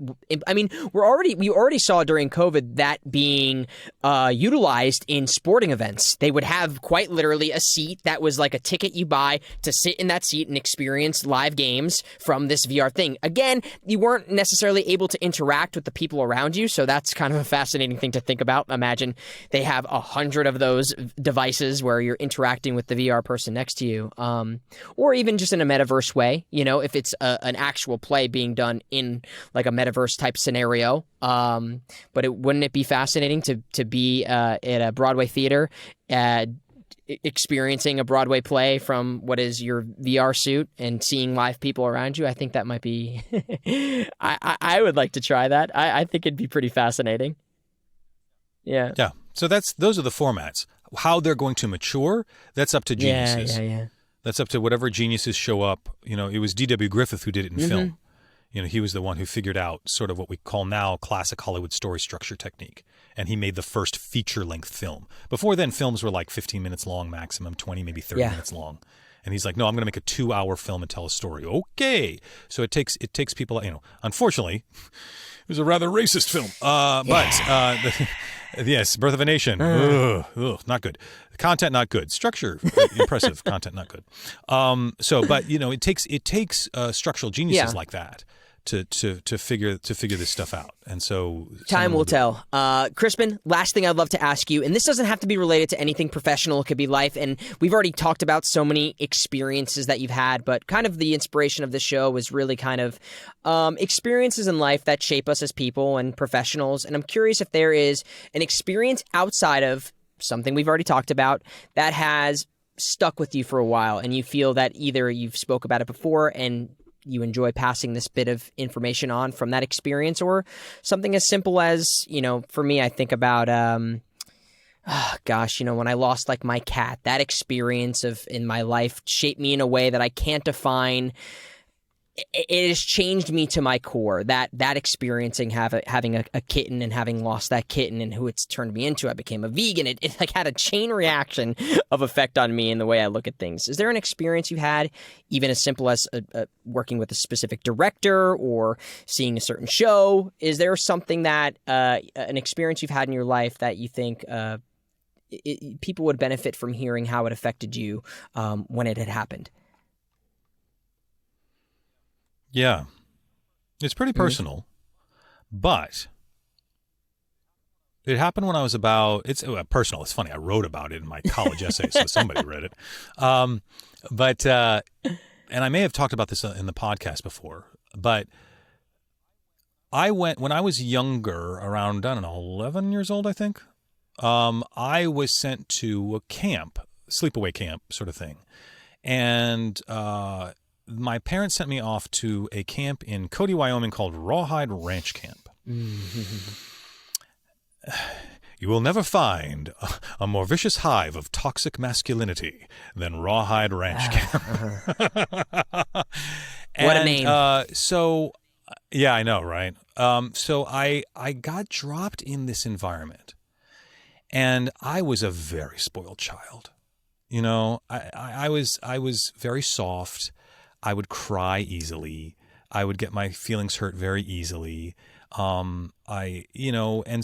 I mean, we already saw during COVID that being utilized in sporting events. They would have quite literally a seat that was like a ticket you buy to sit in that seat and experience live games from this VR thing. Again, you weren't necessarily able to interact with the people around you, so that's kind of a fascinating thing to think about. Imagine they have 100 of those devices where you're interacting with the VR person next to you, or even just in a metaverse way. If it's an actual play being done in like a metaverse type scenario. But wouldn't it be fascinating to be at a Broadway theater experiencing a Broadway play from what is your VR suit and seeing live people around you? I think that might be I would like to try that. I think it'd be pretty fascinating. Yeah. Yeah. So those are the formats. How they're going to mature, that's up to geniuses. Yeah. That's up to whatever geniuses show up. It was D.W. Griffith who did it in film. He was the one who figured out sort of what we call now classic Hollywood story structure technique. And he made the first feature-length film. Before then, films were like 15 minutes long maximum, 20, maybe 30 minutes long. And he's like, no, I'm going to make a 2-hour film and tell a story. Okay. So it takes people, unfortunately, it was a rather racist film. Yes, Birth of a Nation. Not good. Content not good. Structure impressive. Content not good. It takes structural geniuses like that to figure this stuff out. And so time will tell. Crispin, last thing I'd love to ask you, and this doesn't have to be related to anything professional, it could be life, and we've already talked about so many experiences that you've had, but kind of the inspiration of the show was really kind of experiences in life that shape us as people and professionals. And I'm curious if there is an experience outside of something we've already talked about that has stuck with you for a while, and you feel that either you've spoke about it before and you enjoy passing this bit of information on from that experience, or something as simple as, for me, I think about, when I lost like my cat, that experience in my life shaped me in a way that I can't define. It has changed me to my core. That experiencing having a kitten and having lost that kitten and who it's turned me into. I became a vegan. It like had a chain reaction of effect on me in the way I look at things. Is there an experience you had, even as simple as working with a specific director or seeing a certain show? Is there something that an experience you've had in your life that you think people would benefit from hearing how it affected you when it had happened? Yeah, it's pretty personal, but It happened when I was about, it's personal. It's funny. I wrote about it in my college essay, so somebody read it. And I may have talked about this in the podcast before, but when I was younger, around, I don't know, 11 years old, I think, I was sent to a camp, sleepaway camp sort of thing. And my parents sent me off to a camp in Cody, Wyoming called Rawhide Ranch Camp. You will never find a more vicious hive of toxic masculinity than Rawhide Ranch Camp. What a name. Yeah, I know, right? So I got dropped in this environment, and I was a very spoiled child. You know, I was very soft. I would cry easily. I would get my feelings hurt very easily. And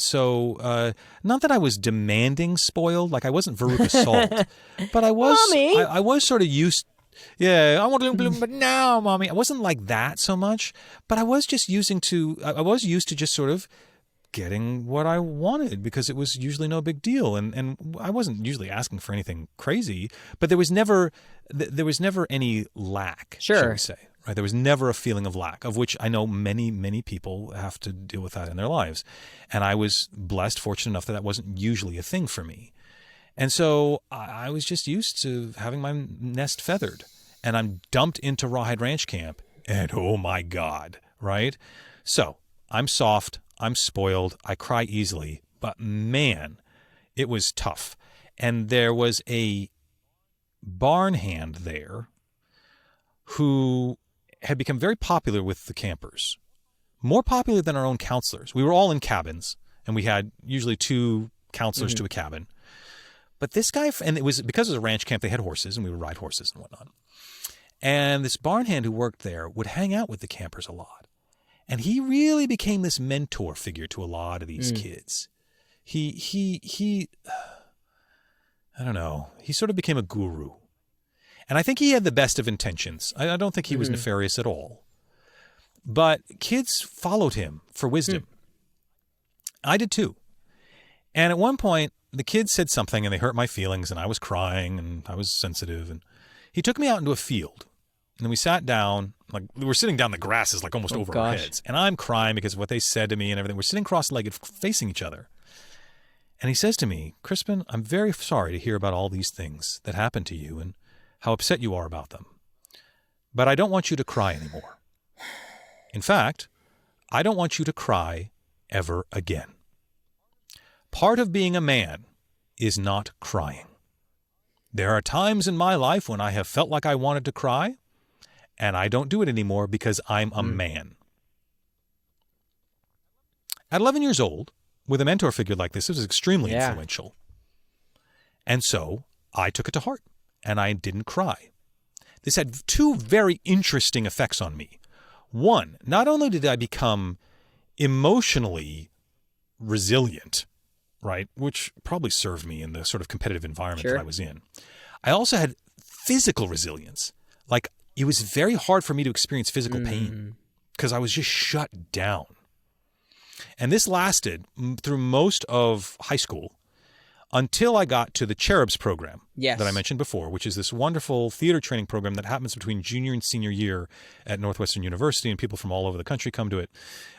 so, not that I was demanding spoiled, like I wasn't Veruca Salt, but I was, Mommy. I was sort of used, yeah, I want to, but now, Mommy, I wasn't like that so much, but I was just I was used to just sort of getting what I wanted because it was usually no big deal. And I wasn't usually asking for anything crazy, but there was never any lack, shall we say. Right? There was never a feeling of lack, of which I know many, many people have to deal with that in their lives. And I was blessed, fortunate enough that wasn't usually a thing for me. And so I was just used to having my nest feathered. And I'm dumped into Rawhide Ranch Camp, and oh my God, right? So I'm soft, I'm spoiled, I cry easily, but man, it was tough. And there was a barn hand there who had become very popular with the campers, more popular than our own counselors. We were all in cabins, and we had usually 2 counselors to a cabin. But this guy, and it was because it was a ranch camp, they had horses, and we would ride horses and whatnot. And this barn hand who worked there would hang out with the campers a lot. And he really became this mentor figure to a lot of these kids. He I don't know, he sort of became a guru. And I think he had the best of intentions. I don't think he was nefarious at all. But kids followed him for wisdom. I did too. And at one point, the kids said something and they hurt my feelings, and I was crying and I was sensitive. And he took me out into a field. And then we sat down, like we were sitting down, the grass is like almost over our heads. And I'm crying because of what they said to me and everything. We're sitting cross-legged facing each other. And he says to me, Crispin, I'm very sorry to hear about all these things that happened to you and how upset you are about them. But I don't want you to cry anymore. In fact, I don't want you to cry ever again. Part of being a man is not crying. There are times in my life when I have felt like I wanted to cry, and I don't do it anymore because I'm a man. At 11 years old, with a mentor figure like this, it was extremely influential. And so I took it to heart. And I didn't cry. This had 2 very interesting effects on me. One, not only did I become emotionally resilient, right, which probably served me in the sort of competitive environment that I was in, I also had physical resilience. Like, it was very hard for me to experience physical pain because I was just shut down. And this lasted through most of high school, until I got to the Cherubs program that I mentioned before, which is this wonderful theater training program that happens between junior and senior year at Northwestern University, and people from all over the country come to it.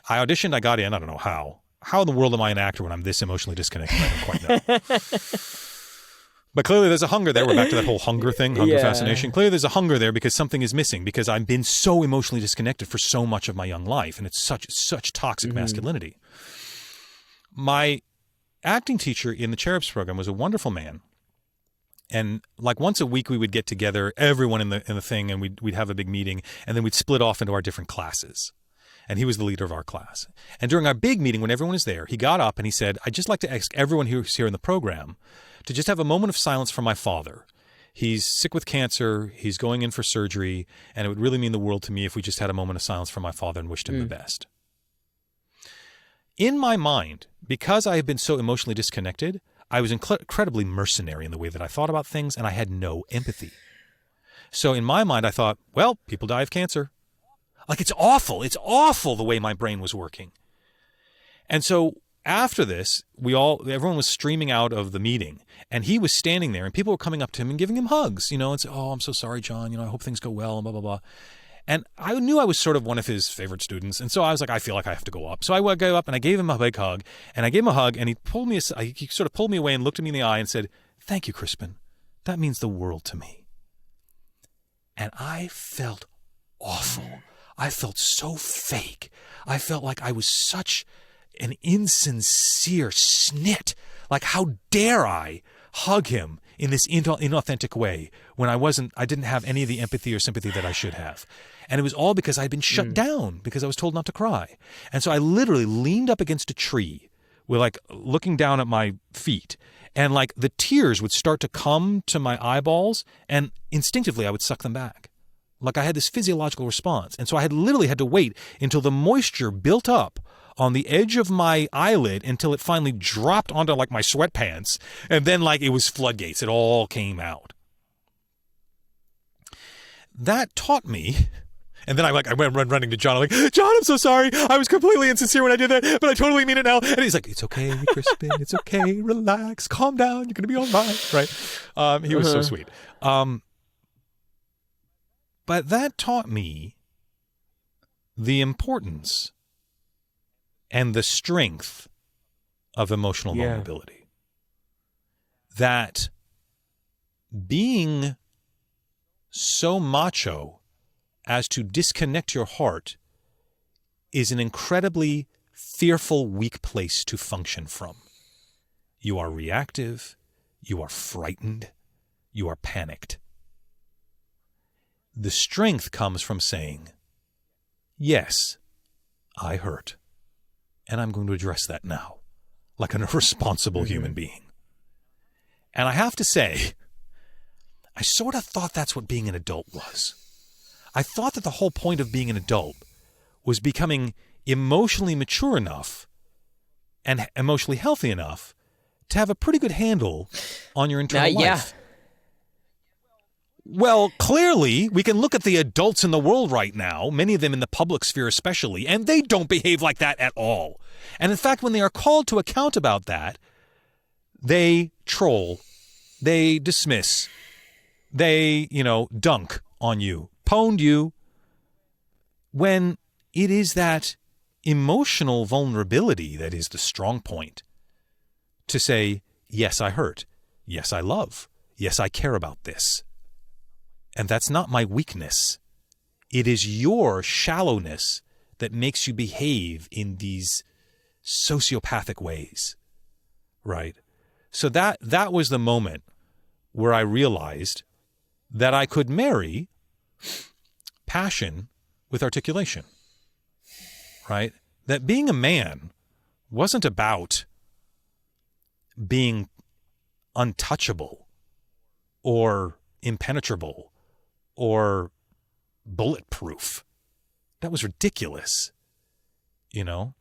I auditioned, I got in, I don't know how. How in the world am I an actor when I'm this emotionally disconnected? I don't quite know. But clearly there's a hunger there. We're back to that whole hunger thing, hunger fascination. Clearly there's a hunger there because something is missing, because I've been so emotionally disconnected for so much of my young life, and it's such toxic masculinity. My acting teacher in the Cherubs program was a wonderful man. And like once a week we would get together, everyone in the thing, and we'd have a big meeting, and then we'd split off into our different classes. And he was the leader of our class. And during our big meeting, when everyone was there, he got up and he said, I'd just like to ask everyone who's here in the program to just have a moment of silence for my father. He's sick with cancer, he's going in for surgery, and it would really mean the world to me if we just had a moment of silence for my father and wished him the best. In my mind, because I had been so emotionally disconnected, I was incredibly mercenary in the way that I thought about things, and I had no empathy. So in my mind, I thought, well, people die of cancer. Like, it's awful. It's awful the way my brain was working. And so after this, everyone was streaming out of the meeting, and he was standing there, and people were coming up to him and giving him hugs, and say, "Oh, I'm so sorry, John. I hope things go well," and blah, blah, blah. And I knew I was sort of one of his favorite students, and so I was like, I feel like I have to go up. So I go up, and I gave him a big hug, and he pulled me aside, he sort of pulled me away and looked at me in the eye and said, "Thank you, Crispin. That means the world to me." And I felt awful. I felt so fake. I felt like I was such an insincere snit. Like, how dare I hug him in this inauthentic way when I didn't have any of the empathy or sympathy that I should have. And it was all because I'd been shut down because I was told not to cry. And so I literally leaned up against a tree with looking down at my feet, and the tears would start to come to my eyeballs, and instinctively I would suck them back. I had this physiological response. And so I had literally had to wait until the moisture built up on the edge of my eyelid until it finally dropped onto my sweatpants, and then it was floodgates. It all came out. That taught me. And then I went running to John. I'm like, "John, I'm so sorry. I was completely insincere when I did that, but I totally mean it now." And he's like, "It's okay, Crispin. It's okay. Relax. Calm down. You're going to be all right." Right? He was so sweet. But that taught me the importance and the strength of emotional vulnerability. That being so macho as to disconnect your heart is an incredibly fearful, weak place to function from. You are reactive, you are frightened, you are panicked. The strength comes from saying, "Yes, I hurt, and I'm going to address that now, like a responsible human being." And I have to say, I sort of thought that's what being an adult was. I thought that the whole point of being an adult was becoming emotionally mature enough and emotionally healthy enough to have a pretty good handle on your internal life. Well, clearly, we can look at the adults in the world right now, many of them in the public sphere especially, and they don't behave like that at all. And in fact, when they are called to account about that, they troll, they dismiss, they, dunk on you, pwned you, when it is that emotional vulnerability that is the strong point. To say, yes, I hurt. Yes, I love. Yes, I care about this. And that's not my weakness. It is your shallowness that makes you behave in these sociopathic ways, right? So that was the moment where I realized that I could marry passion with articulation, right? That being a man wasn't about being untouchable or impenetrable or bulletproof. That was ridiculous. One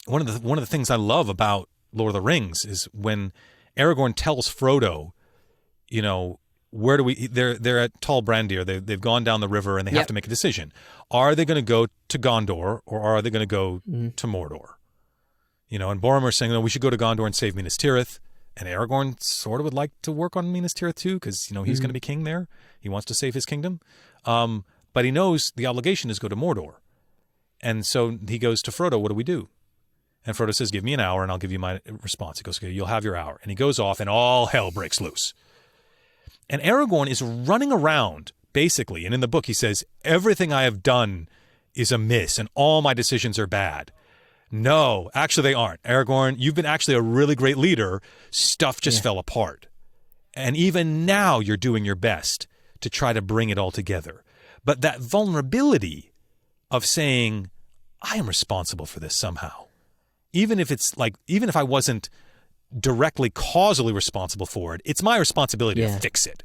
of the things I love about Lord of the Rings is when Aragorn tells Frodo, where do we? They're at Tall Brandir. They've gone down the river and they have to make a decision. Are they going to go to Gondor or are they going to go to Mordor? And Boromir's saying, "No, we should go to Gondor and save Minas Tirith." And Aragorn sort of would like to work on Minas Tirith too, because he's going to be king there. He wants to save his kingdom, but he knows the obligation is go to Mordor. And so he goes to Frodo. "What do we do?" And Frodo says, "Give me an hour and I'll give you my response." He goes, "Okay, you'll have your hour." And he goes off and all hell breaks loose. And Aragorn is running around, basically, and in the book he says, "Everything I have done is amiss and all my decisions are bad." No, actually they aren't. Aragorn, you've been actually a really great leader. Stuff just fell apart. And even now you're doing your best to try to bring it all together. But that vulnerability of saying, I am responsible for this somehow. Even if I wasn't directly causally responsible for it, it's my responsibility to fix it.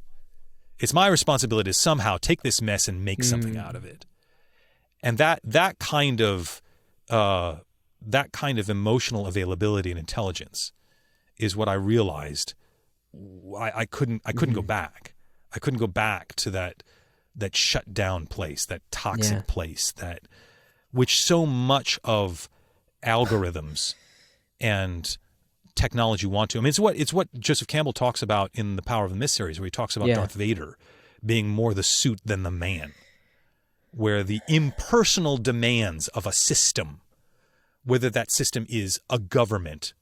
It's my responsibility to somehow take this mess and make something out of it. And that kind of emotional availability and intelligence is what I realized I couldn't go back. I couldn't go back to that shut down place, that toxic place, which so much of algorithms and technology want to. I mean, it's what Joseph Campbell talks about in the Power of the Myth series, where he talks about Darth Vader being more the suit than the man, where the impersonal demands of a system, whether that system is a government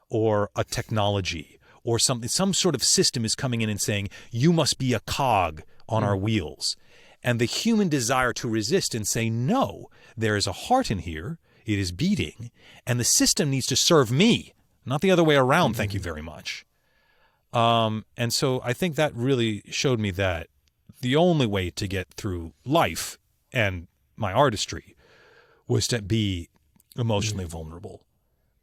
or a technology or some sort of system, is coming in and saying, you must be a cog on our wheels. And the human desire to resist and say, no, there is a heart in here, it is beating, and the system needs to serve me, not the other way around, thank you very much. And so I think that really showed me that the only way to get through life and my artistry was to be emotionally vulnerable.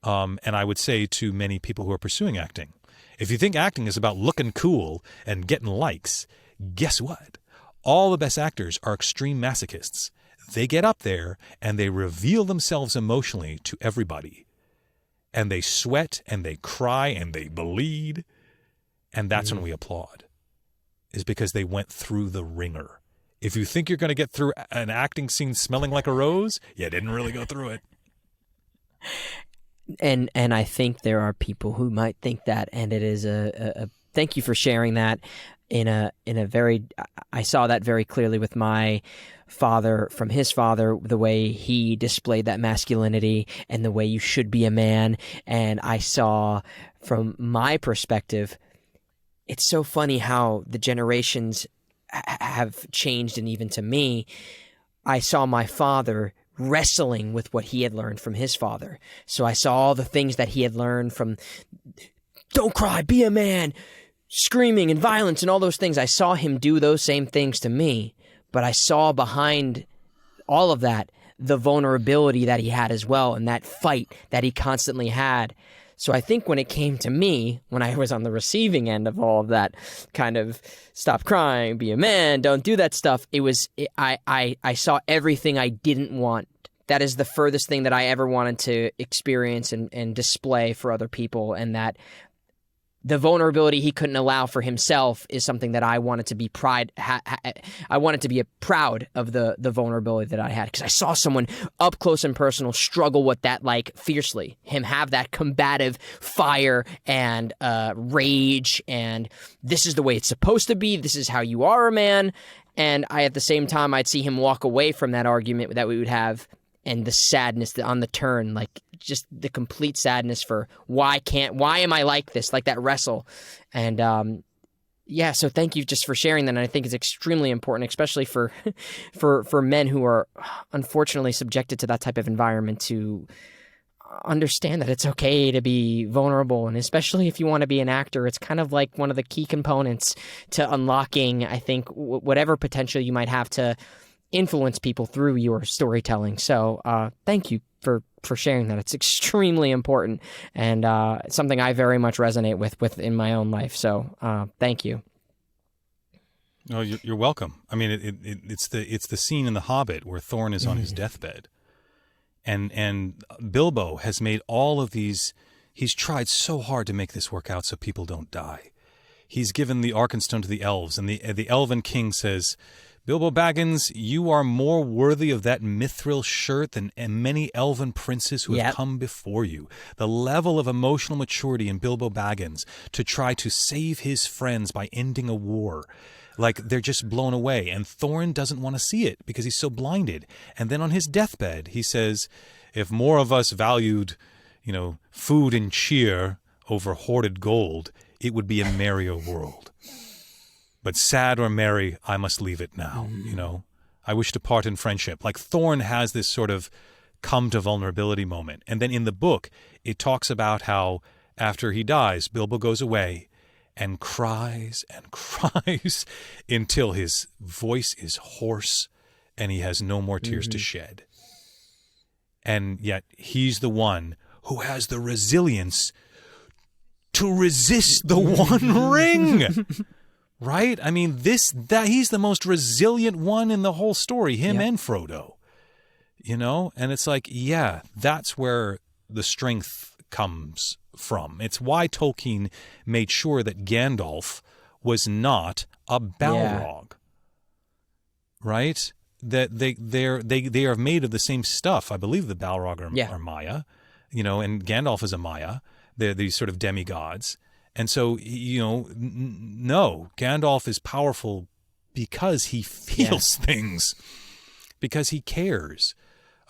And I would say to many people who are pursuing acting, if you think acting is about looking cool and getting likes, guess what? All the best actors are extreme masochists. They get up there and they reveal themselves emotionally to everybody. And they sweat and they cry and they bleed. And that's when we applaud, is because they went through the ringer. If you think you're going to get through an acting scene smelling like a rose, you didn't really go through it. And I think there are people who might think that, and it is a thank you for sharing that in a very, I saw that very clearly with my father, from his father, the way he displayed that masculinity and the way you should be a man. And I saw from my perspective, it's so funny how the generations have changed. And even to me, I saw my father wrestling with what he had learned from his father. So I saw all the things that he had learned from don't cry, be a man, screaming and violence and all those things. I saw him do those same things to me, but I saw behind all of that the vulnerability that he had as well, and that fight that he constantly had. So I think when it came to me, when I was on the receiving end of all of that kind of stop crying, be a man, don't do that stuff, I saw everything I didn't want. That is the furthest thing that I ever wanted to experience and display for other people, and that the vulnerability he couldn't allow for himself is something that I wanted to be proud of the vulnerability that I had, because I saw someone up close and personal struggle with that like fiercely. Him have that combative fire and rage, and this is the way it's supposed to be. This is how you are a man. And at the same time, I'd see him walk away from that argument that we would have, and the sadness on the turn, like just the complete sadness for why am I like this, like that wrestle. And so thank you just for sharing that. And I think it's extremely important, especially for men who are unfortunately subjected to that type of environment, to understand that it's okay to be vulnerable. And especially if you want to be an actor, it's kind of like one of the key components to unlocking, I think, whatever potential you might have to influence people through your storytelling. So thank you for sharing that. It's extremely important, and something I very much resonate with in my own life. So thank you. No, you're welcome. I mean, it's the scene in The Hobbit where Thorin is on his deathbed, and Bilbo has made all of these. He's tried so hard to make this work out so people don't die. He's given the Arkenstone to the elves, and the Elven King says, Bilbo Baggins, you are more worthy of that mithril shirt than many elven princes who have come before you. The level of emotional maturity in Bilbo Baggins to try to save his friends by ending a war. Like, they're just blown away. And Thorin doesn't want to see it because he's so blinded. And then on his deathbed, he says, if more of us valued, food and cheer over hoarded gold, it would be a merrier world. But sad or merry, I must leave it now, I wish to part in friendship. Like, Thorin has this sort of come to vulnerability moment. And then in the book, it talks about how after he dies, Bilbo goes away and cries until his voice is hoarse and he has no more tears to shed. And yet he's the one who has the resilience to resist the One Ring. Right? I mean, he's the most resilient one in the whole story, him and Frodo. And it's like, that's where the strength comes from. It's why Tolkien made sure that Gandalf was not a Balrog. Right? That they are made of the same stuff. I believe the Balrog are Maya. and Gandalf is a Maya. They're these sort of demigods. And so, no, Gandalf is powerful because he feels things, because he cares.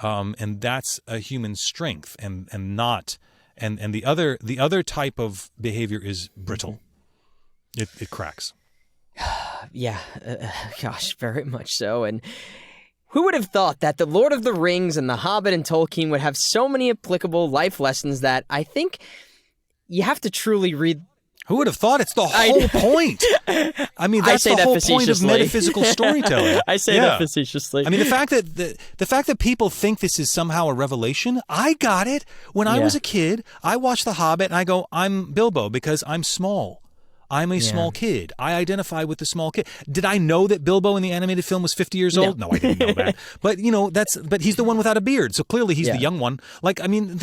And that's a human strength and the other type of behavior is brittle. It cracks. Yeah, gosh, very much so. And who would have thought that The Lord of the Rings and The Hobbit and Tolkien would have so many applicable life lessons that I think you have to truly read. Who would have thought? It's the whole point. I mean, that's the whole point of metaphysical storytelling. I say that facetiously. I mean, the fact that people think this is somehow a revelation, I got it. When I was a kid, I watched The Hobbit and I go, I'm Bilbo because I'm small. I'm a small kid. I identify with the small kid. Did I know that Bilbo in the animated film was 50 years old? No, I didn't know that. But but he's the one without a beard, so clearly he's the young one. Like, I mean,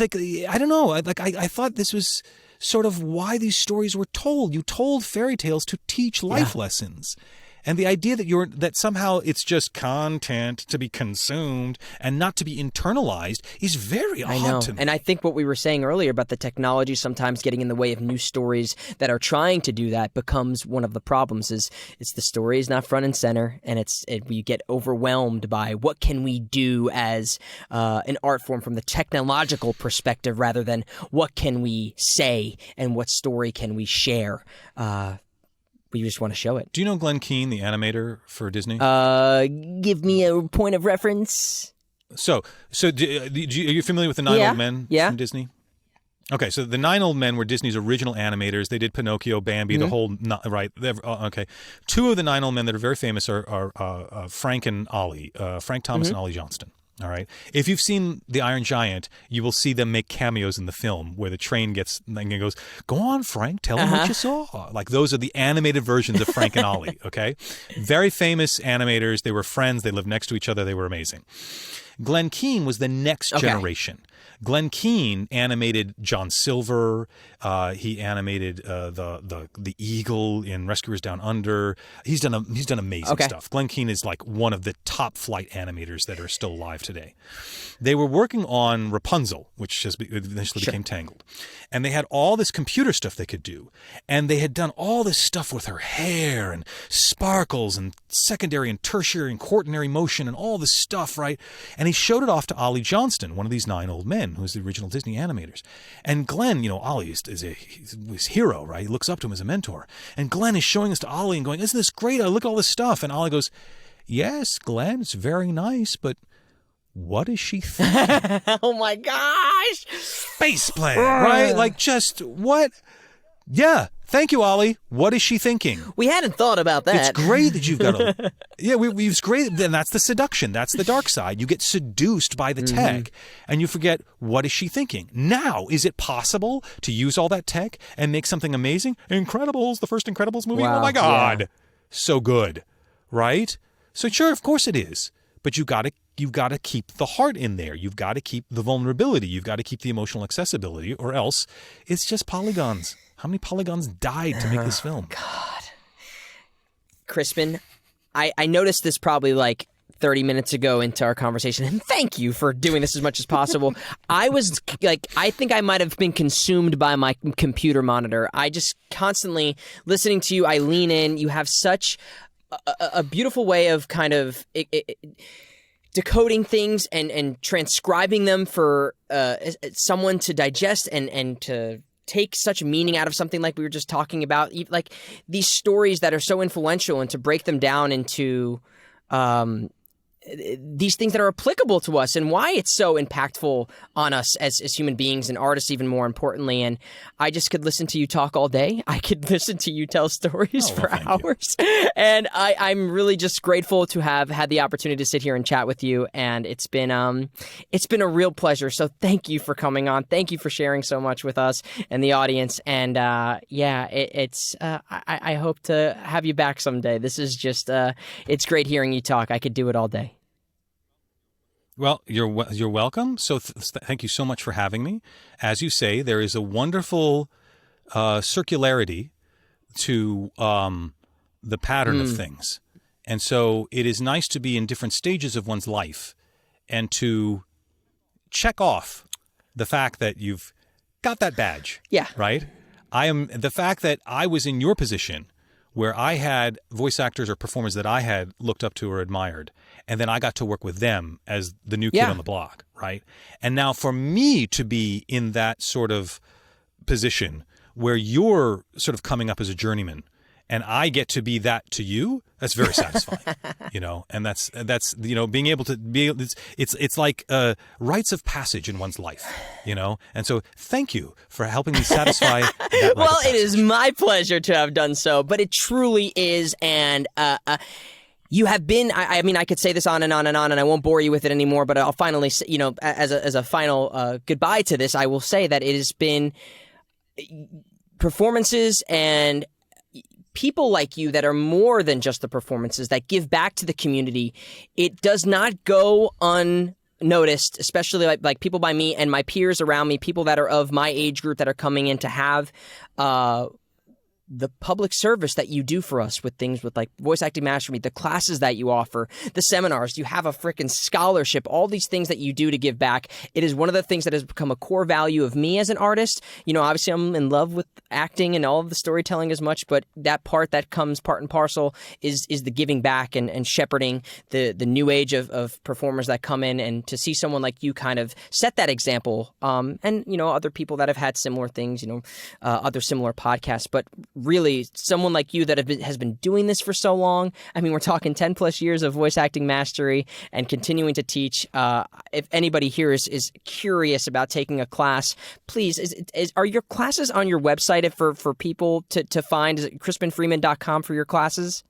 I don't know. I thought this was sort of why these stories were told. You told fairy tales to teach life lessons. And the idea that somehow it's just content to be consumed and not to be internalized is very odd to me. And I think what we were saying earlier about the technology sometimes getting in the way of new stories that are trying to do that becomes one of the problems. It's the story is not front and center, and we get overwhelmed by what can we do as an art form from the technological perspective rather than what can we say and what story can we share. We just want to show it. Do you know Glenn Keane, the animator for Disney? Give me a point of reference. So are you familiar with the Nine Old Men from Disney? Okay, so the Nine Old Men were Disney's original animators. They did Pinocchio, Bambi, the whole right. Okay, two of the Nine Old Men that are very famous are Frank and Ollie, Frank Thomas and Ollie Johnston. All right. If you've seen The Iron Giant, you will see them make cameos in the film where the train gets and it goes, "Go on, Frank, tell them what you saw." Like those are the animated versions of Frank and Ollie. Okay, very famous animators. They were friends. They lived next to each other. They were amazing. Glenn Keane was the next generation. Glenn Keane animated John Silver. He animated the eagle in Rescuers Down Under. He's done amazing stuff. Glenn Keane is like one of the top flight animators that are still alive today. They were working on Rapunzel, which eventually became Tangled, and they had all this computer stuff they could do, and they had done all this stuff with her hair and sparkles and secondary and tertiary and quaternary motion and all this stuff, right? And he showed it off to Ollie Johnston, one of these Nine Old Men, who's the original Disney animators. And Glenn, Ollie is his hero, right? He looks up to him as a mentor. And Glenn is showing this to Ollie and going, "Isn't this great? I look at all this stuff." And Ollie goes, "Yes, Glenn, it's very nice, but what is she thinking?" Oh my gosh! Faceplant, right? Like just what? Yeah. Thank you, Ollie. What is she thinking? We hadn't thought about that. It's great that you've got a... Yeah, it's great. Then that's the seduction. That's the dark side. You get seduced by the tech, and you forget, what is she thinking? Now, is it possible to use all that tech and make something amazing? Incredibles, the first Incredibles movie? Wow, oh my God. Yeah. So good, right? So sure, of course it is. But you've got to keep the heart in there. You've got to keep the vulnerability. You've got to keep the emotional accessibility, or else it's just polygons. How many polygons died to make this film? God. Crispin, I noticed this probably like 30 minutes ago into our conversation, and thank you for doing this as much as possible. I was like, I think I might have been consumed by my computer monitor. I just constantly listening to you, I lean in. You have such a beautiful way of kind of decoding things and transcribing them for someone to digest and to take such meaning out of something like we were just talking about, like these stories that are so influential, and to break them down into these things that are applicable to us and why it's so impactful on us as human beings and artists, even more importantly. And I just could listen to you talk all day. I could listen to you tell stories for hours. And I'm really just grateful to have had the opportunity to sit here and chat with you. And it's been a real pleasure. So thank you for coming on. Thank you for sharing so much with us and the audience. And I hope to have you back someday. This is just, it's great hearing you talk. I could do it all day. Well, you're welcome. So thank you so much for having me. As you say, there is a wonderful circularity to the pattern of things. And so it is nice to be in different stages of one's life and to check off the fact that you've got that badge. Yeah. Right? The fact that I was in your position where I had voice actors or performers that I had looked up to or admired, and then I got to work with them as the new kid on the block, right? And now for me to be in that sort of position where you're sort of coming up as a journeyman and I get to be that to you, that's very satisfying, and that's being able to be, it's like rites of passage in one's life, and so thank you for helping me satisfy that Well, it is my pleasure to have done so, but it truly is, and you have been, I mean, I could say this on and on and on, and I won't bore you with it anymore, but I'll finally, as a final goodbye to this, I will say that it has been performances and people like you that are more than just the performances, that give back to the community. It does not go unnoticed, especially like people by me and my peers around me, people that are of my age group that are coming in to have the public service that you do for us with things with like Voice Acting Mastery, the classes that you offer, the seminars, you have a freaking scholarship, all these things that you do to give back. It is one of the things that has become a core value of me as an artist. Obviously I'm in love with acting and all of the storytelling as much, but that part that comes part and parcel is the giving back and shepherding the new age of performers that come in, and to see someone like you kind of set that example, and other people that have had similar things, other similar podcasts, but really someone like you that has been doing this for so long. I mean, we're talking 10 plus years of voice acting mastery and continuing to teach. If anybody here is curious about taking a class, please, are your classes on your website for people to find? Is it crispinfreeman.com for your classes?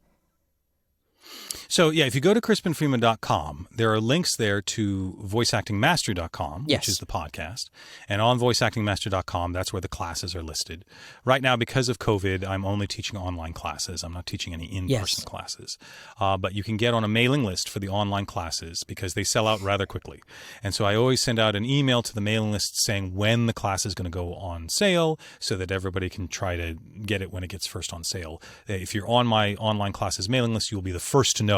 So, yeah, if you go to crispinfreeman.com, there are links there to voiceactingmastery.com, yes, which is the podcast. And on voiceactingmastery.com, that's where the classes are listed. Right now, because of COVID, I'm only teaching online classes. I'm not teaching any in-person classes. But you can get on a mailing list for the online classes because they sell out rather quickly. And so I always send out an email to the mailing list saying when the class is going to go on sale so that everybody can try to get it when it gets first on sale. If you're on my online classes mailing list, you will be the first to know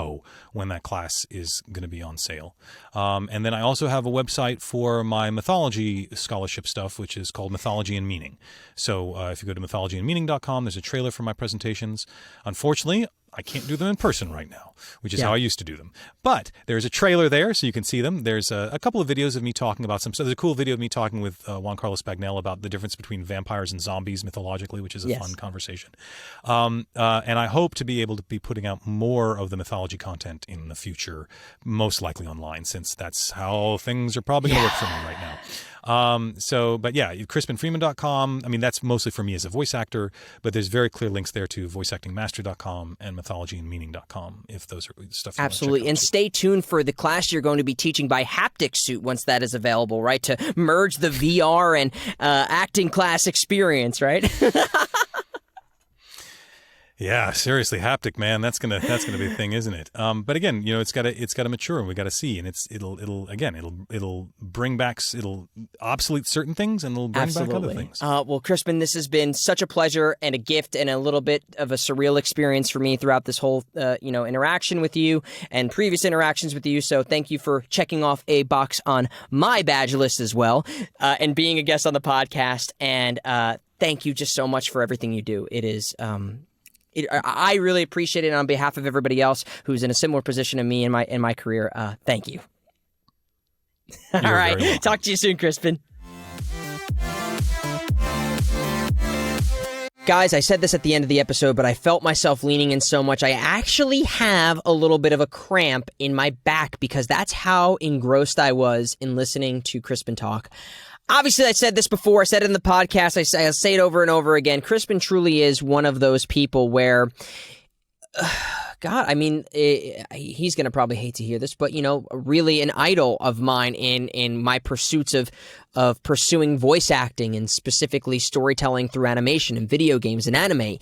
when that class is going to be on sale. And then I also have a website for my mythology scholarship stuff, which is called Mythology and Meaning. So if you go to mythologyandmeaning.com, there's a trailer for my presentations. Unfortunately, I can't do them in person right now, which is how I used to do them. But there's a trailer there, so you can see them. There's a couple of videos of me talking about some. So there's a cool video of me talking with Juan Carlos Bagnell about the difference between vampires and zombies mythologically, which is a fun conversation. And I hope to be able to be putting out more of the mythology content in the future, most likely online, since that's how things are probably going to work for me right now. But yeah, crispinfreeman.com. I mean, that's mostly for me as a voice actor, but there's very clear links there to voiceactingmastery.com and mythologyandmeaning.com if those are stuff you absolutely. Want to check out and too. Stay tuned for the class you're going to be teaching by Haptic Suit once that is available, right? To merge the VR and acting class experience, right? Yeah, seriously, haptic, man. That's gonna be a thing, isn't it? But again, it's gotta mature, and we gotta see, and it'll bring back, it'll obsolete certain things, and it'll bring back other things. Well, Crispin, this has been such a pleasure and a gift and a little bit of a surreal experience for me throughout this whole interaction with you and previous interactions with you. So thank you for checking off a box on my badge list as well, and being a guest on the podcast. And thank you just so much for everything you do. It is. I really appreciate it on behalf of everybody else who's in a similar position to me in my career. Thank you. All right. Talk to you soon, Crispin. Guys, I said this at the end of the episode, but I felt myself leaning in so much. I actually have a little bit of a cramp in my back because that's how engrossed I was in listening to Crispin talk. Obviously, I said this before. I said it in the podcast. I say it over and over again. Crispin truly is one of those people where, God, I mean, he's going to probably hate to hear this, but, really an idol of mine in my pursuits of pursuing voice acting and specifically storytelling through animation and video games and anime.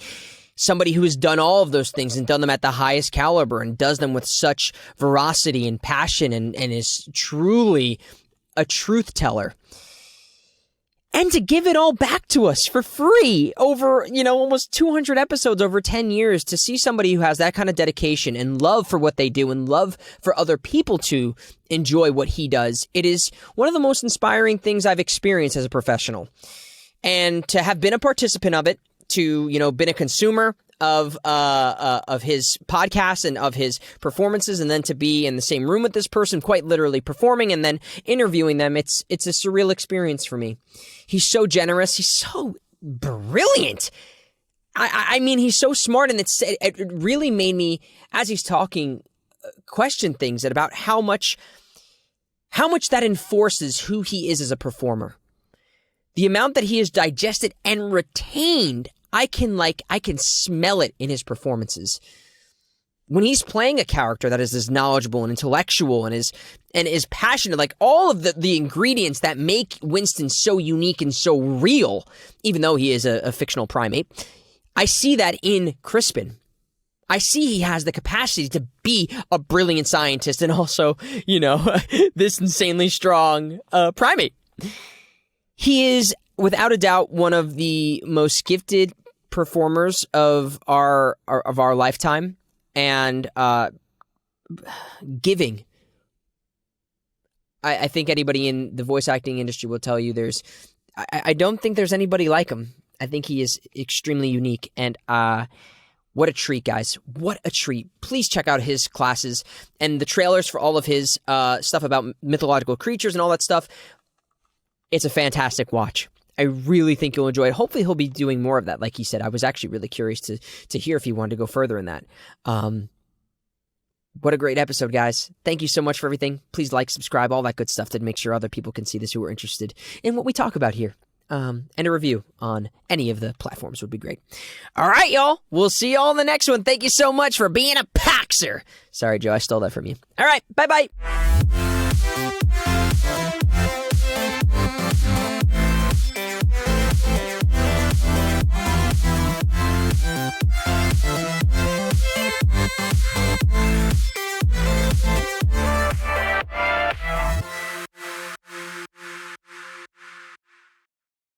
Somebody who has done all of those things and done them at the highest caliber and does them with such veracity and passion and is truly a truth teller. and to give it all back to us for free over, almost 200 episodes over 10 years, to see somebody who has that kind of dedication and love for what they do and love for other people to enjoy what he does. It is one of the most inspiring things I've experienced as a professional. And to have been a participant of it, to, been a consumer of his podcast and of his performances, and then to be in the same room with this person, quite literally performing and then interviewing them, it's a surreal experience for me. He's so generous. He's so brilliant. I mean, he's so smart, and it really made me, as he's talking, question things about how much that enforces who he is as a performer. The amount that he has digested and retained, I can smell it in his performances. When he's playing a character that is as knowledgeable and intellectual and is passionate, like all of the ingredients that make Winston so unique and so real, even though he is a fictional primate, I see that in Crispin. I see he has the capacity to be a brilliant scientist and also, this insanely strong primate. He is, without a doubt, one of the most gifted performers of our lifetime, and giving. I think anybody in the voice acting industry will tell you I don't think there's anybody like him. I think he is extremely unique, and what a treat, guys. What a treat. Please check out his classes and the trailers for all of his stuff about mythological creatures and all that stuff. It's a fantastic watch. I really think you'll enjoy it. Hopefully he'll be doing more of that. Like he said, I was actually really curious to hear if he wanted to go further in that. What a great episode, guys. Thank you so much for everything. Please like, subscribe, all that good stuff to make sure other people can see this who are interested in what we talk about here. And a review on any of the platforms would be great. All right, y'all. We'll see y'all in the next one. Thank you so much for being a Paxer. Sorry, Joe, I stole that from you. All right, bye-bye.